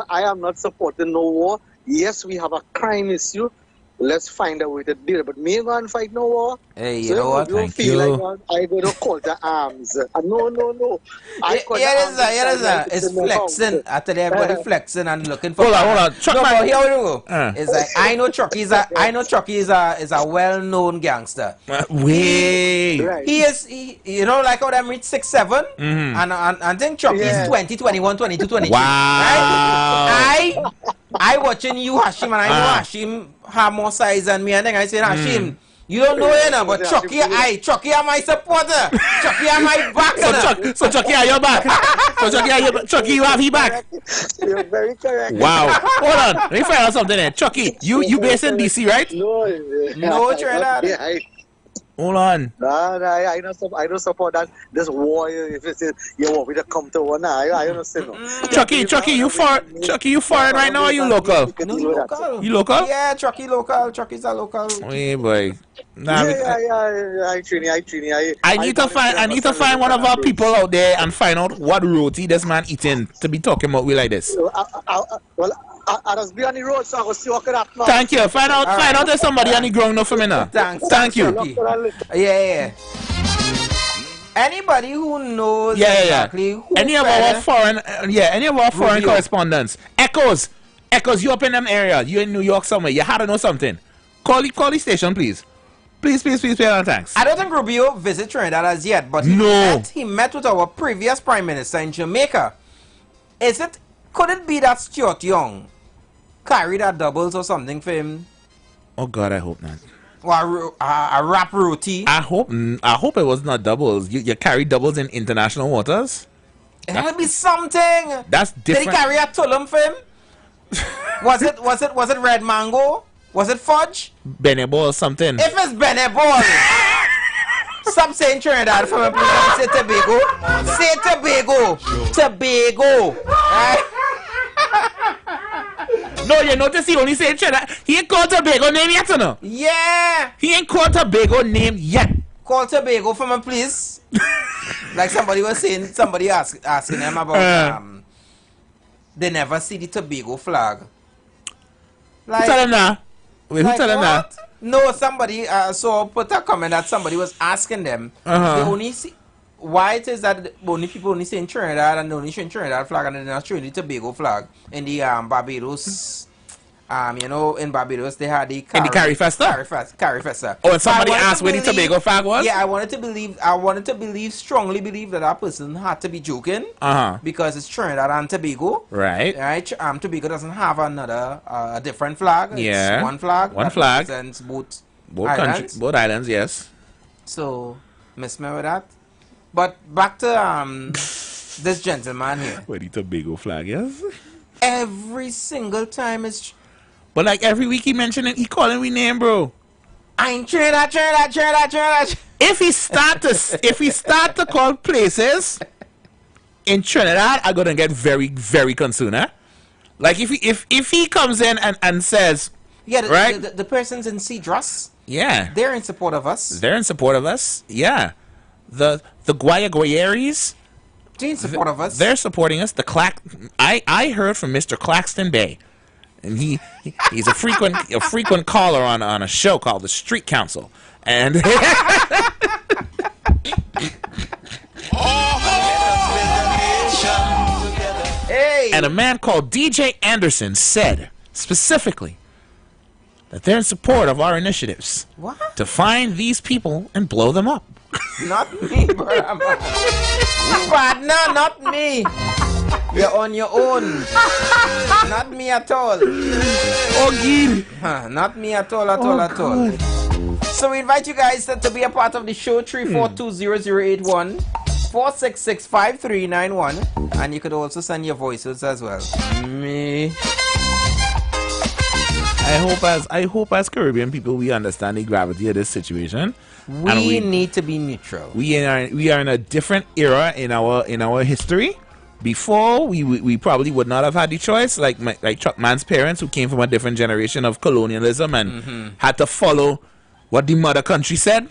am not supporting no war. Yes, we have a crime issue, let's find a way to deal. But me ain't gonna fight no war. Hey, you know what? You don't feel like I go to call the arms. No. It's flexing. I tell you, everybody flexing and looking for. Hold on. No, but here we go. It's like I know Chucky is a well-known gangster. Wait. He is, you know, like how them reach 6'7", and I think Chucky is 20, 21, 22, 23. Wow. Right? I watching you, Hashim, and I know Hashim have more size than me, and then I say, Hashim, you don't know it, but Chucky are my supporter. Chucky are my back. So Chucky are your back. Chucky, you have his back. You're very correct. Wow. Hold on. Let me find out something there. Chucky, you based in DC, right? No, Trinidad. Hold on. I don't support that. This war, if it's you want me to come to one, I don't say no. Chucky, you foreign right now or you local? No, you local. You local? Yeah, Chucky local. Chucky's a local. Hey boy. Nah, I need to find one of our people out there and find out what roti this man eating to be talking about we like this. I just be on the road, so I go see what can happen. Thank you. Find out there's somebody on the ground now for me now. Thank you. Yeah. Anybody who knows exactly who any of our foreign correspondents. Echoes, you up in them area. You in New York somewhere. You had to know something. Call the station, please. Please, thanks. I don't think Rubio visited Trinidad as yet, but he met with our previous Prime Minister in Jamaica. Could it be that Stuart Young carried that doubles or something for him? Oh God, I hope not. Or a rap roti? I hope it was not doubles. You carry doubles in international waters? It had to be something. That's different. Did he carry a tulum for him? Was it red mango? Was it fudge? Benebol or something. If it's Benebol, stop saying Trinidad for me, please. Say Tobago. Say Tobago. Tobago. Right? No, you notice he only said Trinidad. He ain't called Tobago name yet, you know? Yeah. He ain't called Tobago name yet. Call Tobago for me, please. Like somebody was saying, somebody asking them about they never see the Tobago flag. Like, who tell them now? Wait, who tell them now? No, somebody put a comment that somebody was asking them. They only see why it is that only people only saying Trinidad and they only showing Trinidad flag and they're not showing the Tobago flag in the Barbados. You know, in Barbados they had the Carry Festa. Oh, and somebody asked where the Tobago flag was. Yeah, strongly believe that person had to be joking. Because it's Trinidad and Tobago. Right. Tobago doesn't have another a different flag. Yeah. It's one flag. One flag. Represents both countries, both islands. Yes. So, miss me with that. But back to this gentleman here. Where the Tobago flag is? Every single time it's. But like every week he mentioning, he calling me name, bro. I'm Trinidad. If he start to call places in Trinidad, I'm gonna get very, very concerned. Eh? Like if he comes in and says, right, the persons in Cedros, they're in support of us. Yeah, the Guayaguayeris, they're in support of us. They're supporting us. I heard from Mr. Claxton Bay. And he's a frequent caller on a show called The Street Council. And and a man called DJ Anderson said specifically that they're in support of our initiatives. What? To find these people and blow them up. Not me, brother. Partner, not me. You're on your own. Not me at all. Oh, Gil. Not me at all. So we invite you guys to be a part of the show. 3420081 4665391, and you could also send your voices as well. Me. I hope as Caribbean people we understand the gravity of this situation. We need to be neutral. We are in a different era in our history. Before we probably would not have had the choice, like Chuck Man's parents who came from a different generation of colonialism and had to follow what the mother country said.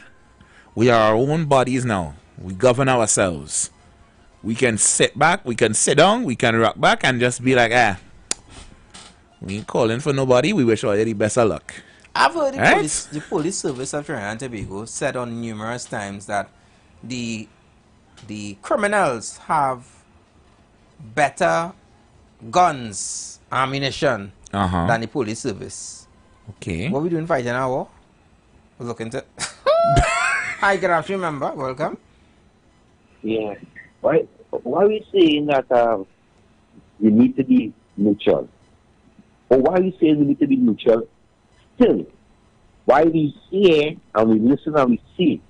We are our own bodies now. We govern ourselves. We can sit back, we can sit down, we can rock back and just be like, we ain't calling for nobody. We wish all you the best of luck. I've heard the police service of Trinidad and Tobago said on numerous times that the criminals have better guns, ammunition than the police service. Okay. What are we doing fighting our war? We're looking to... Hi, good afternoon, member. Welcome. Yeah. Why are we saying that we need to be neutral? Or why are we saying we need to be neutral? Still, why we hear and we listen and we see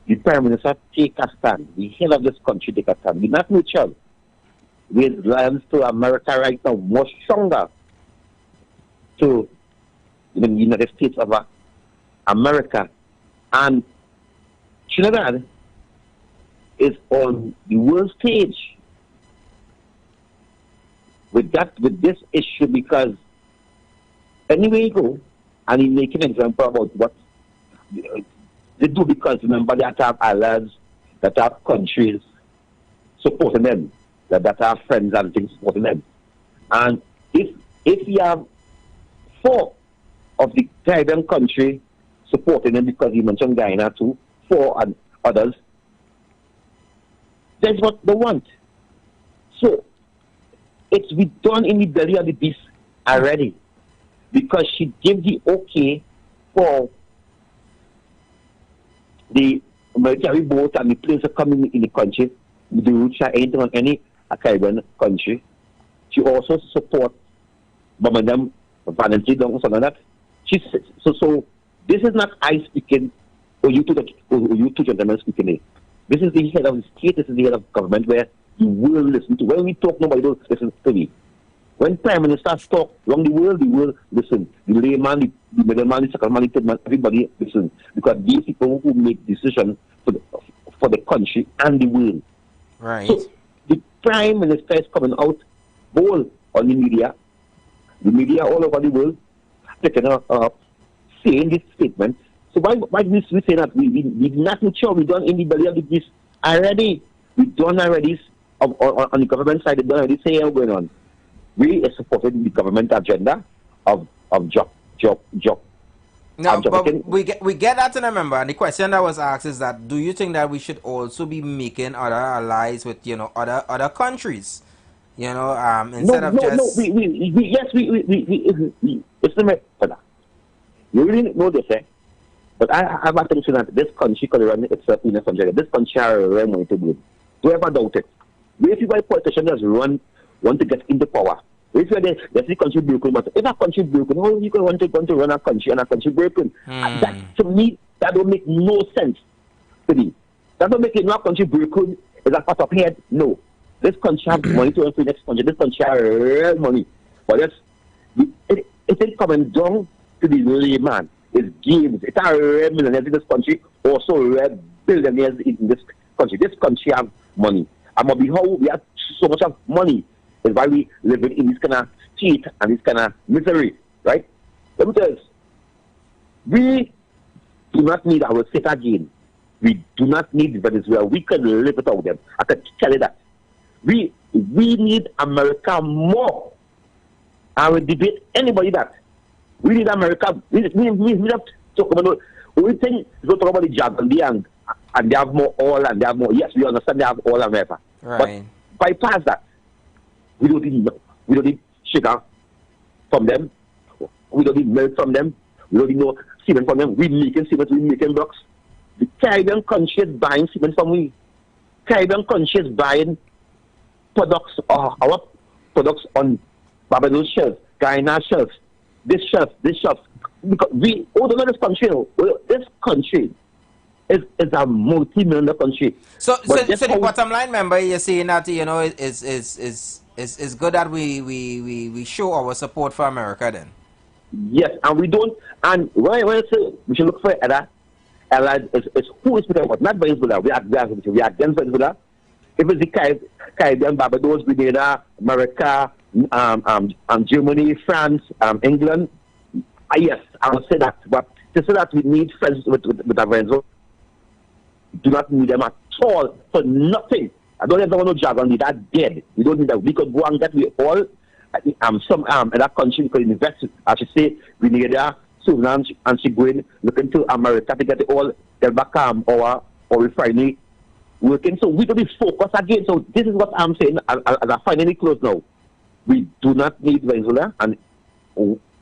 the Prime Minister take a stand, the head of this country take a stand. We're not neutral. We're alliance to America right now, more stronger to the United States of America. And Trinidad is on the world stage with this issue, because anywhere you go, and you make an example about what they do, because remember they have allies, that have countries supporting them, that have friends and things supporting them. And if you have 4 of the Caribbean country supporting them, because you mentioned Guyana too, 4 and others, that's what they want. So it's been done in the belly of the beast already, because she gave the okay for the military boat and the planes that come in the country, the routes are entering on any Caribbean country. She also supports Birmingham, Valentine, and so on that. So this is not I speaking, or you two gentlemen speaking. This is the head of the state, this is the head of government, where you will listen to. When we talk, nobody will listen to me. When Prime Ministers talk around the world listen. The layman, the middleman, the second man, the third man, everybody listen. Because these people who make decisions for the country and the world. Right. So the Prime Minister is coming out bold on the media all over the world, taking up, saying this statement. So why we say that we not sure we done in the belly of the beast already? We done already on the government side. They done already say what's going on. We are supporting the government agenda of job. No, but we get that, and remember. And the question that was asked is that, do you think that we should also be making other allies with other countries? Instead of just we estimate for that. You really know this, eh? But I have to say that this country could run itself in a country. This country has run money to do. Don't ever doubt it. If you buy politicians want to get into power, if you're there, let's see country broken, but if a country broken, how you want to run a country and a country broken? That, to me, that don't make no sense to me. That don't make it no country broken is a part of head. No. This country has money to run for the next country. This country has real money. But it is coming down to the layman. It's games. It's a real millionaires in this country, also real billionaires in this country. This country has money. And how we have so much of money is why we live in this kind of state and this kind of misery, right? Let me tell you, we do not need, I will say it again, we do not need Venezuela. We can live without them. I can tell you that. We need America more. I will debate anybody that. We need America. We have to talk about the only thing is to talk about the jargon and they have more oil and they have more. Yes, we understand they have oil America. Right. But bypass that. We don't need sugar from them. We don't need milk from them. We don't need no cement from them. We making cement, we making blocks. The Caribbean country is buying cement from we. Caribbean country is buying products, our products on Barbados shelves, Guyana shelves, this shelf. Because we all know this country. This country is a multi-million country. So the bottom line, member, you're saying that it's good that we show our support for America then. Yes, and we don't. And when I say we should look for other allies, it's who is with us, not Venezuela. We are against Venezuela. If it's the Caribbean, Barbados, Grenada, America, Germany, France, England, yes, I will say that. But to say that we need friends with Venezuela, we do not need them at all for nothing. I don't ever want no jargon. They're dead. We don't need that. We could go and get we all some other country. We could invest. I should say Grenada, Sudan and she going looking to America to get all the back our refinery working. So we got to be focused again. So this is what I'm saying as I finally close now. We do not need Venezuela, and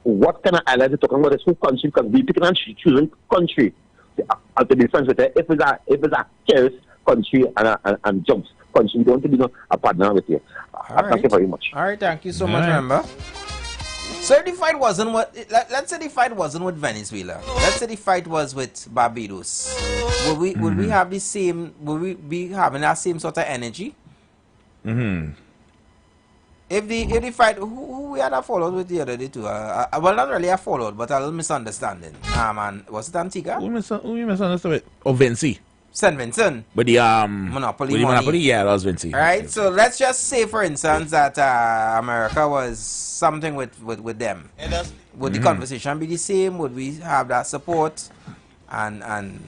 what kind of allies are talking about this whole country, because we picking and choosing country to be friends with it. If it's a terrorist country and jumps country, we don't want to be a partner with you. Thank you very much. All right, thank you so much, member. So if the fight wasn't let's say the fight wasn't with Venezuela. Let's say the fight was with Barbados. Would we have the same? Would we be having that same sort of energy? If the fight, who we had a fallout with the other day too? Well, not really a fallout, but a little misunderstanding. Man, was it Antigua? Who misunderstood it? Oh, Vinci. St. Vincent. But the Monopoly with the money. Monopoly, yeah, that was Vinci. All right, so let's just say, for instance, that America was something with them. Would the conversation be the same? Would we have that support? And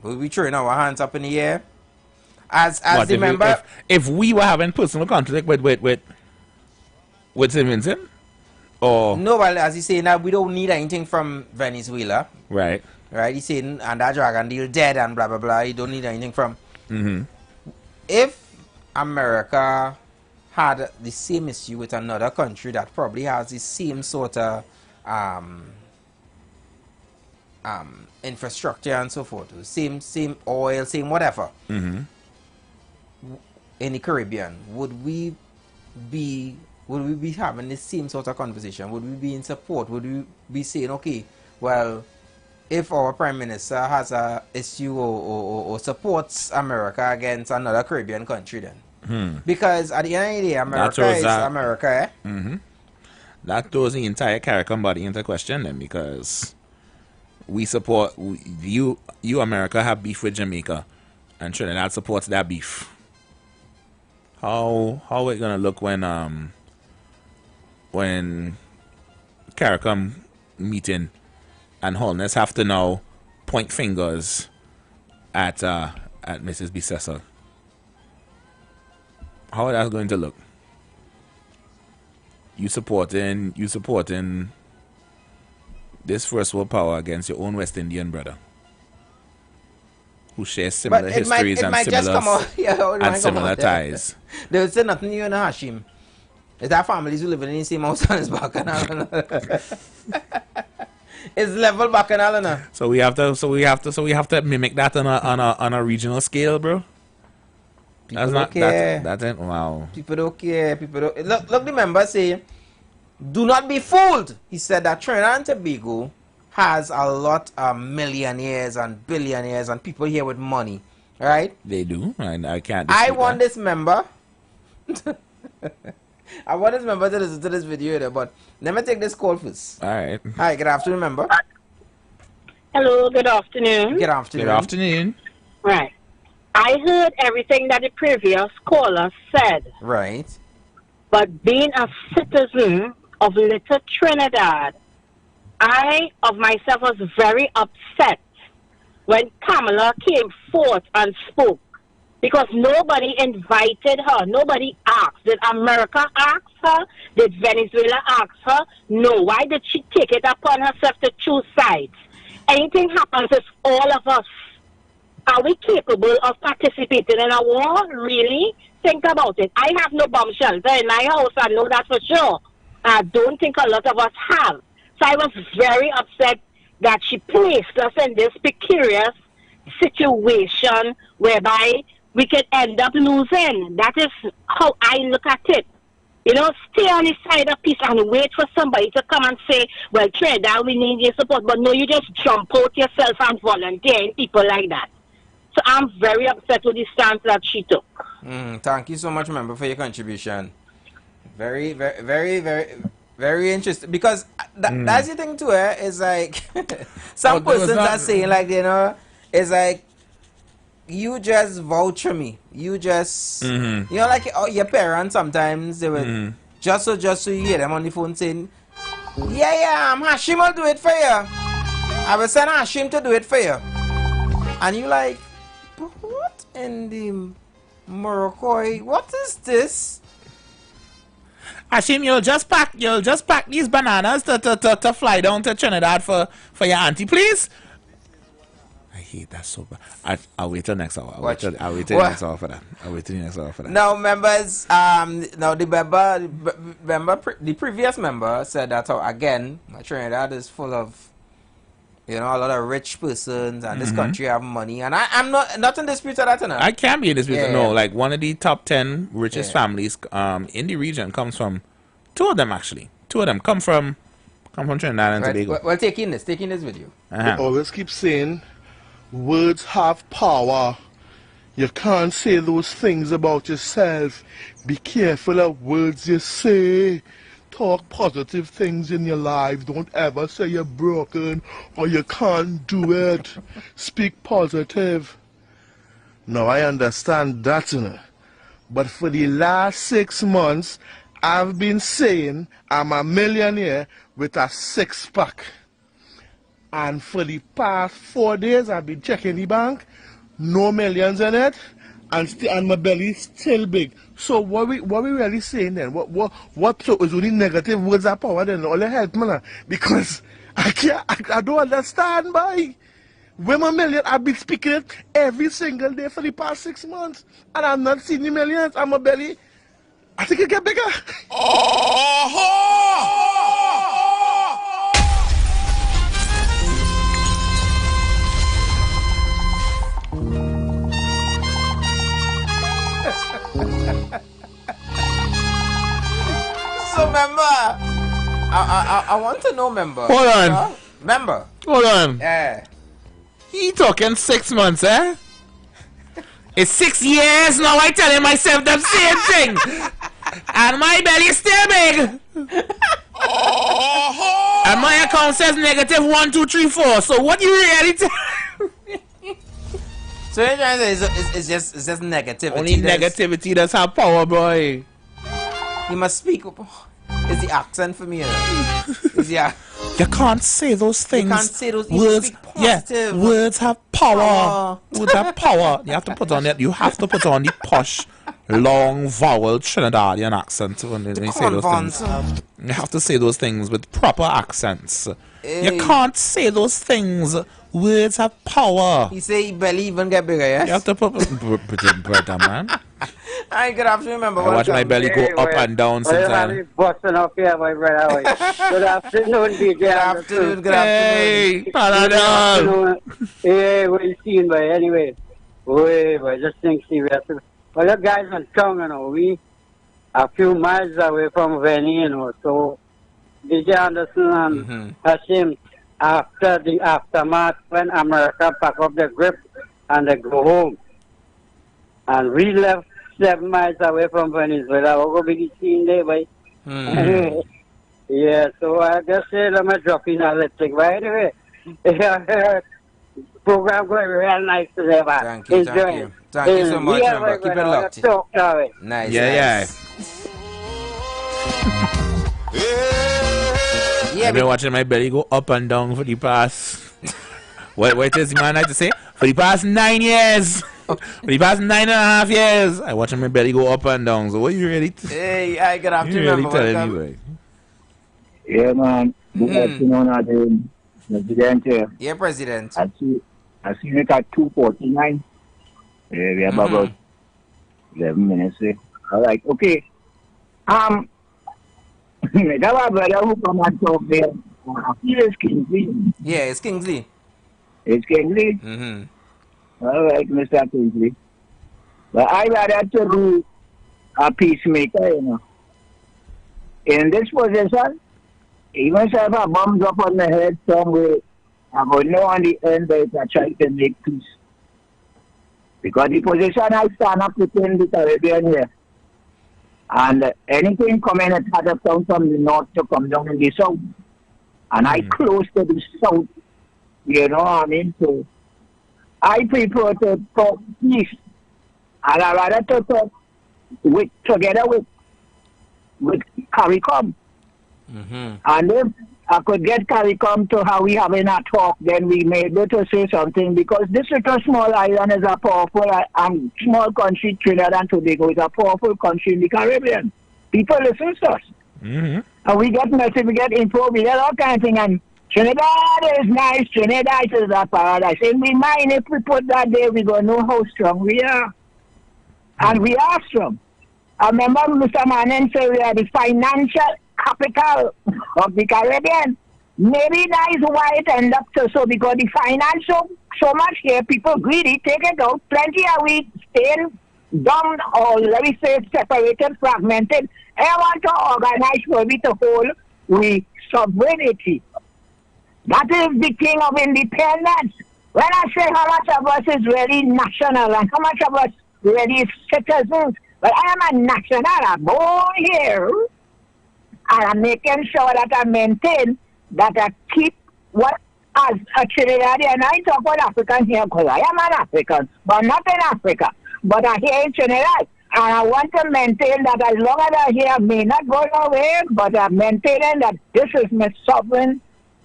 would we throwing our hands up in the air? As the member, if we were having personal conflict with St. Vincent, or no, well, as he's saying that we don't need anything from Venezuela, right? He's saying, and that dragon deal dead and blah blah blah. You don't need anything from. If America had the same issue with another country that probably has the same sort of infrastructure and so forth, same oil, same whatever. In the Caribbean, would we be having the same sort of conversation? Would we be in support? Would we be saying, okay, well, if our Prime Minister has a issue or supports America against another Caribbean country then? Because at the end of the day, America is America, That throws the entire CARICOM body into question then, because we support, you America have beef with Jamaica, and Trinidad supports that beef. How it gonna look when CARICOM meeting and Holness have to now point fingers at Mrs. B. Cecil? How is that going to look? You supporting this first world power against your own West Indian brother, who shares similar histories and similar ties. They would say nothing new in Hashim. Is that families who live in the same house and it's bacchanal? It's level bacchanal. So we have to mimic that on a regional scale, bro. People don't care. That's not wow. People don't care. Look, remember say, do not be fooled. He said that Trinidad and Tobago has a lot of millionaires and billionaires and people here with money, right? They do, and I can't. I want this member. I want this member to listen to this video there, but let me take this call first. All right. Hi, good afternoon, member. Hello, good afternoon. Good afternoon. Good afternoon. Right. I heard everything that the previous caller said. Right. But being a citizen of Little Trinidad, I, of myself, was very upset when Kamala came forth and spoke, because nobody invited her. Nobody asked. Did America ask her? Did Venezuela ask her? No. Why did she take it upon herself to choose sides? Anything happens, it's all of us. Are we capable of participating in a war? Really? Think about it. I have no bomb shelter in my house. I know that for sure. I don't think a lot of us have. So I was very upset that she placed us in this precarious situation whereby we could end up losing. That is how I look at it. You know, stay on the side of peace and wait for somebody to come and say, well, Trinidad, we need your support. But no, you just jump out yourself and volunteer in people like that. So I'm very upset with the stance that she took. Thank you so much, member, for your contribution. Very, very, very, very, very interesting. Because that's the thing too, is like, some persons are saying, like, you know, it's like, you just vouch for me. You just, you know, like your parents sometimes, they would, just so you hear them on the phone saying, yeah, Hashim will do it for you. I will send Hashim to do it for you. And you like, what in the Morocco? What is this? Hashim, you'll just pack these bananas to fly down to Trinidad for your auntie, please. I hate that so bad. I'll wait till next hour. I'll wait till next hour for that. Now, members, now the the previous member said that again, Trinidad is full of, a lot of rich persons, and this country have money, and I'm not in dispute of that. I can't be in dispute. Yeah, no, yeah. like one of the top 10 richest families in the region comes from two of them actually. Two of them come from Trinidad and Tobago. Well, taking this video. You always keep saying words have power. You can't say those things about yourself. Be careful of words you say. Talk positive things in your life. Don't ever say you're broken or you can't do it. Speak positive. Now I understand that, but for the last 6 months, I've been saying I'm a millionaire with a 6-pack. And for the past 4 days, I've been checking the bank, no millions in it, and my belly's still big. So what we really saying then? What so is only negative words of power then? All the help, man. Because I don't understand, boy. When my million, I've been speaking it every single day for the past 6 months, and I've not seen the millions, and my belly, I think it get bigger. So, member, I want to know, member. Hold on. Member. Hold on. Yeah. He talking 6 months, eh? It's 6 years now. I telling myself the same thing, and my belly is still big. And my account says negative 1, 2, 3, 4. So what you really tell? So you're trying to say it's just negativity. Only negativity does have power, boy. He must speak up. It's the accent for me. You can't say those things. You can't say those words. Yeah, words have power. Words have power. You have to put on it. You have to put on the posh, long vowel Trinidadian accent when you say those things. You have to say those things with proper accents. You can't say those things. Words have power. He say he belly even get bigger, yes? You have to put brother, man. I good afternoon, remember. I watch my belly go up and down sometimes. Busting up here, my brother. Good afternoon, DJ. Good afternoon. Hey, Paradol. Hey, what you seeing, boy? Anyway, boy, just think serious. Well, the guys in town, we a few miles away from Venice, so DJ Anderson and Hashim, after the aftermath, when America pack up the grip and they go home, and we left 7 miles away from Venezuela. We're going to be seeing there, boy. Yeah, so I just said I'm dropping a little thing. But anyway, program going real nice today, man. Thank you so much, member. Keep it locked. Nice. Yeah. I've been watching my belly go up and down for the past... what does the man like to say? For the past 9 years. For the past 9.5 years. I watching my belly go up and down. So what you really... Hey, I got after you really telling anyway? Yeah, man. Good afternoon, President. Yeah, President. I see it at 2:49. Yeah, we have about 11 minutes. All right, okay. That was brother who come and talk there. It's Kingsley. Yeah, it's Kingsley. It's Kingsley? All right, Mr. Kingsley. But I rather to be a peacemaker, In this position, even if a bombs up on the head somewhere, I go know on the end that I try to make peace. Because the position I stand up within the Caribbean here, and anything coming at had to come from the north to come down in the south. And I close to the south, you know what I mean? So I prefer to talk peace. And I rather to talk together with CARICOM. And if I could get CARICOM to how we having a talk, then we may be able to say something, because this little small island is a powerful and small country. Trinidad and Tobago is a powerful country in the Caribbean. People listen to us. And we get message, we get info, we get all kinds of things. And Trinidad is nice, Trinidad is a paradise. In my mind, if we put that there, we're going to know how strong we are. And we are strong. I remember Mr. Manin said we are the financial capital of the Caribbean. Maybe that is why it ended up so because the financial so much here, people greedy, take it out. Plenty of we staying dumb or let me say separated, fragmented. I want to organize for we to hold we sovereignty. That is the thing of independence. When I say how much of us is really national and how much of us really citizens, but I am a national, I'm born here, and I'm making sure that I maintain, that I keep what as a Trinidadian. And I talk about African here because I am an African, but not in Africa, but I'm here in Trinidad. And I want to maintain that as long as I'm here, I may not go nowhere, but I'm maintaining that this is my sovereign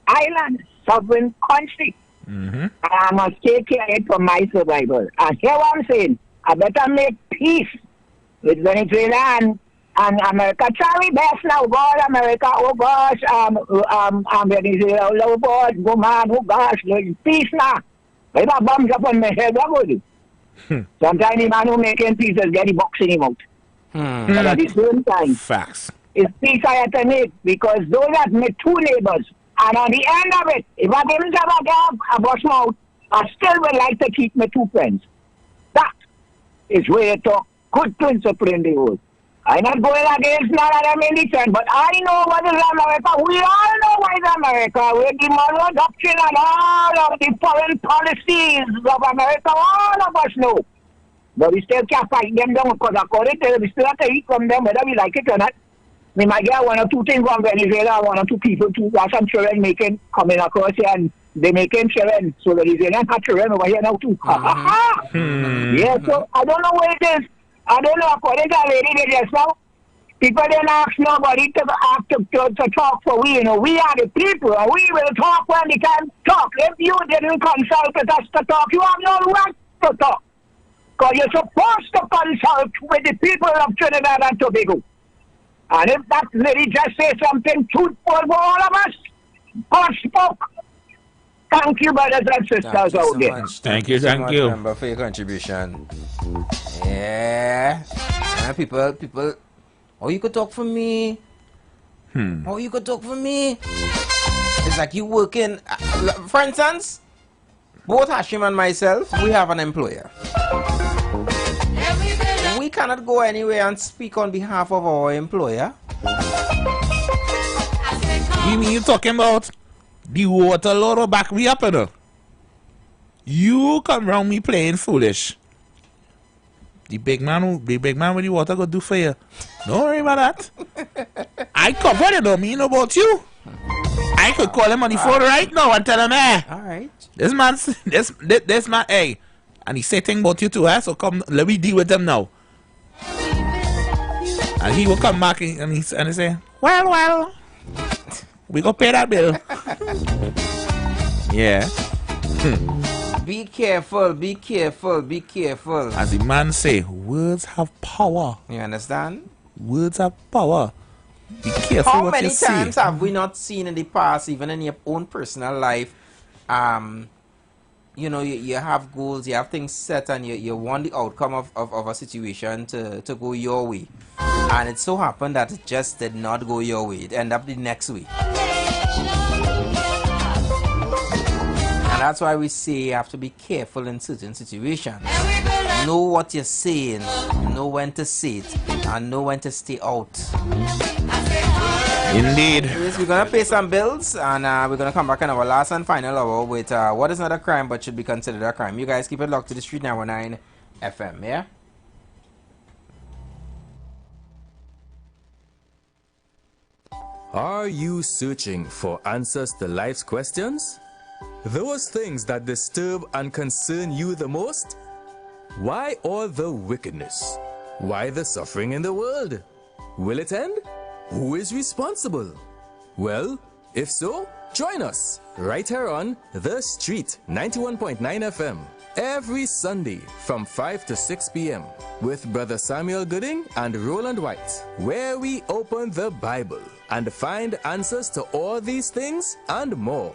island, sovereign country. And I must take care of it for my survival. And here what I'm saying, I better make peace with Venezuela and America. Try best now, God, America, oh gosh, Venezuela, oh God, go man, oh gosh, peace now. If I bombs up on my head, what would you? Sometimes the man who making peace is getting boxing him out. But at the same time, facts. It's peace I have to make because those are my two neighbors. And on the end of it, if I didn't have a boss mouth, I still would like to keep my two friends. That is where you talk good principle in the world. I'm not going against none of them in the sense, but I know what is America. We all know what is America. With the moral doctrine and all of the foreign policies of America, all of us know. But we still can't fight them down because according to them, we still have to eat from them whether we like it or not. We might get one or two things from Venezuela, one or two people too. There are some children coming across here and they making children. So Venezuelans have children over here now too. Yeah, so I don't know what it is. I don't know, according to a lady there just now, people didn't ask nobody to talk for we, you know. We are the people, and we will talk when they can talk. If you didn't consult with us to talk, you have no right to talk. Because you're supposed to consult with the people of Trinidad and Tobago. And if that lady just say something truthful for all of us, God spoke. Thank you, brothers and sisters out there. Thank you. Remember for your contribution. Yeah. People. Oh, you could talk for me. Oh, you could talk for me. It's like you working. For instance, both Hashim and myself, we have an employer. We cannot go anywhere and speak on behalf of our employer. You mean you talking about the water lord back me up, you know? You come round me playing foolish. The big man with the water go do for you. Don't worry about that. I covered it, don't mean about you. I could call him on the phone right now and tell him, hey, alright. This man, hey, and he say thing about you too, so come, let me deal with him now. And he will come back and he say, well, we go pay that bill. Yeah. Be careful. As the man say, words have power. You understand? Words have power. Be careful How what many you say. times have we not seen in the past, even in your own personal life, you know, you have goals, you have things set, and you want the outcome of a situation to go your way. And it so happened that it just did not go your way. It ended up the next way. And that's why we say you have to be careful in certain situations. Know what you're saying, know when to say it, and know when to stay out. Indeed. Yes, we're gonna pay some bills, and we're gonna come back in our last and final hour with what is not a crime but should be considered a crime. You guys keep it locked to the Street 919 FM, yeah? Are you searching for answers to life's questions? Those things that disturb and concern you the most? Why all the wickedness? Why the suffering in the world? Will it end? Who is responsible? Well, if so, join us right here on The Street 91.9 FM every Sunday from 5 to 6 p.m. with Brother Samuel Gooding and Roland White, where we open the Bible and find answers to all these things and more.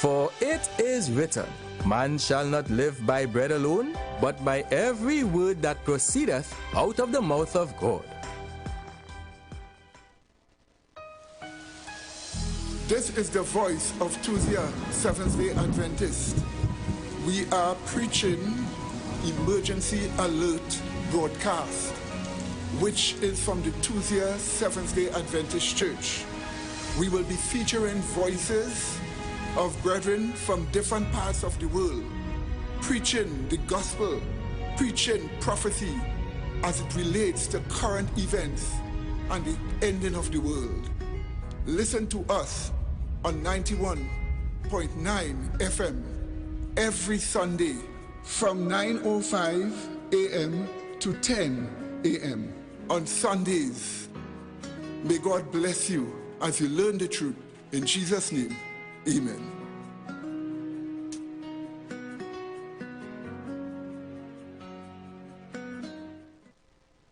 For it is written, man shall not live by bread alone, but by every word that proceedeth out of the mouth of God. This is the voice of Tuesday Seventh-day Adventist. We are preaching Emergency Alert broadcast, which is from the Tuesday Seventh-day Adventist Church. We will be featuring voices of brethren from different parts of the world, preaching the gospel, preaching prophecy as it relates to current events and the ending of the world. Listen to us on 91.9 FM every Sunday from 9:05 a.m. to 10 a.m. on Sundays. May God bless you as you learn the truth. In Jesus' name, amen.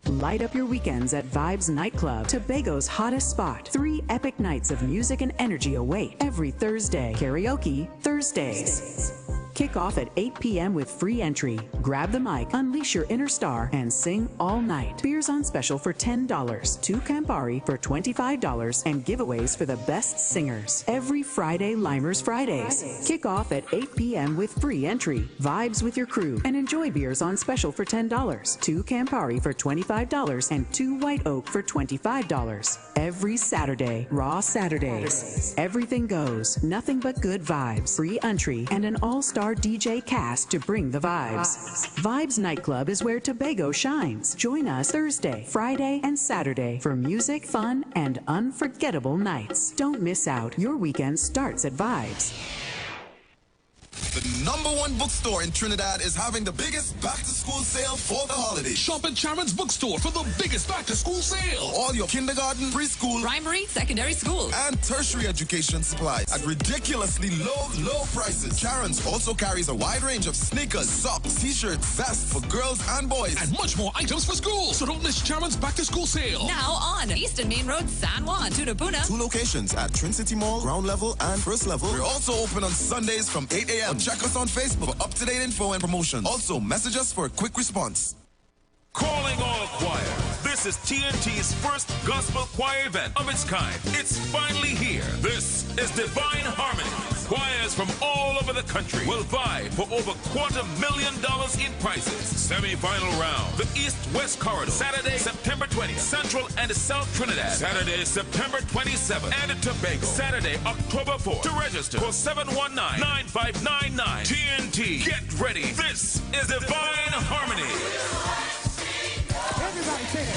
Light up your weekends at Vibes Nightclub, Tobago's hottest spot. 3 epic nights of music and energy await every Thursday. Karaoke Thursdays. Kick off at 8 p.m. with free entry. Grab the mic, unleash your inner star, and sing all night. Beers on special for $10, 2 Campari for $25, and giveaways for the best singers. Every Friday, Limers Fridays. Kick off at 8 p.m. with free entry. Vibes with your crew and enjoy beers on special for $10, 2 Campari for $25, and 2 White Oak for $25. Every Saturday, Raw Saturdays. Everything goes, nothing but good vibes. Free entry and an all-star DJ cast to bring the vibes. Vibes Nightclub is where Tobago shines. Join us Thursday, Friday, and Saturday for music, fun, and unforgettable nights. Don't miss out. Your weekend starts at Vibes. The #1 bookstore in Trinidad is having the biggest back-to-school sale for the holidays. Shop at Sharon's Bookstore for the biggest back-to-school sale. All your kindergarten, preschool, primary, secondary school, and tertiary education supplies at ridiculously low prices. Sharon's also carries a wide range of sneakers, socks, t-shirts, vests for girls and boys, and much more items for school. So don't miss Sharon's back-to-school sale. Now on Eastern Main Road, San Juan, Tunapuna. 2 locations at Trin City Mall, ground level and first level. We're also open on Sundays from 8 a.m. Check us on Facebook for up-to-date info and promotions. Also, message us for a quick response. Calling all choir. This is TNT's first gospel choir event of its kind. It's finally here. This is Divine Harmony. Choirs from all over the country will vie for over $250,000 in prizes. Semi-final round, the East-West Corridor, Saturday, September 20th, Central and South Trinidad, Saturday, September 27th, and Tobago, Saturday, October 4th. To register, call 719-9599. TNT, get ready. This is Divine Harmony. Everybody say it.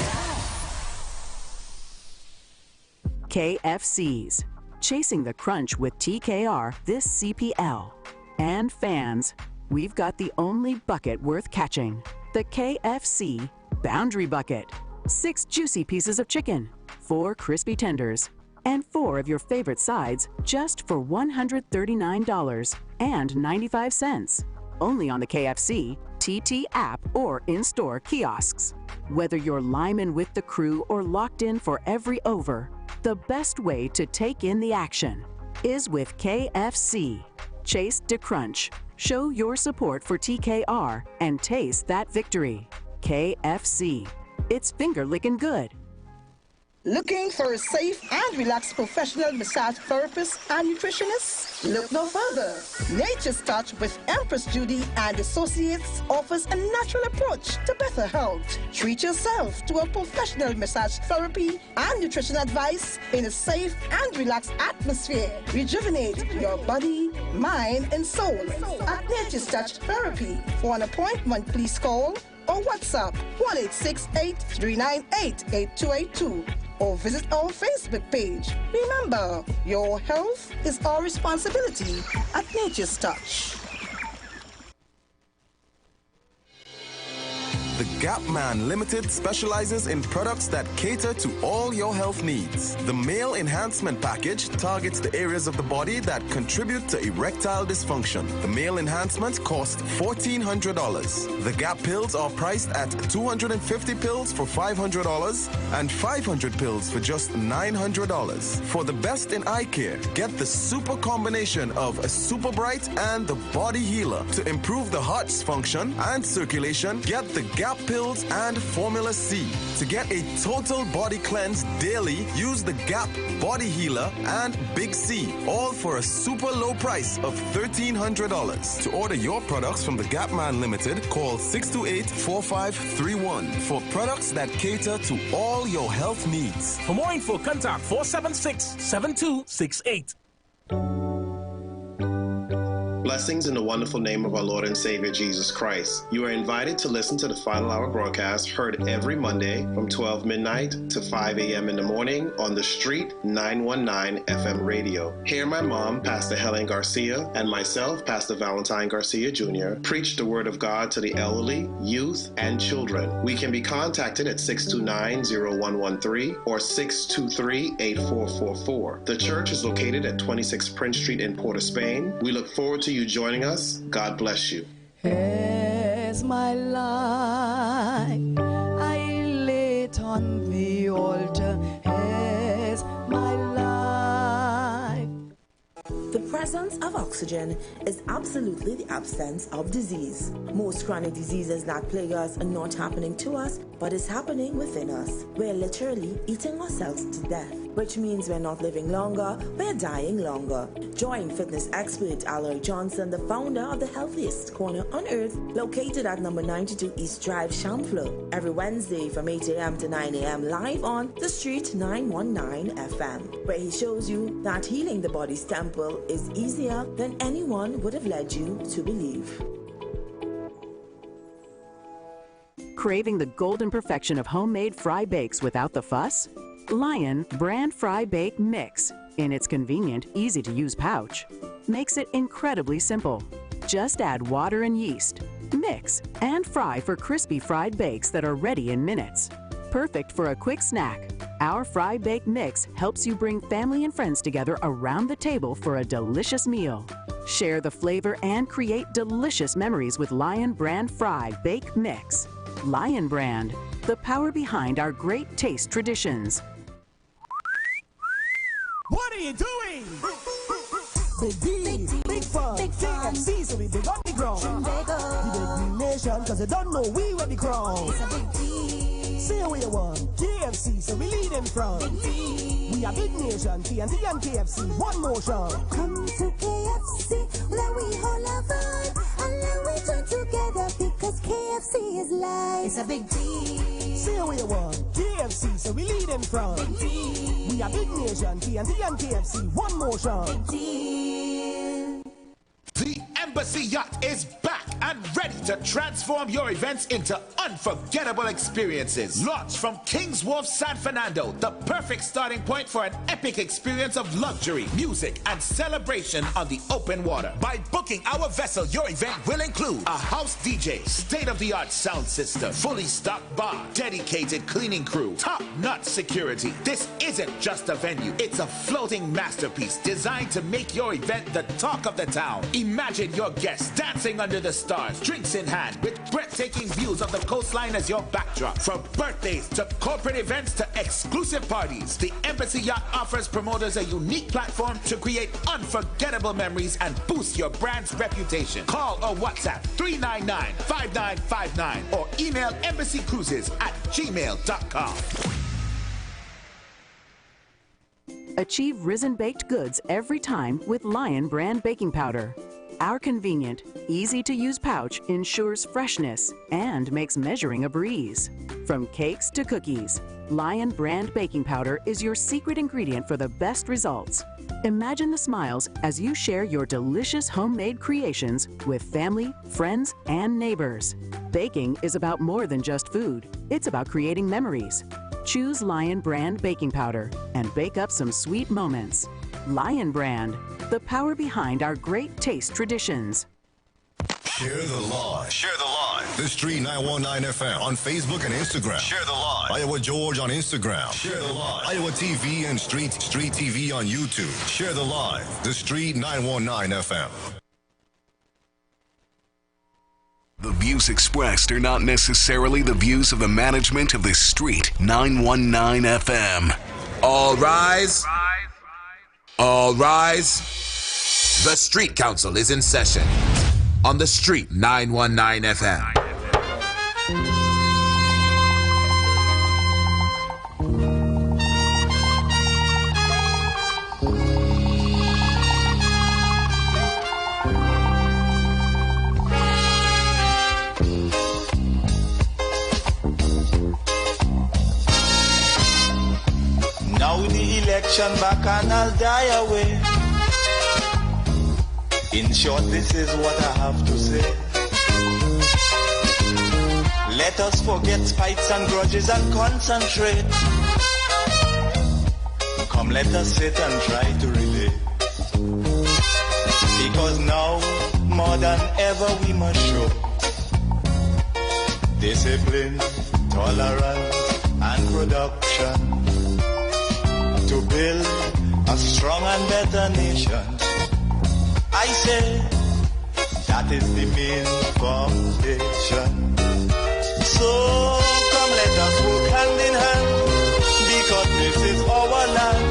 KFC's. Chasing the crunch with TKR this CPL. And fans, we've got the only bucket worth catching. The KFC Boundary Bucket. 6 juicy pieces of chicken, 4 crispy tenders, and 4 of your favorite sides just for $139.95. Only on the KFC, TT app, or in-store kiosks. Whether you're liming with the crew or locked in for every over, the best way to take in the action is with KFC. Chase de crunch. Show your support for TKR and taste that victory. KFC. It's finger-licking good. Looking for a safe and relaxed professional massage therapist and nutritionist? Look no further. Nature's Touch with Empress Judy and Associates offers a natural approach to better health. Treat yourself to a professional massage therapy and nutrition advice in a safe and relaxed atmosphere. Rejuvenate your body, mind, and soul at Nature's Touch Therapy. For an appointment, please call or WhatsApp 1-868-398-8282 or visit our Facebook page. Remember, your health is our responsibility at Nature's Touch. The Gap Man Limited specializes in products that cater to all your health needs. The Male Enhancement Package targets the areas of the body that contribute to erectile dysfunction. The Male Enhancement costs $1,400. The Gap pills are priced at 250 pills for $500 and 500 pills for just $900. For the best in eye care, get the super combination of a Super Bright and the Body Healer. To improve the heart's function and circulation, get the Gap pills and Formula C. To get a total body cleanse daily, use the Gap Body Healer and Big C, all for a super low price of $1,300. To order your products from the Gap Man Limited, call 628-4531 for products that cater to all your health needs. For more info, contact 476-7268. Blessings in the wonderful name of our Lord and Savior Jesus Christ. You are invited to listen to the Final Hour broadcast heard every Monday from 12 midnight to 5 a.m. in the morning on the Street 919 FM radio. Hear my mom, Pastor Helen Garcia, and myself, Pastor Valentine Garcia Jr., preach the Word of God to the elderly, youth, and children. We can be contacted at 629-0113 or 623-8444. The church is located at 26 Prince Street in Port of Spain. We look forward to you joining us. God bless you. As my life I lay it on the altar, as my life. The presence of oxygen is absolutely the absence of disease. Most chronic diseases that plague us are not happening to us, but is happening within us. We're literally eating ourselves to death, which means we're not living longer, we're dying longer. Join fitness expert Alloy Johnson, the founder of the healthiest corner on earth, located at number 92 East Drive, Champlain, every Wednesday from 8 a.m. to 9 a.m. live on the Street 919 FM, where he shows you that healing the body's temple is easier than anyone would have led you to believe. Craving the golden perfection of homemade fry bakes without the fuss? Lion Brand Fry Bake Mix, in its convenient, easy-to-use pouch, makes it incredibly simple. Just add water and yeast, mix, and fry for crispy fried bakes that are ready in minutes. Perfect for a quick snack, our Fry Bake Mix helps you bring family and friends together around the table for a delicious meal. Share the flavor and create delicious memories with Lion Brand Fry Bake Mix. Lion Brand, the power behind our great taste traditions. What are you doing? Big D, big fun, KFC, so we big on the ground. The big nation, cause you don't know we were the crown. Say what you want, KFC, so we lead in front. We are big nation, TNT and KFC, one motion. Come to KFC, let we all have fun, and let we join together, because KFC is life. It's a big deal. Say what you want, KFC, so we lead in front. We are big nation, TNT and KFC, one motion. The Embassy Yacht is back and ready to transform your events into unforgettable experiences. Launched from Kings Wharf, San Fernando, the perfect starting point for an epic experience of luxury, music, and celebration on the open water. By booking our vessel, your event will include a house DJ, state-of-the-art sound system, fully stocked bar, dedicated cleaning crew, top-notch security. This isn't just a venue, it's a floating masterpiece designed to make your event the talk of the town. Imagine your guests dancing under the stars, drinks in hand, with breathtaking views of the coastline as your backdrop. From birthdays to corporate events to exclusive parties, the Embassy Yacht offers promoters a unique platform to create unforgettable memories and boost your brand's reputation. Call or WhatsApp 399-5959 or email embassycruises@gmail.com. Achieve risen baked goods every time with Lion Brand Baking Powder. Our convenient, easy-to-use pouch ensures freshness and makes measuring a breeze. From cakes to cookies, Lion Brand Baking Powder is your secret ingredient for the best results. Imagine the smiles as you share your delicious homemade creations with family, friends, and neighbors. Baking is about more than just food. It's about creating memories. Choose Lion Brand Baking Powder and bake up some sweet moments. Lion Brand, the power behind our great taste traditions. Share the live. Share the live. The Street 919 FM on Facebook and Instagram. Share the live. Iowa George on Instagram. Share the live. Iowa TV and Street TV on YouTube. Share the live. The Street 919 FM. The views expressed are not necessarily the views of the management of the Street 919 FM. All rise. All rise. The Street Council is in session on the Street 919 FM. Now the election back and I'll die away. In short, this is what I have to say. Let us forget fights and grudges and concentrate. Come, let us sit and try to relate. Because now, more than ever, we must show discipline, tolerance, and production to build a strong and better nation. I say that is the main foundation. So come, let us work hand in hand, because this is our land.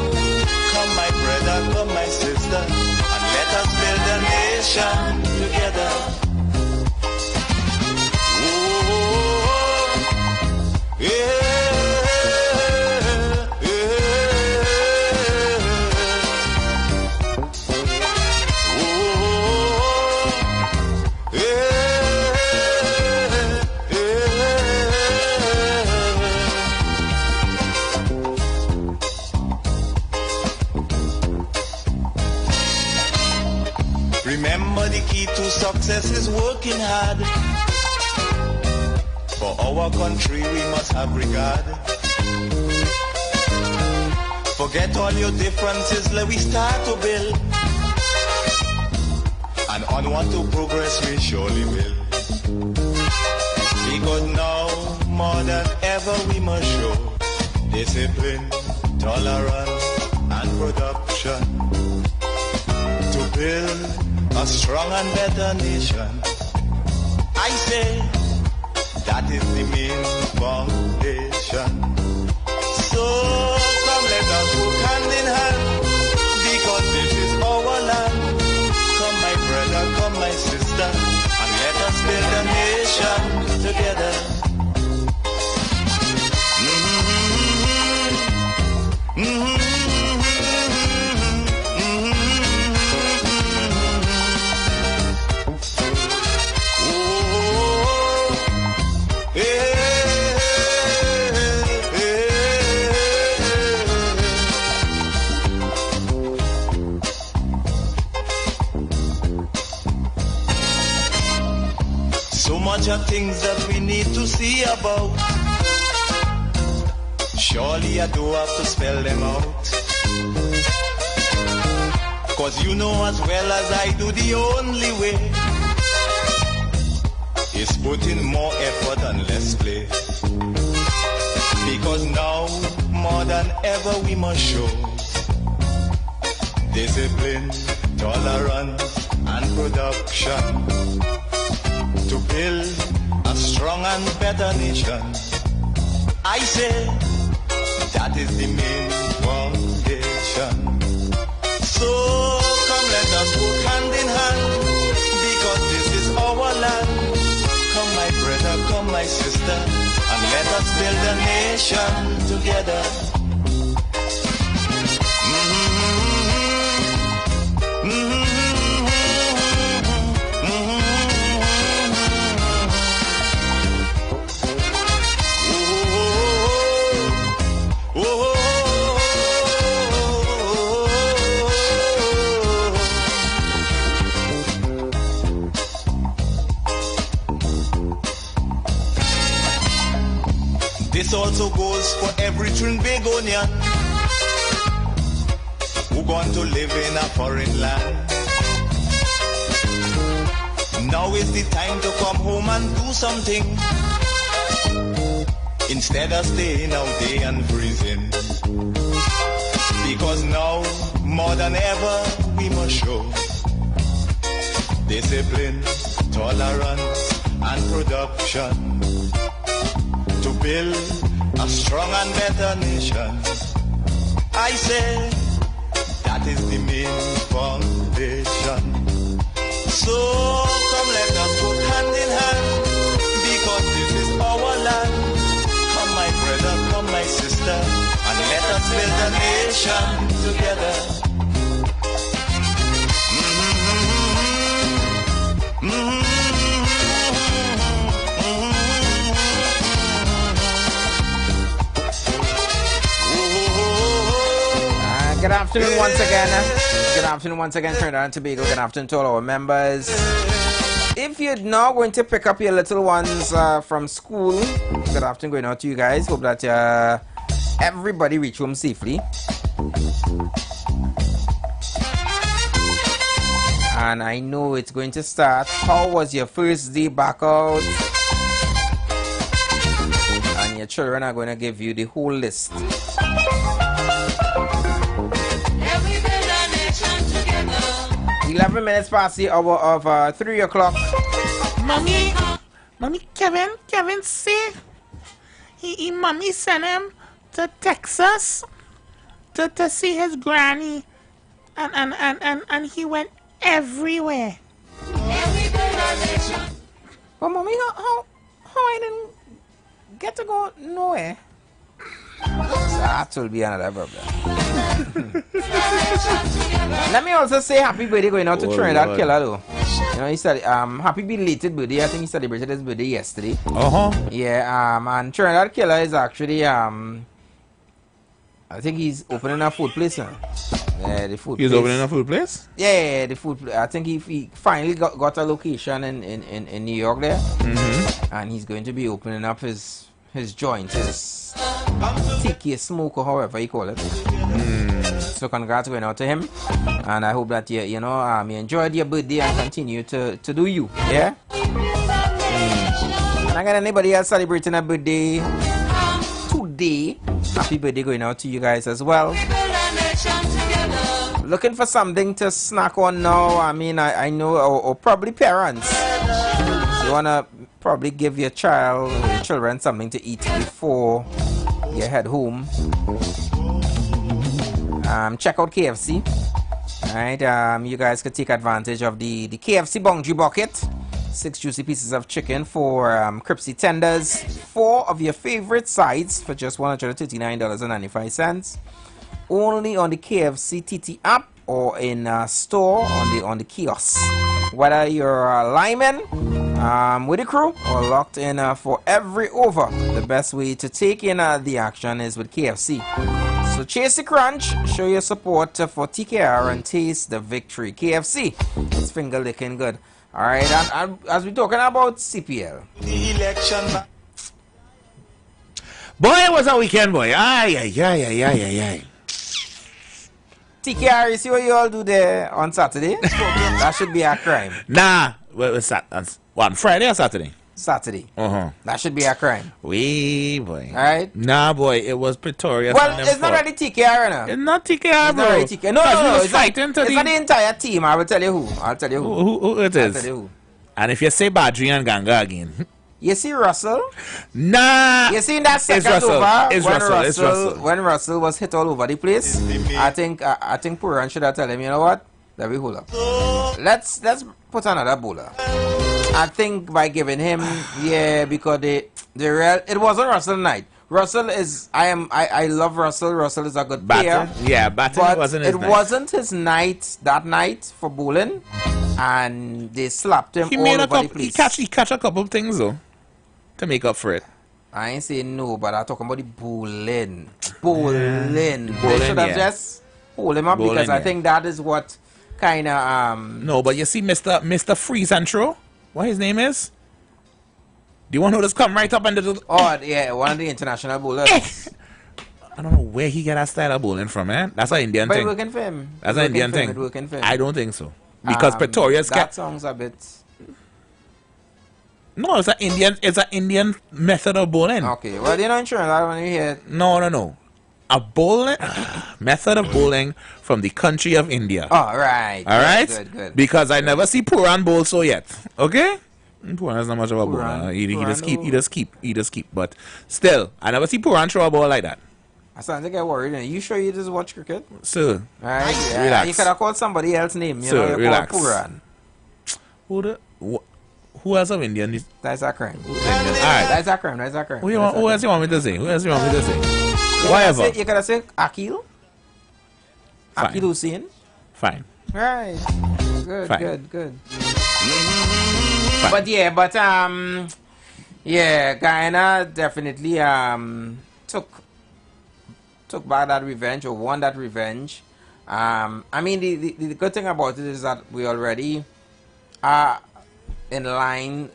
Come, my brother, come, my sister, and let us build a nation together. Oh, yeah. Remember, the key to success is working hard. For our country we must have regard. Forget all your differences, let we start to build. And onward to progress we surely will. Because now, more than ever, we must show discipline, tolerance, and production to build a strong and better nation. I say that is the main foundation. So come, let us work hand in hand, because this is our land. Come, my brother, come, my sister, and let us build a nation together. So much of things that we need to see about. Surely I do have to spell them out. Cause you know as well as I do, the only way is put in more effort and less play. Because now, more than ever, we must show discipline, tolerance, and production to build a strong and better nation. I say that is the main foundation. So come, let us work hand in hand, because this is our land. Come, my brother, come, my sister, and let us build a nation together. This also goes for every Trinbagonian who going to live in a foreign land. Now is the time to come home and do something, instead of staying out there and freezing. Because now, more than ever, we must show discipline, tolerance, and production to build a strong and better nation. I say that is the main foundation. So come let us work hand in hand, because this is our land. Come my brother, come my sister, and let us build a nation together. Good afternoon once again. Good afternoon once again, Trinidad and Tobago. Good afternoon to all our members. If you're now going to pick up your little ones from school, good afternoon going out to you guys. Hope that everybody reach home safely. And I know it's going to start. How was your first day back out? And your children are going to give you the whole list. 11 minutes past the hour of 3 o'clock. Mommy, Kevin say mommy sent him to Texas to see his granny, and he went everywhere. But mommy, how I didn't get to go nowhere? That will be another problem. Let me also say happy birthday going out to Trinidad Killer though. You know, he said happy belated birthday. I think he celebrated his birthday yesterday. Yeah, and Trinidad Killer is actually I think he's opening a food place now. Yeah, the food He's place. opening a food place? Yeah, the food place. I think he finally got a location in New York there. And he's going to be opening up his joint, his TK smoke or however you call it. So congrats going out to him, and I hope that you enjoyed your birthday and continue to do you. Yeah. And I got anybody else celebrating a birthday today? Happy birthday going out to you guys as well. Looking for something to snack on now? I mean, I know, or probably parents. You wanna probably give your children something to eat before you head home. Check out KFC. Alright, you guys could take advantage of the KFC Boundary Bucket. 6 juicy pieces of chicken, 4 crispy tenders, 4 of your favorite sides for just $139.95. Only on the KFC TT app or in store on the kiosk. Whether you're a lineman with the crew or locked in for every over, the best way to take in the action is with KFC. So chase the crunch, show your support for TKR, and taste the victory. KFC, it's finger licking good. All right, and as we're talking about CPL, The election. Boy, it was a weekend, boy. Aye. TKR, you see what you all do there on Saturday? That should be a crime. Nah, on Friday or Saturday? Saturday. That should be a crime. Wee, boy. Alright? Nah, boy, it was Pretoria. Well, it's not really TKR, no? It's not TKR, bro. Not really TKR. No. It's fighting to it's not the entire team. I will tell you who. Who it is? I'll tell you who. And if you say Badri and Ganga again. You see Russell? Nah. You see that second over when Russell was hit all over the place? I think Puran should have told him, you know what? Let me hold up. Let's put another bowler. I think by giving him, because it wasn't Russell night. Russell is I love Russell. Russell is a good player. Yeah, batting wasn't his night. Wasn't his night that night for bowling, and they slapped him all over the place. He catch a couple of things though to make up for it. I ain't saying no, but I'm talking about the bowling. They should have just pulled him up because I think that is what kind of No, but you see, Mr. Freeze and Throw, what his name is? Do you want to just come right up and do? Oh yeah, one of the international bowlers. I don't know where he get that style of bowling from, man. That's an Indian thing. But working for him. That's an Indian thing. I don't think so. Because Pretoria's that sounds a bit. No, it's an Indian method of bowling. Okay, well, you're not sure that when you hear it. No. A bowling method of bowling from the country of India. All right. All right. Good. Because I never see Puran bowl so yet. Okay. Puran is not much of a bowler. He just keep. But still, I never see Puran throw a ball like that. I starting to get worried. Are you sure you just watch cricket? Sir. All right. Yeah. Relax. You could have called somebody else's name. You Sir, know, you relax. called Puran. Who else of Indian? That's a crime. All right. That's a crime. Who else you want me to say? Whatever. You could have said Akil. Fine. Akil Hussein. Fine. Right. Good. Fine. Good. Fine. Guyana definitely took back that revenge or won that revenge. I mean the good thing about it is that we already are in line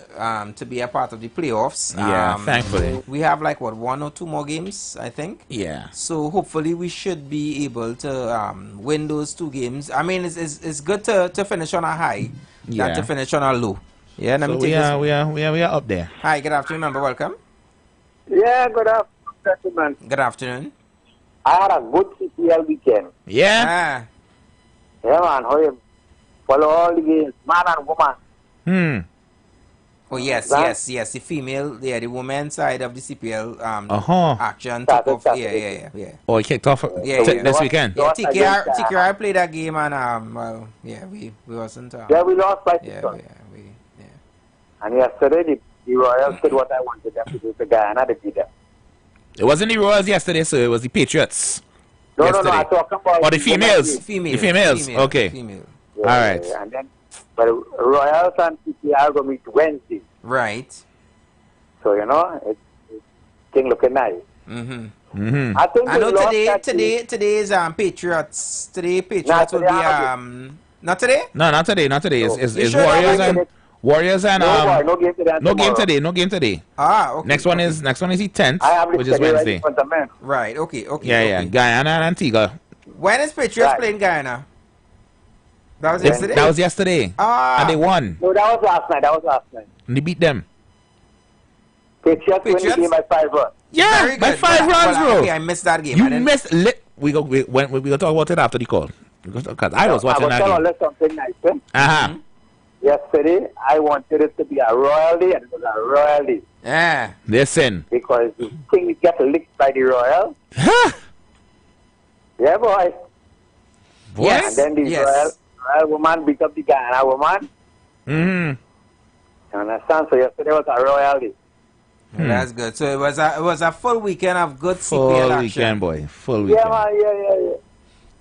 to be a part of the playoffs. Yeah, thankfully. We have like what, 1 or 2 more games, I think. Yeah. So hopefully we should be able to win those 2 games. I mean, it's good to finish on a high than to finish on a low. Yeah, let me take this. We are up there. Hi, good afternoon, member. Welcome. Yeah, good afternoon, gentlemen. Good afternoon. I had a good CPL weekend. Yeah. Yeah, man. How you follow all the games, man and woman. Oh yes. The female, the women's side of the CPL action took off. Yeah. Oh, it kicked off this weekend. Yeah, TKR played that game and we wasn't. We lost by 6. And yesterday the Royals did what I wanted them to do to Guyana. They beat them. It wasn't the Royals yesterday, sir. It was the Patriots. No, I'm talking about the females. The females. Okay. Yeah, all right. And then, but Royals and TKR go meet Wednesday. Right. So it's thing looking nice. I think I know today's Patriots. Today Patriots will be not today. No, not today. It's Warriors and no game today. No game today. Okay. Next one is the 10th, which is Wednesday. Right. Okay. Yeah. Guyana and Antigua. When is Patriots playing Guyana? That was yesterday. That was yesterday. And they won. No, that was last night. And they beat them. Patriots win the game by 5 runs. Yeah, by 5 runs, bro. Okay, I missed that game. You missed. We go talk about it after the call. Because I was watching that game. I was something nice. Yesterday, I wanted it to be a royalty, and it was a royalty. Yeah. Listen. Because the thing gets licked by the royal. Yeah, boy. Yes. And then the royal woman beat up the Guyana woman. You understand? So yesterday was a royalty. That's good. So it was a full weekend of good CPL action. Weekend, boy. Full weekend.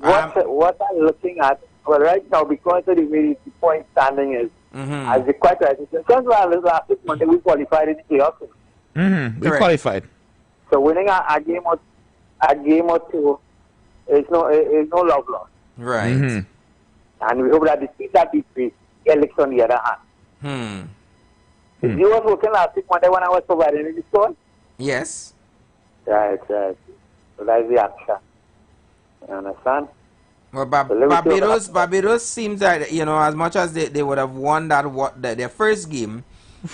Yeah. What I'm looking at, well, right now, because of the way the point standing is, as the quite right, since last week Monday we qualified in the playoffs. We qualified. So winning a game or 2 is no love lost. Right. And we hope that the team that beats we get licks on the other hand. You was working last week Monday when I was providing the score? Yes. Right. So that's the action. You understand? Well, Barbados seems that, as much as they would have won their first game,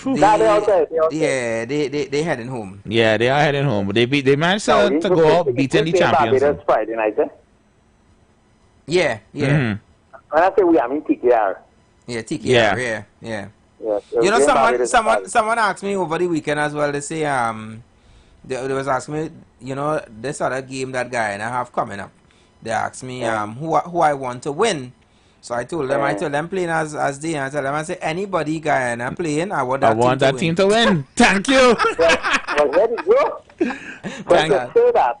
they heading home. Yeah, they are heading home. But they managed to go out beating the champions. Barbados Friday night, Yeah. When I say we, I mean TKR. Yeah, TKR. Yeah. Someone asked me over the weekend as well. They say they was asking me, this other game that Guyana have coming up. They asked me who I want to win. So I told them playing as they, and I told them, I said, anybody Guyana playing, I want that team to win. Thank you. Well, there you go. But to say that,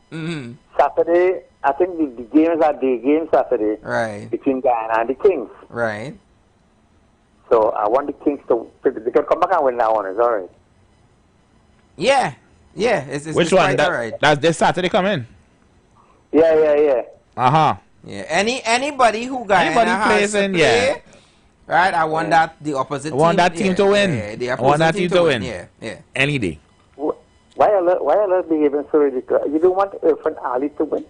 Saturday, I think the games are day games Saturday. Right. Between Guyana and the Kings. Right. So I want the Kings to, they can come back and win that one, it's alright. Yeah. It's which one? That's this Saturday coming? Yeah. Yeah. Anybody who Guyana plays in, right? I want the opposite. I want that team to win. Yeah, I want that team to win. Yeah. Any day. Why are they behaving so ridiculous? You don't want Irfan Ali to win?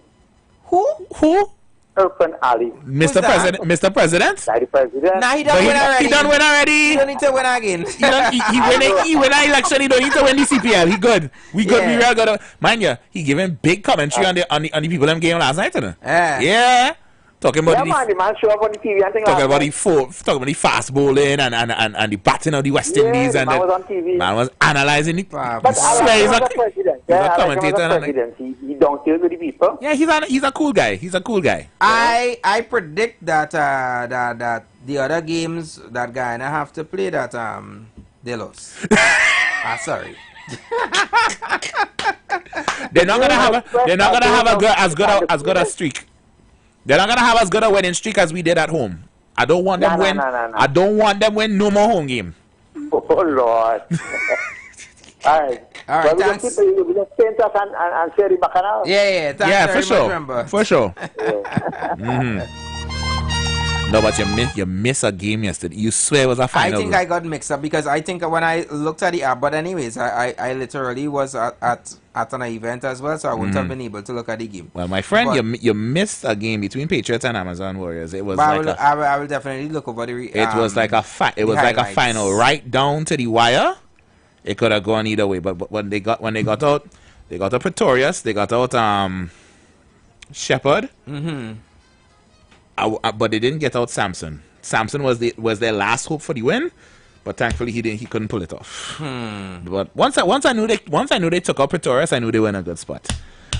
Who? Urban Ali. Mr. President. Mr. President. The president. Nah, he done win already. He done win already. He don't need to win again. He win an election. He don't need to win the CPL. He good. We good. We real good. Mind you, he giving big commentary on the people them game last night. Yeah. Talking about the man show up on the TV and talking about the fast bowling and the batting of the West Indies, and man was on TV. Man was analyzing it. But he's a president. He's a commentator. He don't deal with the people. Yeah, he's a cool guy. He's a cool guy. I predict that that the other games that Guyana have to play that they lost. Sorry. They're not gonna have as good a streak. They're not gonna have as good a winning streak as we did at home. I don't want them win. I don't want them win no more home game. Oh Lord. All right, thanks. We just paint us and share it back now. Yeah, thanks very much, for sure. No, but you miss a game yesterday. You swear it was a final. I think I got mixed up because I think when I looked at the app, but anyways, I literally was at an event as well, so I wouldn't have been able to look at the game. Well, my friend, you missed a game between Patriots and Amazon Warriors. It was I will definitely look over the. It was like a like a final right down to the wire. It could have gone either way, but when they got out, they got out Pretorius, they got out Shepherd. But they didn't get out Samson. Samson was their last hope for the win, but thankfully he couldn't pull it off. But once I knew they took out Pretorius, I knew they were in a good spot.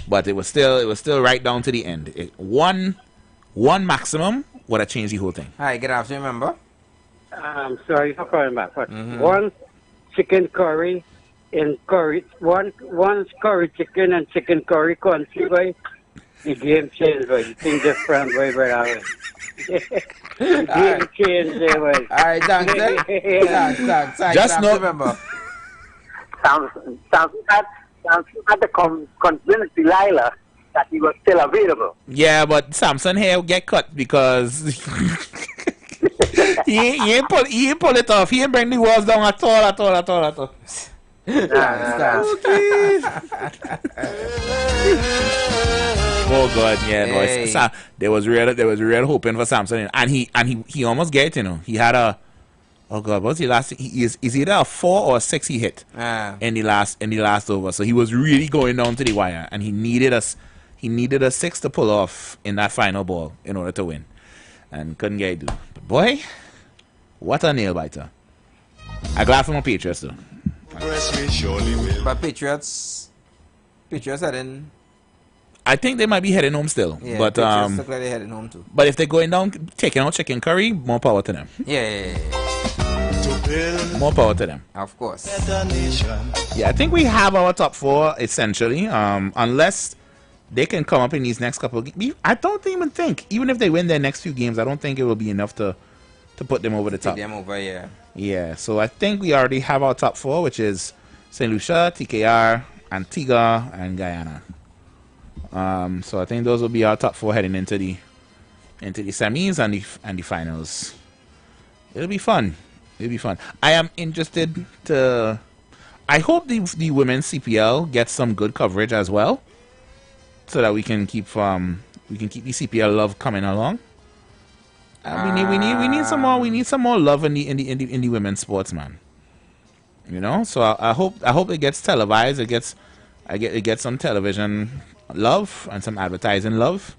But it was still right down to the end. One maximum would have changed the whole thing. Hi, good afternoon, member. I'm sorry for calling back. But one chicken curry in curry, one curry chicken and chicken curry country boy. The game changed, boy. The thing different, boy, brother. The game changed, boy. All right, thanks, thanks. Just know, remember. Samson had to convince Delilah that he was still available. Yeah, but Samson here get cut because he ain't pull it off. He ain't bring the walls down at all. Oh God, yeah, no, there was real hoping for Samson, and he almost get it, you know. He had a what's the last? He is either a 4 or a 6 he hit in the last over. So he was really going down to the wire, and he needed a 6 to pull off in that final ball in order to win, and couldn't get it. But boy, what a nail biter! I'm glad for my Patriots though. But Patriots heading. I think they might be heading home still. Yeah, but Patriots look like they're heading home too. But if they're going down, taking out chicken curry, more power to them. Yeah. More power to them. Of course. Yeah, I think we have our top 4 essentially. Unless they can come up in these next couple of games. I don't even think, even if they win their next few games, I don't think it will be enough to put them over the top. Take them over, yeah. Yeah, so I think we already have our top 4, which is St. Lucia, TKR, Antigua, and Guyana. So I think those will be our top 4 heading into the semis and the finals. It'll be fun. I am interested to. I hope the women's CPL gets some good coverage as well, so that we can keep the CPL love coming along. We need some more. We need some more love in the women's sports, man. You know, so I hope it gets televised. It gets some television love and some advertising love.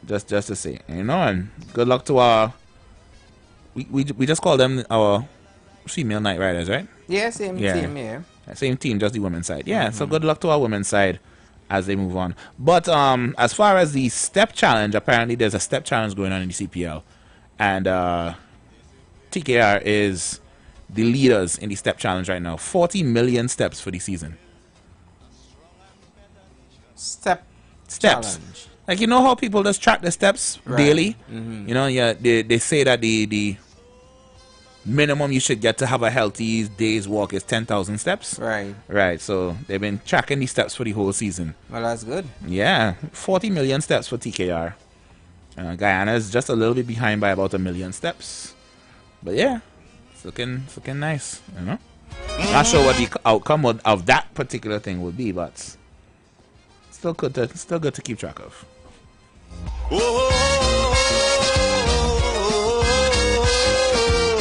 Just to say, you know, and good luck to our. We just call them our female night riders, right? Yeah, same team, yeah. Same team, just the women's side. Yeah, so good luck to our women's side as they move on. But as far as the step challenge, apparently there's a step challenge going on in the CPL. And TKR is the leaders in the step challenge right now. 40 million steps for the season. Steps. Challenge. Like, you know how people just track the steps daily? You know, yeah, they say that the minimum you should get to have a healthy day's walk is 10,000 steps. Right. So they've been tracking these steps for the whole season. Well, that's good. Yeah, 40 million steps for TKR. Guyana is just a little bit behind by about 1 million steps. But yeah, it's looking nice. You know, not sure what the outcome of that particular thing would be, but still good to keep track of.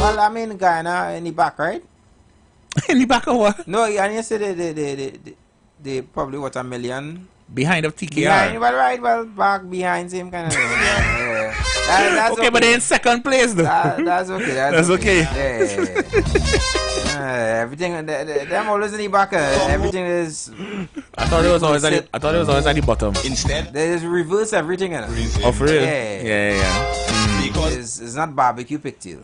Well, I mean, Guyana in the back, right? In the back of what? No, and you said they probably what, $1 million behind of TKR. Behind, well, back behind him kind of. Yeah. That's okay, but they're in second place though. That's okay. That's okay. Yeah. Everything, them always in the back. Everything is. I thought it was always at the bottom. Instead, they just reverse everything. Oh, for real? Yeah. Because it's not barbecue pigtail.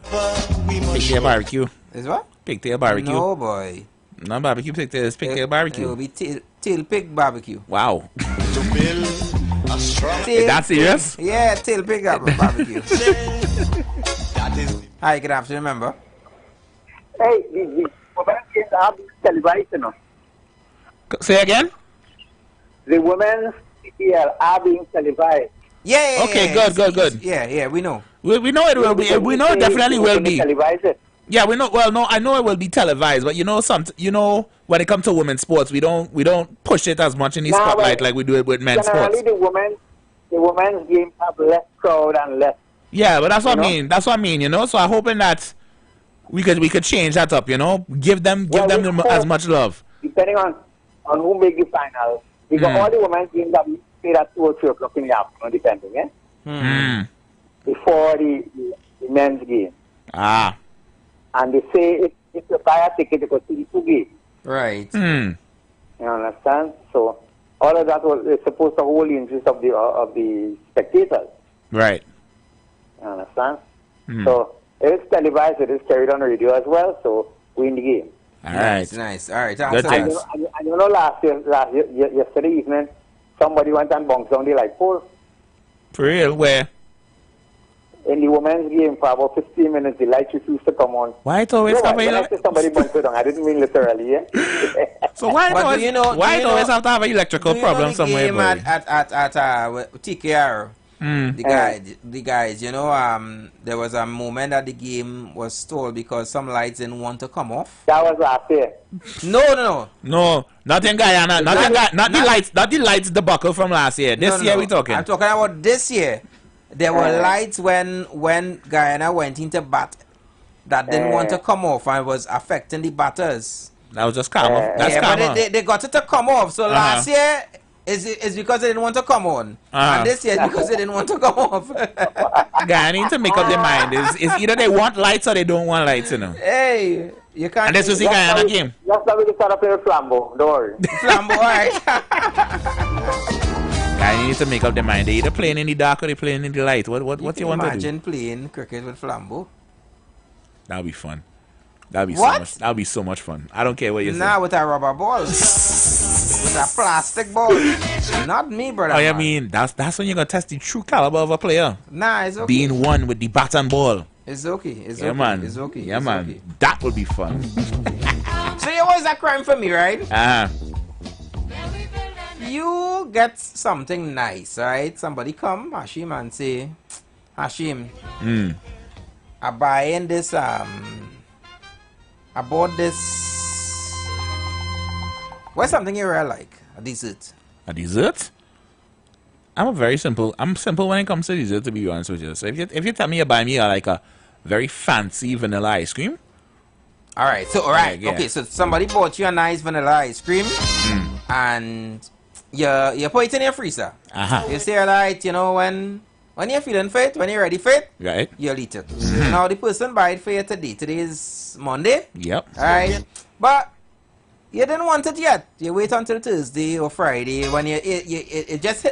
Pigtail barbecue. Is what? Pigtail barbecue. No, boy. Not barbecue pigtail. It's pigtail barbecue. It will be tail pig barbecue. Wow. To build a strong. Is that serious? Yeah, tail pig barbecue. That is. Hi, good afternoon, remember? Hey, the women's games are being televised, you know. Say again? The women's PPL are being televised. Yeah. Okay, good. Yeah, we know. We know it will be. We know it definitely will be. Televised it. Yeah, we know. Well, no, I know it will be televised, but you know, when it comes to women's sports, we don't push it as much in the spotlight like we do it with men's sports. Generally, the women's games have less crowd and less. Yeah, but that's what I mean. That's what I mean. You know, so I'm hoping that we could change that up. You know, give them as much love. Depending on who make the final, because all the women's games are played at 2 or 3 o'clock in the afternoon, depending, before the men's game. Ah. And they say if you buy a ticket, you go to the 2 games. Right. You understand? So all of that is supposed to hold the interest of the spectators. Right. You understand? So it is televised, it is carried on radio as well, so we in the game. All right. Nice. All right. Good and you know, yesterday evening, somebody went and bounced down the light pole. For real? Where? In the women's game, for about 15 minutes, the light refused to come on. Why it always have somebody bounced it down? I didn't mean literally, yeah? So why it always have to have an electrical problem somewhere? Game at TKR. The guys, you know, there was a moment that the game was stalled because some lights didn't want to come off. That was last year. No, not in Guyana. Not the lights debacle from last year. This year we talking. I'm talking about this year. There were lights when Guyana went into bat that didn't want to come off and was affecting the batters. That was just karma. That's karma. But they got it to come off. So last year is because they didn't want to come on. And this year because they didn't want to come off. Guyana need to make up their mind. It's either they want lights or they don't want lights, you know. Hey, you can't. And this was the Guyana game. That's why we can start up in a flambeau. Don't worry. Flambeau, all right. I need to make up their mind. They either playing in the dark or they playing in the light. What you want to do? Imagine playing cricket with flambeau. That'll be fun. That'll be so much fun. I don't care what you say. Nah, with a rubber ball. With a plastic ball. Not me, brother. Oh, I mean, that's when you're gonna test the true caliber of a player. Nah, it's okay. Being one with the bat and ball. It's okay. It's okay. Man. It's okay. Yeah, it's man. Okay. That would be fun. So you always a crime for me, right? You get something nice, right? Somebody come, Hashim, and say, Hashim, I buying this, I bought this. What's something you really like? A dessert. A dessert? I'm simple when it comes to dessert, to be honest with you. So if you tell me you buy me like a very fancy vanilla ice cream. Alright, so yeah. Okay, so somebody bought you a nice vanilla ice cream and you put it in your freezer. You say, alright, you know, when you're feeling fit, when you're ready for it, right, you'll eat it. Now the person buy it for you today. Today is Monday. Yep. Alright. But you didn't want it yet. You wait until Thursday or Friday when it just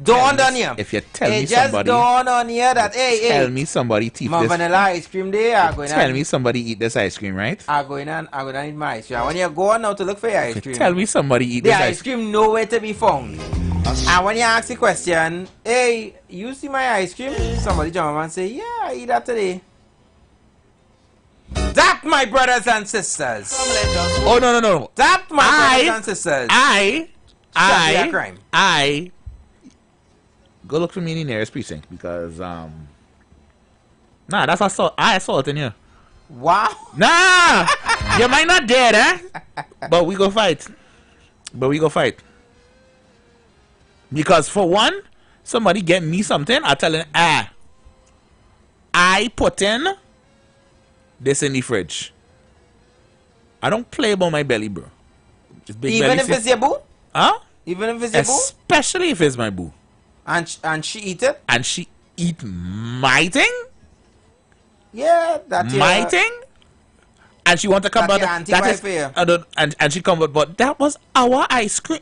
dawned on you. If you tell me somebody, it just dawned on you that tell me somebody teeth my this vanilla ice cream day. Tell me somebody eat this ice cream, right? I'm going to eat my ice cream. When you're going out to look for your ice cream, tell me somebody eat the this ice cream nowhere to be found. And when you ask the question, hey, you see my ice cream? Somebody jump up and say, yeah, I eat that today. That, my brothers and sisters. Oh, no. That, my brothers and sisters. I go look for me in the nearest precinct because that's I saw it in here. Wow. Nah, you might not dead, but we go fight. Because for one, somebody get me something, I tell them, I put in this in the fridge. I don't play about my belly, bro. Just big Even belly if it's your boo? Huh? Even if it's your boo? Especially if it's my boo. And she eat it? And she eat my thing? Yeah, that's my thing? And she want to come back. That is, and she come but that was our ice cream.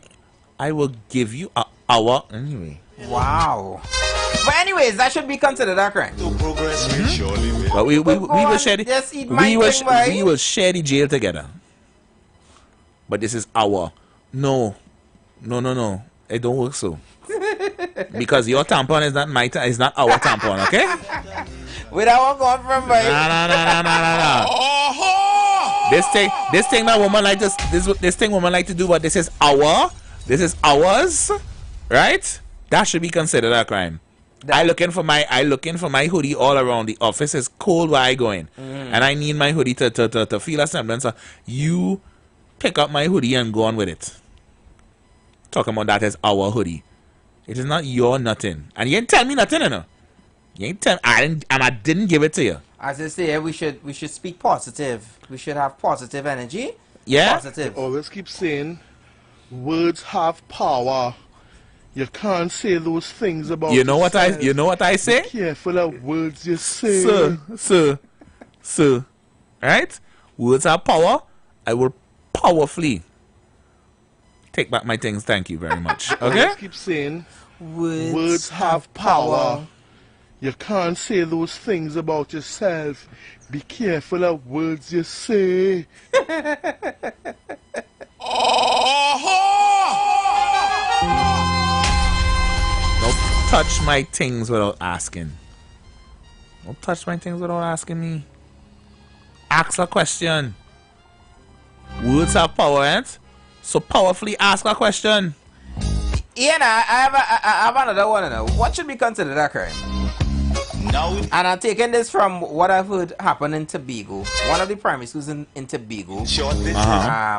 I will give you our anyway. Wow. But anyways, that should be considered a crime. But we will share the we will share the jail together. But this is our no. It don't work so. Because your tampon is not my is not our tampon, okay? Without going from my No. This thing that woman like this thing woman like to do, but this is ours, right? That should be considered a crime. I looking for my hoodie all around. The office is cold where I going, and I need my hoodie to feel a semblance. You pick up my hoodie and go on with it. Talking about that is our hoodie. It is not your nothing, and you ain't tell me nothing, you know. You ain't tell I didn't give it to you. As I say, we should speak positive. We should have positive energy. Yeah. Positive. They always keep saying words have power. You can't say those things about you know what I say? Be careful of words you say. Sir. Right? Words have power. I will powerfully take back my things. Thank you very much. Okay? Always keep saying words have power. You can't say those things about yourself. Be careful of words you say. Don't touch my things without asking. Don't touch my things without asking me. Ask a question. Words have power, right? So powerfully ask a question. Ian, I have another one now. What should be considered a crime? No. And I'm taking this from what I've heard happen in Tobago. One of the primary schools in Tobago.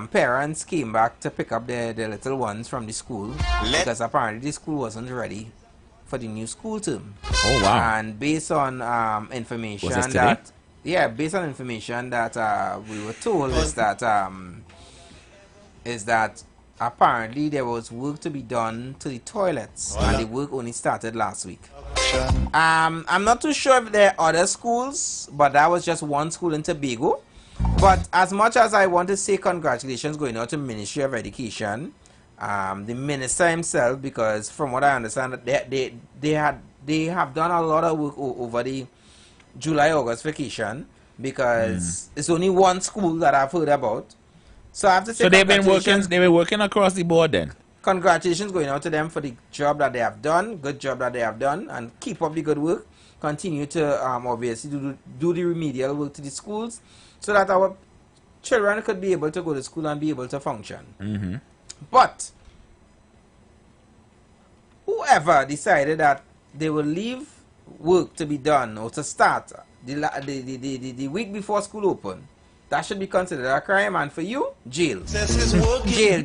Parents came back to pick up their little ones from the school because apparently the school wasn't ready for the new school term. Oh wow! And based on information Was this today? based on information that we were told is that apparently there was work to be done to the toilets, and the work only started last week. I'm not too sure if there are other schools, but that was just one school in Tobago. But as much as I want to say congratulations going out to Ministry of Education, the minister himself, because from what I understand, they have done a lot of work over the July-August vacation, because it's only one school that I've heard about. So I have to say, so they've been working across the board then. Congratulations going out to them for the job that they have done, good job that they have done, and keep up the good work. Continue to obviously do the remedial work to the schools, so that our children could be able to go to school and be able to function. But whoever decided that they will leave work to be done or to start the week before school open, that should be considered a crime, and for you, jail. Jail.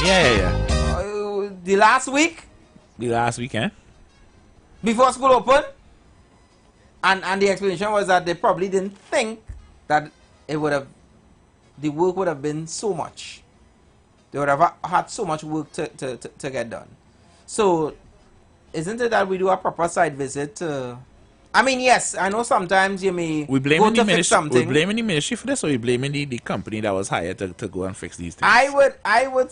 Yeah. The last week? The last weekend? Before school open? And the explanation was that they probably didn't think that the work would have been so much. They would have had so much work to get done. So, isn't it that we do a proper site visit to... I mean, yes, I know sometimes you may we blaming go to fix something. We blaming the ministry for this, or we blaming the company that was hired to go and fix these things? I would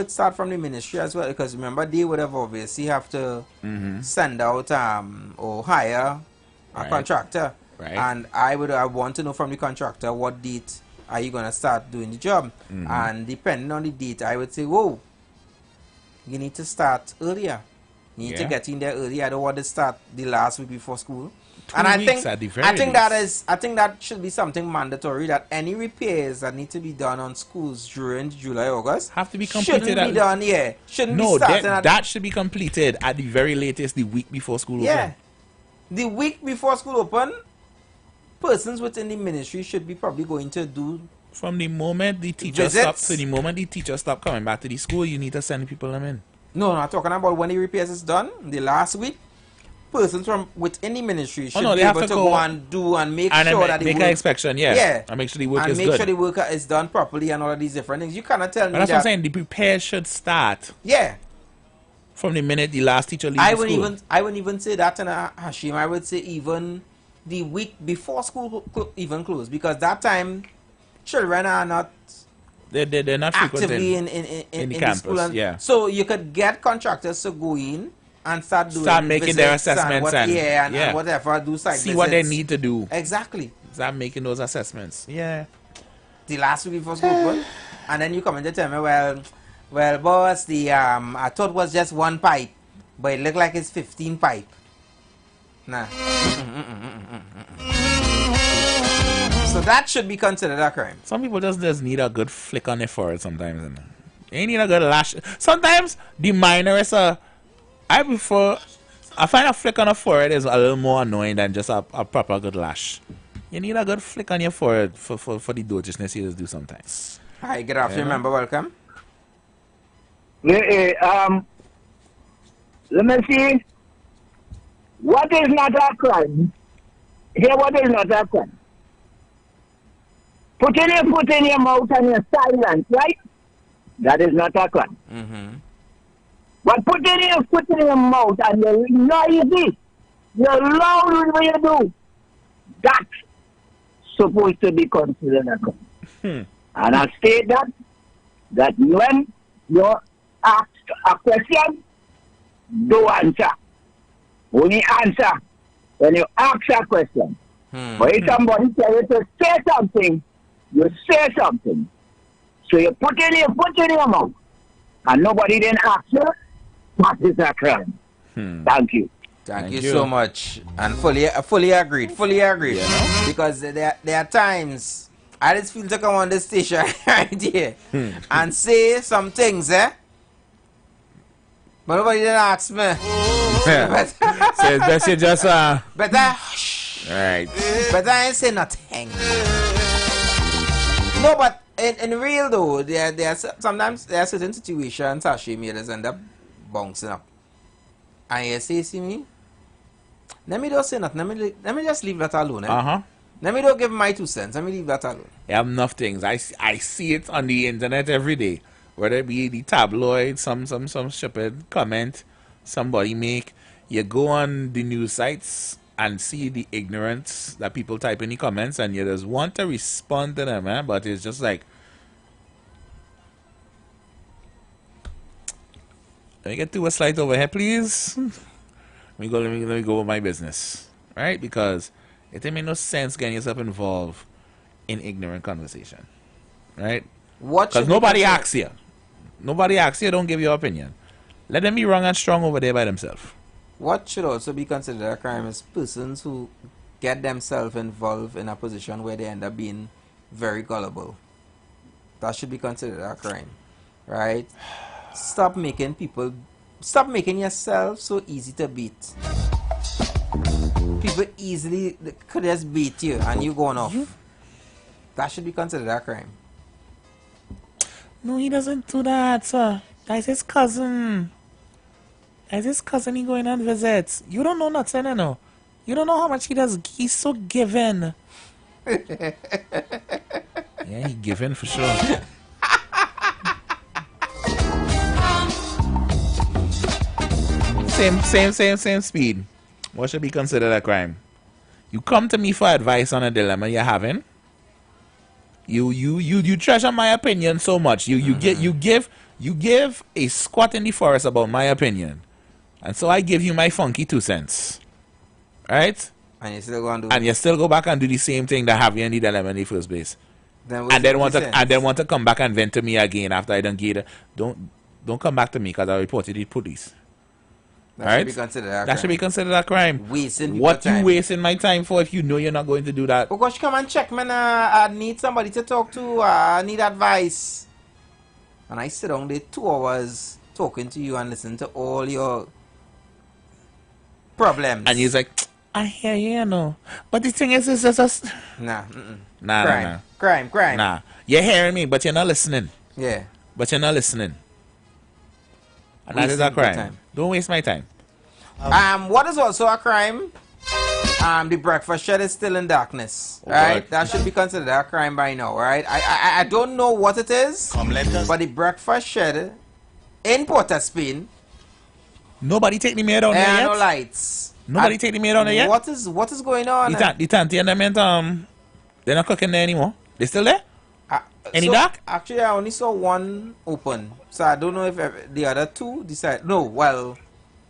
start from the ministry as well, because remember they would have obviously have to send out or hire a contractor, and I want to know from the contractor what date are you gonna start doing the job, and depending on the date, I would say, whoa, you need to start earlier. You need to get in there early. I don't want to start the last week before school. And I think that should be something mandatory, that any repairs that need to be done on schools during July, August have to be completed. Shouldn't be done, Shouldn't be starting that should be completed at the very latest the week before school open. The week before school open, persons within the ministry should be probably going to do From the moment the teacher stop coming back to the school, you need to send people them in. No, I'm talking about when the repairs is done, the last week. Persons from within the ministry should be able to go and do and make sure that make an inspection, and make sure the work is good. And make sure the work is done properly and all of these different things. You cannot tell me that's what I'm saying. The repair should start. Yeah. From the minute the last teacher leaves school. I wouldn't even say that in Hashim. I would say even the week before school even closed, because that time children are not they're not actively in the campus. School And so you could get contractors to go in and start making their assessments and whatever, do site see what they need to do. Exactly. Start making those assessments. Yeah. The last week before school, and then you come in to tell me, well, boss, I thought it was just one pipe, but it looked like it's 15 pipe. Nah. So that should be considered a crime. Some people just need a good flick on their forehead sometimes. They need a good lash. Sometimes the minor is I find a flick on a forehead is a little more annoying than just a proper good lash. You need a good flick on your forehead for the dodgishness you just do sometimes. Hi, good afternoon, member. Welcome. Let me see. What is not a crime? Here, what is not a crime? Putting your foot in your mouth and you're silent, right? That is not a crime. Mm-hmm. But putting your foot in your mouth and you're noisy, you're loud with what you do, that's supposed to be considered a crime. And I state that when you're asked a question, don't answer. Only answer when you ask a question. But if somebody tells you to say something, you say something. So you put in your mouth, and nobody then asks you, that is a crime. Thank you. Thank you so much. And fully agreed. Yeah. Because there are times I just feel to come on this station right here and say some things, But nobody didn't ask me. So it's best you just better right. Better I ain't say nothing. No, but in real though, sometimes there are certain situations Hashim just end up bouncing up. And you say, see me? Let me just say nothing. Let me just leave that alone. Let me don't give my 2 cents. Let me leave that alone. You have enough things. I see it on the internet every day. Whether it be the tabloid, some stupid comment somebody make. You go on the news sites and see the ignorance that people type in the comments, and you just want to respond to them, man. But it's just like, let me get to a slide over here, please. Let me go with my business, right? Because it ain't make no sense getting yourself involved in ignorant conversation, right? Because nobody asks you. Nobody asks you. Don't give your opinion. Let them be wrong and strong over there by themselves. What should also be considered a crime is persons who get themselves involved in a position where they end up being very gullible. That should be considered a crime, right? Stop making yourself so easy to beat. People easily could just beat you and you going off. That should be considered a crime. No, he doesn't do that, sir. That's his cousin. That's his cousin he going on visits. You don't know nothing, you know. You don't know how much he does. He's so given. Yeah, he given for sure. Same speed. What should be considered a crime? You come to me for advice on a dilemma you're having. You treasure my opinion so much. You give a squat in the forest about my opinion. And so I give you my funky 2 cents. Right? And you still go and do you still go back and do the same thing that have you in the dilemma in the first place. And then want to come back and vent to me again after I done gave it. Don't come back to me because I reported to the police. That should be considered a crime. That should be considered a crime. Wasting what you wasting my time for if you know you're not going to do that? Because you come and check, man. I need somebody to talk to. I need advice. And I sit down there 2 hours talking to you and listen to all your problems. And he's like, I hear you, you know. But the thing is, it's just... Nah. Nah. Crime. Nah. You're hearing me, but you're not listening. Yeah. But you're not listening. And that is a crime. Don't waste my time. What is also a crime? The breakfast shed is still in darkness. Right? God. That should be considered a crime by now, right? I don't know what it is. But the breakfast shed in Port of Spain. Nobody take the maid down there yet? No lights. Nobody take the maid down there yet? What is going on? The tanty and them they're not cooking there anymore. They still there? Any dark? Actually, I only saw one open, so I don't know if the other two decide. No, well,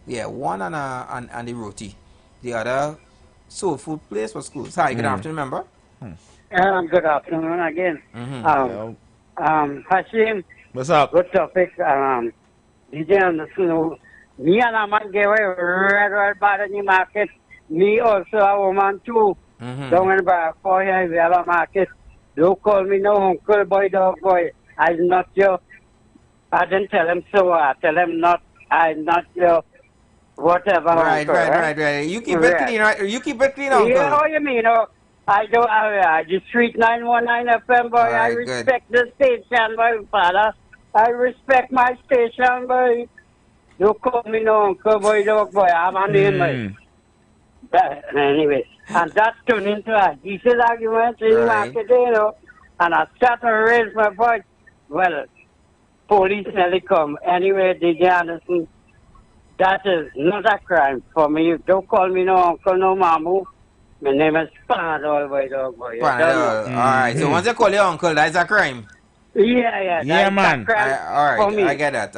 yeah, one and the roti. The other soul food place was closed. Hi, good afternoon, remember? Good afternoon again. Hashim. What's up? Good topic. DJ Anderson, me and a man gave away red bad in the market. Me also a woman too. Down in the for here we have a market. Don't call me no uncle boy, dog boy. I'm not your. I didn't tell him so. I tell him not. I'm not your. Whatever. Right. You keep it clean, right? You keep it clean, uncle. Yeah, you mean? I do. The Street 919 FM boy. I respect the station, boy, father. I respect my station, boy. Don't call me no uncle boy, dog boy. I'm a name, boy. Anyway, and that turned into a decent argument in the market, and I started to raise my voice. Well, police nearly come. Anyway, DJ Anderson, that is not a crime for me. Don't call me no uncle, no mamu. My name is Panadol, boy, dog boy. Alright, so once you call your uncle, that's a crime. Yeah, man. Alright, I get that.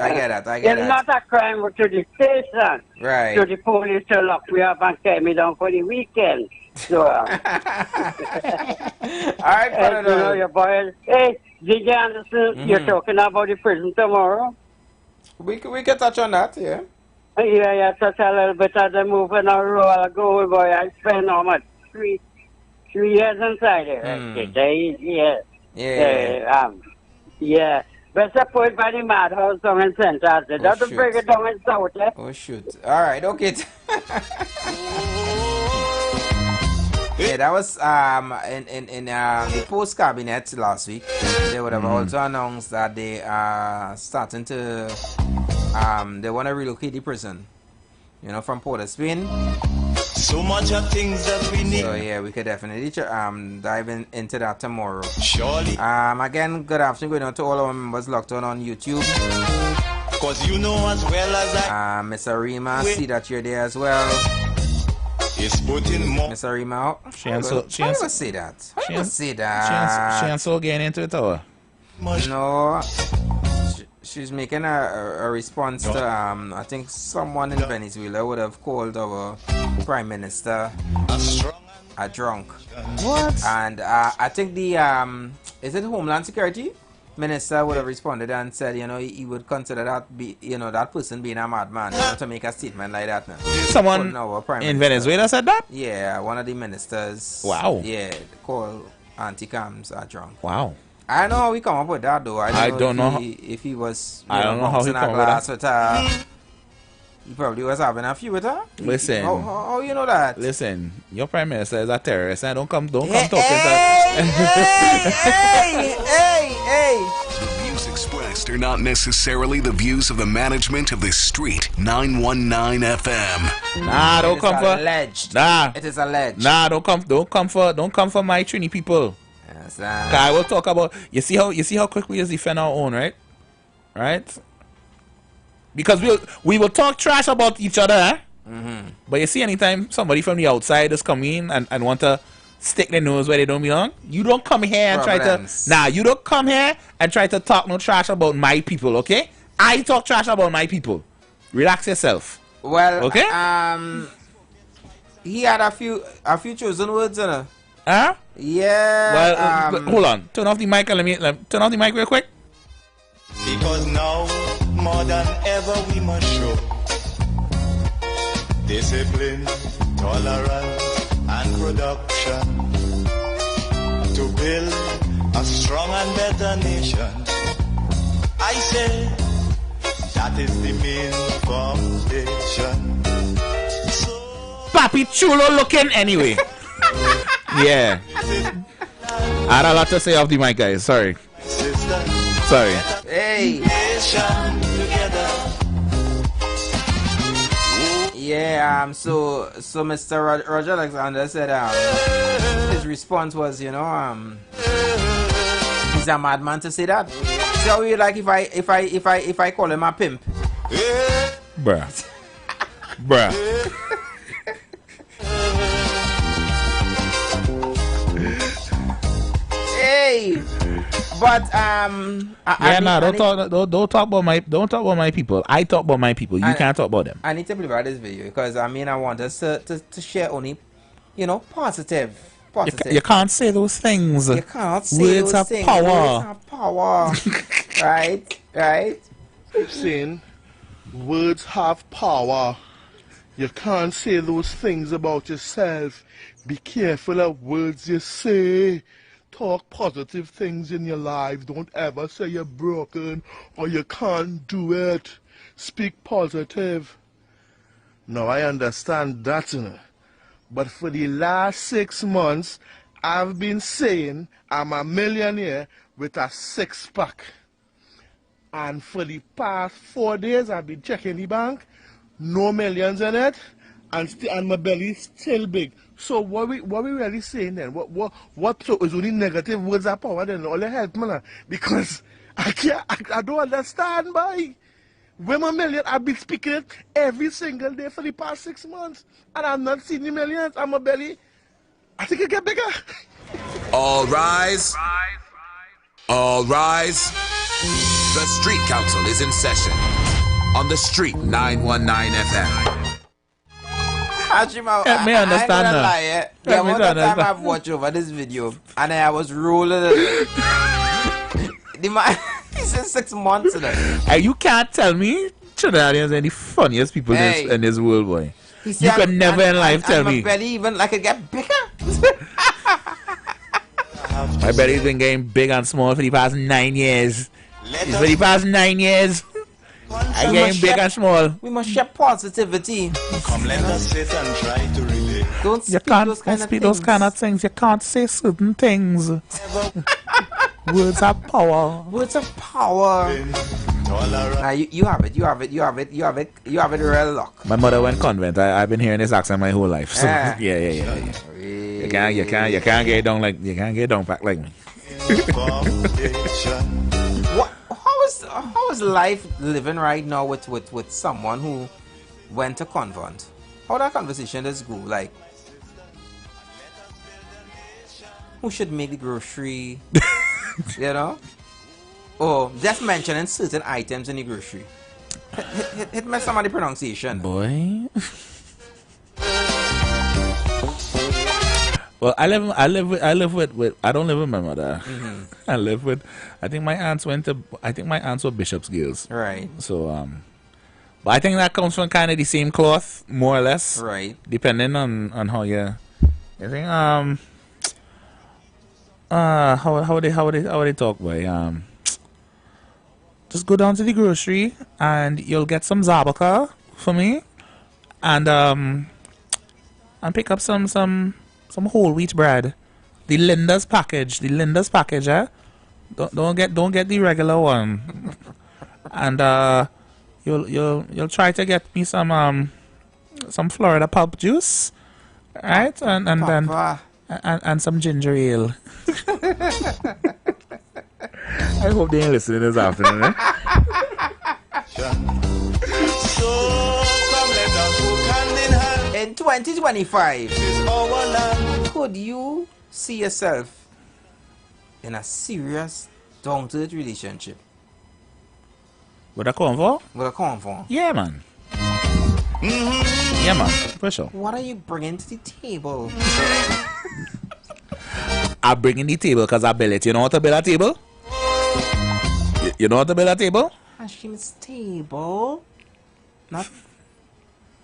It's not a crime to the station. Right. To the police to lock me up and carry me down for the weekend. So, alright, your boy. Hey, DJ Anderson, you're talking about the prison tomorrow? We can touch on that, yeah. Yeah, touch a little bit of the moving on roll go, boy. I spent how much? 3 years inside there. Yeah. Best put it by the madhouse down in Central. Don't bring it down in South, eh? Oh, shoot. Alright, okay. Yeah, that was in the post cabinet last week. They would have also announced that they are starting to they want to relocate the prison, from Port of Spain. So much of things that we need. So yeah, we could definitely dive into that tomorrow. Surely. Again, good afternoon going on to all our members locked on YouTube. Cause you know as well as I Miss Arima, see that you're there as well. It's putting more. Miss Arima, she ain't say that. She ain't so getting into it, or? No. She's making a response to I think someone in Venezuela would have called our Prime Minister a drunk. What? And I think the is it Homeland Security Minister would have responded and said, he would consider that that person being a madman to make a statement like that. Now. Someone in Venezuela said that? Yeah, one of the ministers. Wow. Yeah, called anti-cams a drunk. Wow. I don't know how we come up with that though. I don't know if he was. I don't know how he come up with that. He probably was having a few with her. Listen. How you know that? Listen, your prime minister is a terrorist. And don't come talking hey. The views expressed are not necessarily the views of the management of the Street 919 FM. Nah, don't come for. Alleged. Nah, it is alleged. Nah, don't come for my Trini people. I will talk about you see how quick we just defend our own, right? Because we will talk trash about each other, but you see anytime somebody from the outside is coming and want to stick their nose where they don't belong, you don't come here and try to talk no trash about my people, okay? I talk trash about my people. Relax yourself. Well, okay. He had a few chosen words, Huh? Yeah. Well, hold on. Turn off the mic and let me turn off the mic real quick. Because now more than ever we must show discipline, tolerance, and production to build a strong and better nation. I say that is the main foundation. Papi chulo looking anyway. Yeah. I had a lot to say off the mic, guys. Sorry. Sorry. Hey. Yeah, so Mr. Roger Alexander said his response was, you know, he's a madman to say that. So how you like if I call him a pimp? Bruh. Bruh. Hey. But don't talk about my people. I talk about my people. You can't talk about them. I need to play about this video because I want us to share only, you know, positive. You can't say those things. You can't say words those things. Power. Words have power. Right. I'm saying words have power. You can't say those things about yourself. Be careful of words you say. Talk positive things in your life. Don't ever say you're broken or you can't do it. Speak positive. Now I understand that, you know. But for the last 6 months, I've been saying I'm a millionaire with a six-pack. And for the past 4 days, I've been checking the bank. No millions in it. And my belly's still big. So what we really saying then? What so is only negative words of power then? All the help, man. Because I don't understand, boy. When my million, I've been speaking it every single day for the past 6 months. And I'm not seeing the millions. And my belly, I think it get bigger. All rise. All rise. The Street Council is in session on the Street 919 FM. Hashima, Let me understand I that. the amount of time I've watched over this video and I was rolling it. The man, he said 6 months in it. You can't tell me Trinidadians are the funniest people in this world, boy. You could never in life tell me. My belly even like it get bigger. My belly's been getting big and small for the past 9 years. For the past 9 years. I'm getting big and small. We must share positivity. Come, let us sit and try to relate. Don't speak those kind of things. You can't say certain things. Words have power. Words have power. Now you have it real luck. My mother went convent. I've been hearing this accent my whole life. So yeah. You can't get down back like me. How is life living right now with someone who went to convent? How that conversation does go? Like, who should make the grocery? You know? Or just mentioning certain items in the grocery. Hit me some of the pronunciation. Boy. Well, I live with I don't live with my mother. Mm-hmm. I live with I think my aunts were bishops' girls. Right. So but I think that comes from kind of the same cloth, more or less. Right. Depending on how you think how they talk, boy. Just go down to the grocery and you'll get some zabaka for me and pick up some whole wheat bread. The Linda's package, eh? Don't get the regular one. And you'll try to get me some Florida pulp juice, right? And some ginger ale. I hope they ain't listening this afternoon, eh? In 2025, could you see yourself in a serious, down-to-earth relationship? With a convo? With a convo? Yeah, man. Mm-hmm. Yeah, man. For sure. What are you bringing to the table? I'm bringing the table because I build it. You know how to build a table? You know how to build a table? Hashim's table. Not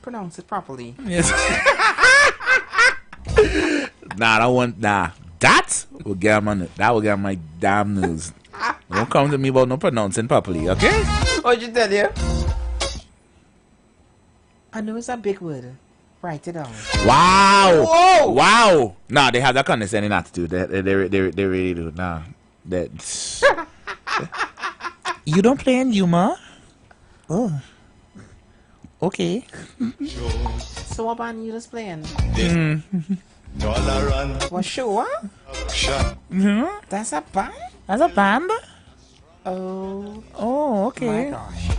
pronounce it properly. Yes. That will get my damn news. Don't come to me about no pronouncing properly, okay? What'd you tell you? I know it's a big word, Write it down. Wow. Whoa. Wow. Nah, they have that condescending attitude. They really do. Nah. That. You don't play in humor? Oh. Okay. So what band you just playing? Tolerant. What show? Mm-hmm. That's a band? That's a band? Oh. Oh, okay. My gosh.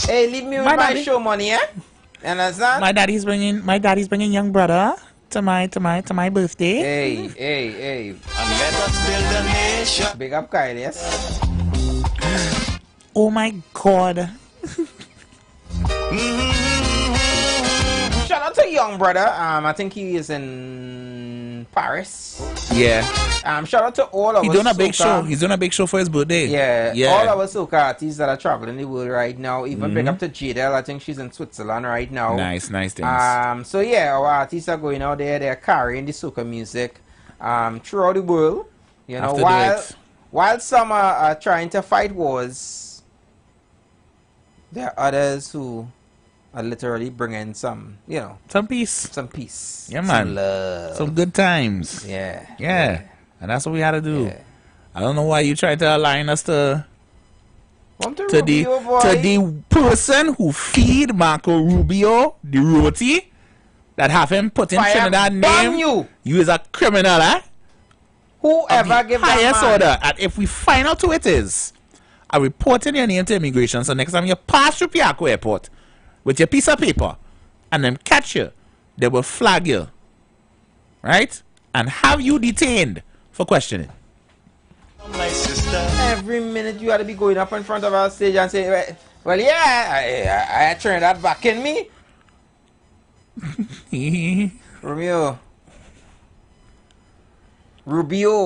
Hey, leave me with my show money, eh? Understand? My daddy's bringing young brother to my birthday. Hey. And let us build a nation. Big up Kyle, yes? Oh my God. Shout out to young brother. I think he is in Paris. Yeah. Shout out to all of us. He's doing a big show. He's doing a big show for his birthday. Yeah. All our soca artists that are traveling the world right now. Even big up to Jadel. I think she's in Switzerland right now. Nice things. So yeah, our artists are going out there. They're carrying the soca music throughout the world. You know, while some are trying to fight wars, there are others who are literally bringing some, some peace. Yeah, man. Some love. Some good times. Yeah. And that's what we had to do. Yeah. I don't know why you tried to align us to the person who feed Marco Rubio the roti that have him put in Trinidad name. You is a criminal, eh? Whoever give highest order. And if we find out who it is, I reporting your name to immigration. So next time you pass through Piaco Airport with your piece of paper and them catch you, they will flag you, right? And have you detained for questioning. My sister. Every minute you got to be going up in front of our stage and say, well, yeah, I turned that back in me. Rubio,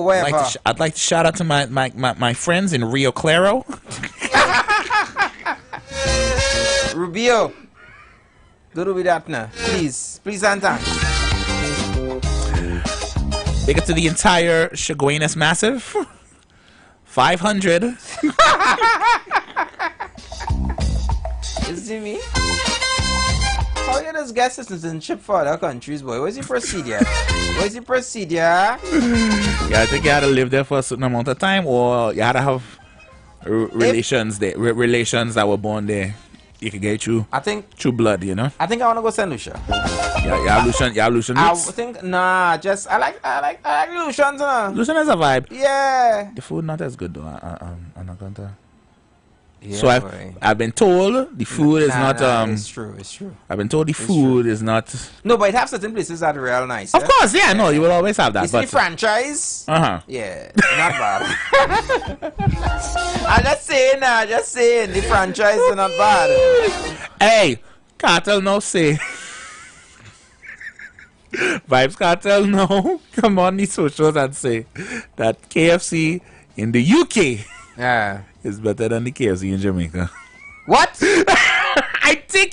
whatever. I'd like to shout out to my friends in Rio Claro. Rubio, do with that now, please, Santa. Big up to the entire Shagwainus Massive. 500. You see me? How you just get citizenship for other countries, boy? Where's the procedure? Yeah, I think you had to live there for a certain amount of time, or you had to have relations there, relations that were born there. You can get you. I think true blood, you know. I think I wanna go Saint Lucia. Yeah, you have Lucian roots? I think I like Lucians. Lucian is a vibe. Yeah. The food not as good though. I'm not gonna. Yeah, so I've been told the food is not it's true. I've been told the food is not. No, but it have certain places that are real nice. Of course, yeah, no, you will always have that. You see the franchise? Yeah, not bad. I'm just saying the franchise is not bad. Hey, Cartel no say. Vibes Cartel no come on these socials and say that KFC in the UK is better than the KFC in Jamaica. What? I think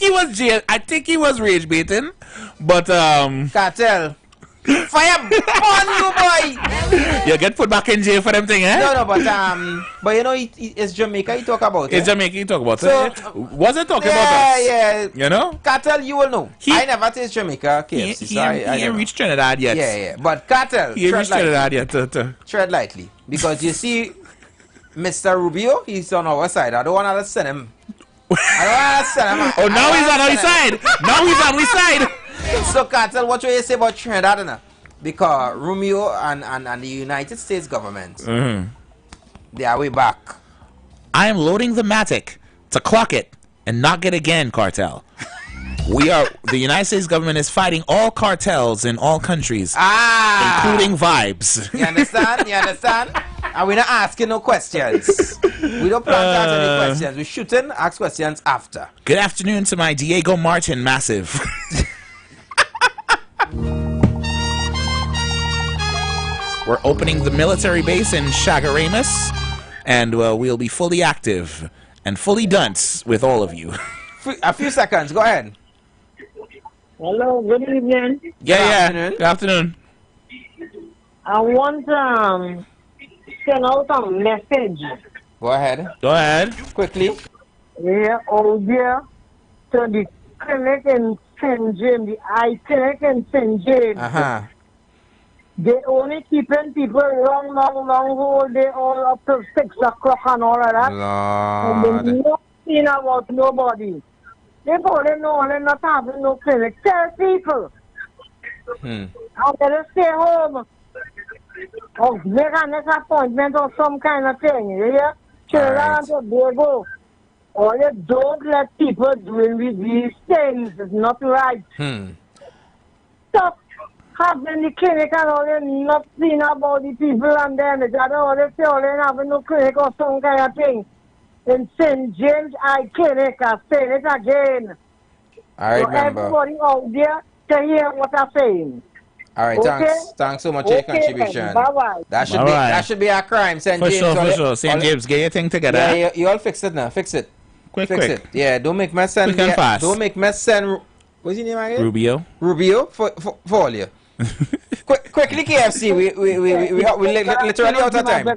he was rage baiting, but Cartel. Fire on you, boy! You get put back in jail for them thing, eh? No, but you know, it's Jamaica you talk about. It's Jamaica you talk about. So, was it talking about us? Yeah. You know? Cartel, you will know. I never taste Jamaica KFC. He ain't reached Trinidad yet. Yeah. But Cartel, he ain't reached Trinidad yet. Tread lightly. Because you see, Mr. Rubio, he's on our side. I don't want to send him. Oh, now he's on our side. Now he's on our side. So, Cartel, what you say about Trinidad? Because Romeo and the United States government, they are way back. I am loading the Matic to clock it and knock it again, Cartel. The United States government is fighting all cartels in all countries, including Vibes. You understand? And we're not asking no questions. We don't plan to answer any questions. We're shooting, ask questions after. Good afternoon to my Diego Martin Massive. We're opening the military base in Chagaramus, and we'll be fully active and fully dunce with all of you. A few seconds, go ahead. Hello, good evening. Yeah. Good afternoon. I want to send out a message. Go ahead. Quickly. Yeah, out there to the clinic in St. James, the eye clinic in St. James. They only keeping people long whole day, all up to 6 o'clock and all of that. And they not seen about nobody. They probably know they're not having no clinic. Tell people. And they stay home. Or make a next appointment or some kind of thing. You hear? Children, they go. Or you don't let people doing with these things. It's not right. Stop having the clinic and all they not seeing about the people and then they got all they say all they having no clinic or some kind of thing. In St. James Eye Clinic, I say it again. I remember. Everybody out there to hear what I'm saying. All right, thanks so much for your contribution. Bye-bye. That should be a crime, St. James. For sure. St. James, get your thing together. Yeah, you all fix it now. Fix it. Fix it. Yeah, don't make me send. Quick and fast. Don't make me send. What's your name again? Rubio for all you. Quickly, KFC. We literally out of time.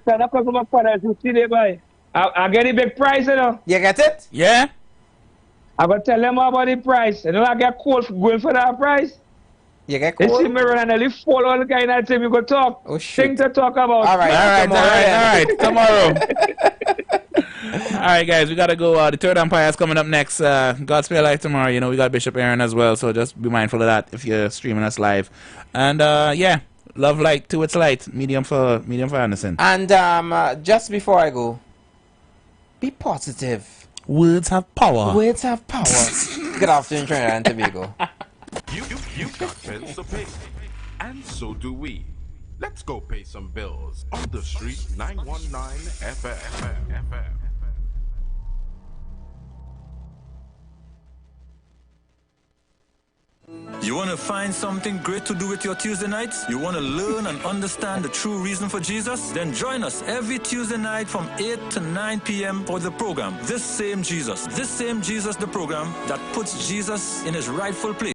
I get a big price, you know. You get it? Yeah. I gotta tell them about the price. You know, I get cold going for that price. You get cold? cold? They see me run and they fall all the kind of thing we go talk. Oh, shit. Thing to talk about. All right. Tomorrow. All right, guys, we gotta go. The Third Empire is coming up next. God's Spare Life tomorrow. You know, we got Bishop Aaron as well, so just be mindful of that if you're streaming us live. And yeah, love light to its light. Medium for Anderson. And just before I go, be positive. Words have power. Words have power. Good afternoon, Trinidad and Tobago. You got bills to pay, and so do we. Let's go pay some bills on the street 919 FM. You want to find something great to do with your Tuesday nights? You want to learn and understand the true reason for Jesus? Then join us every Tuesday night from 8 to 9 p.m. for the program, This Same Jesus, the program that puts Jesus in his rightful place.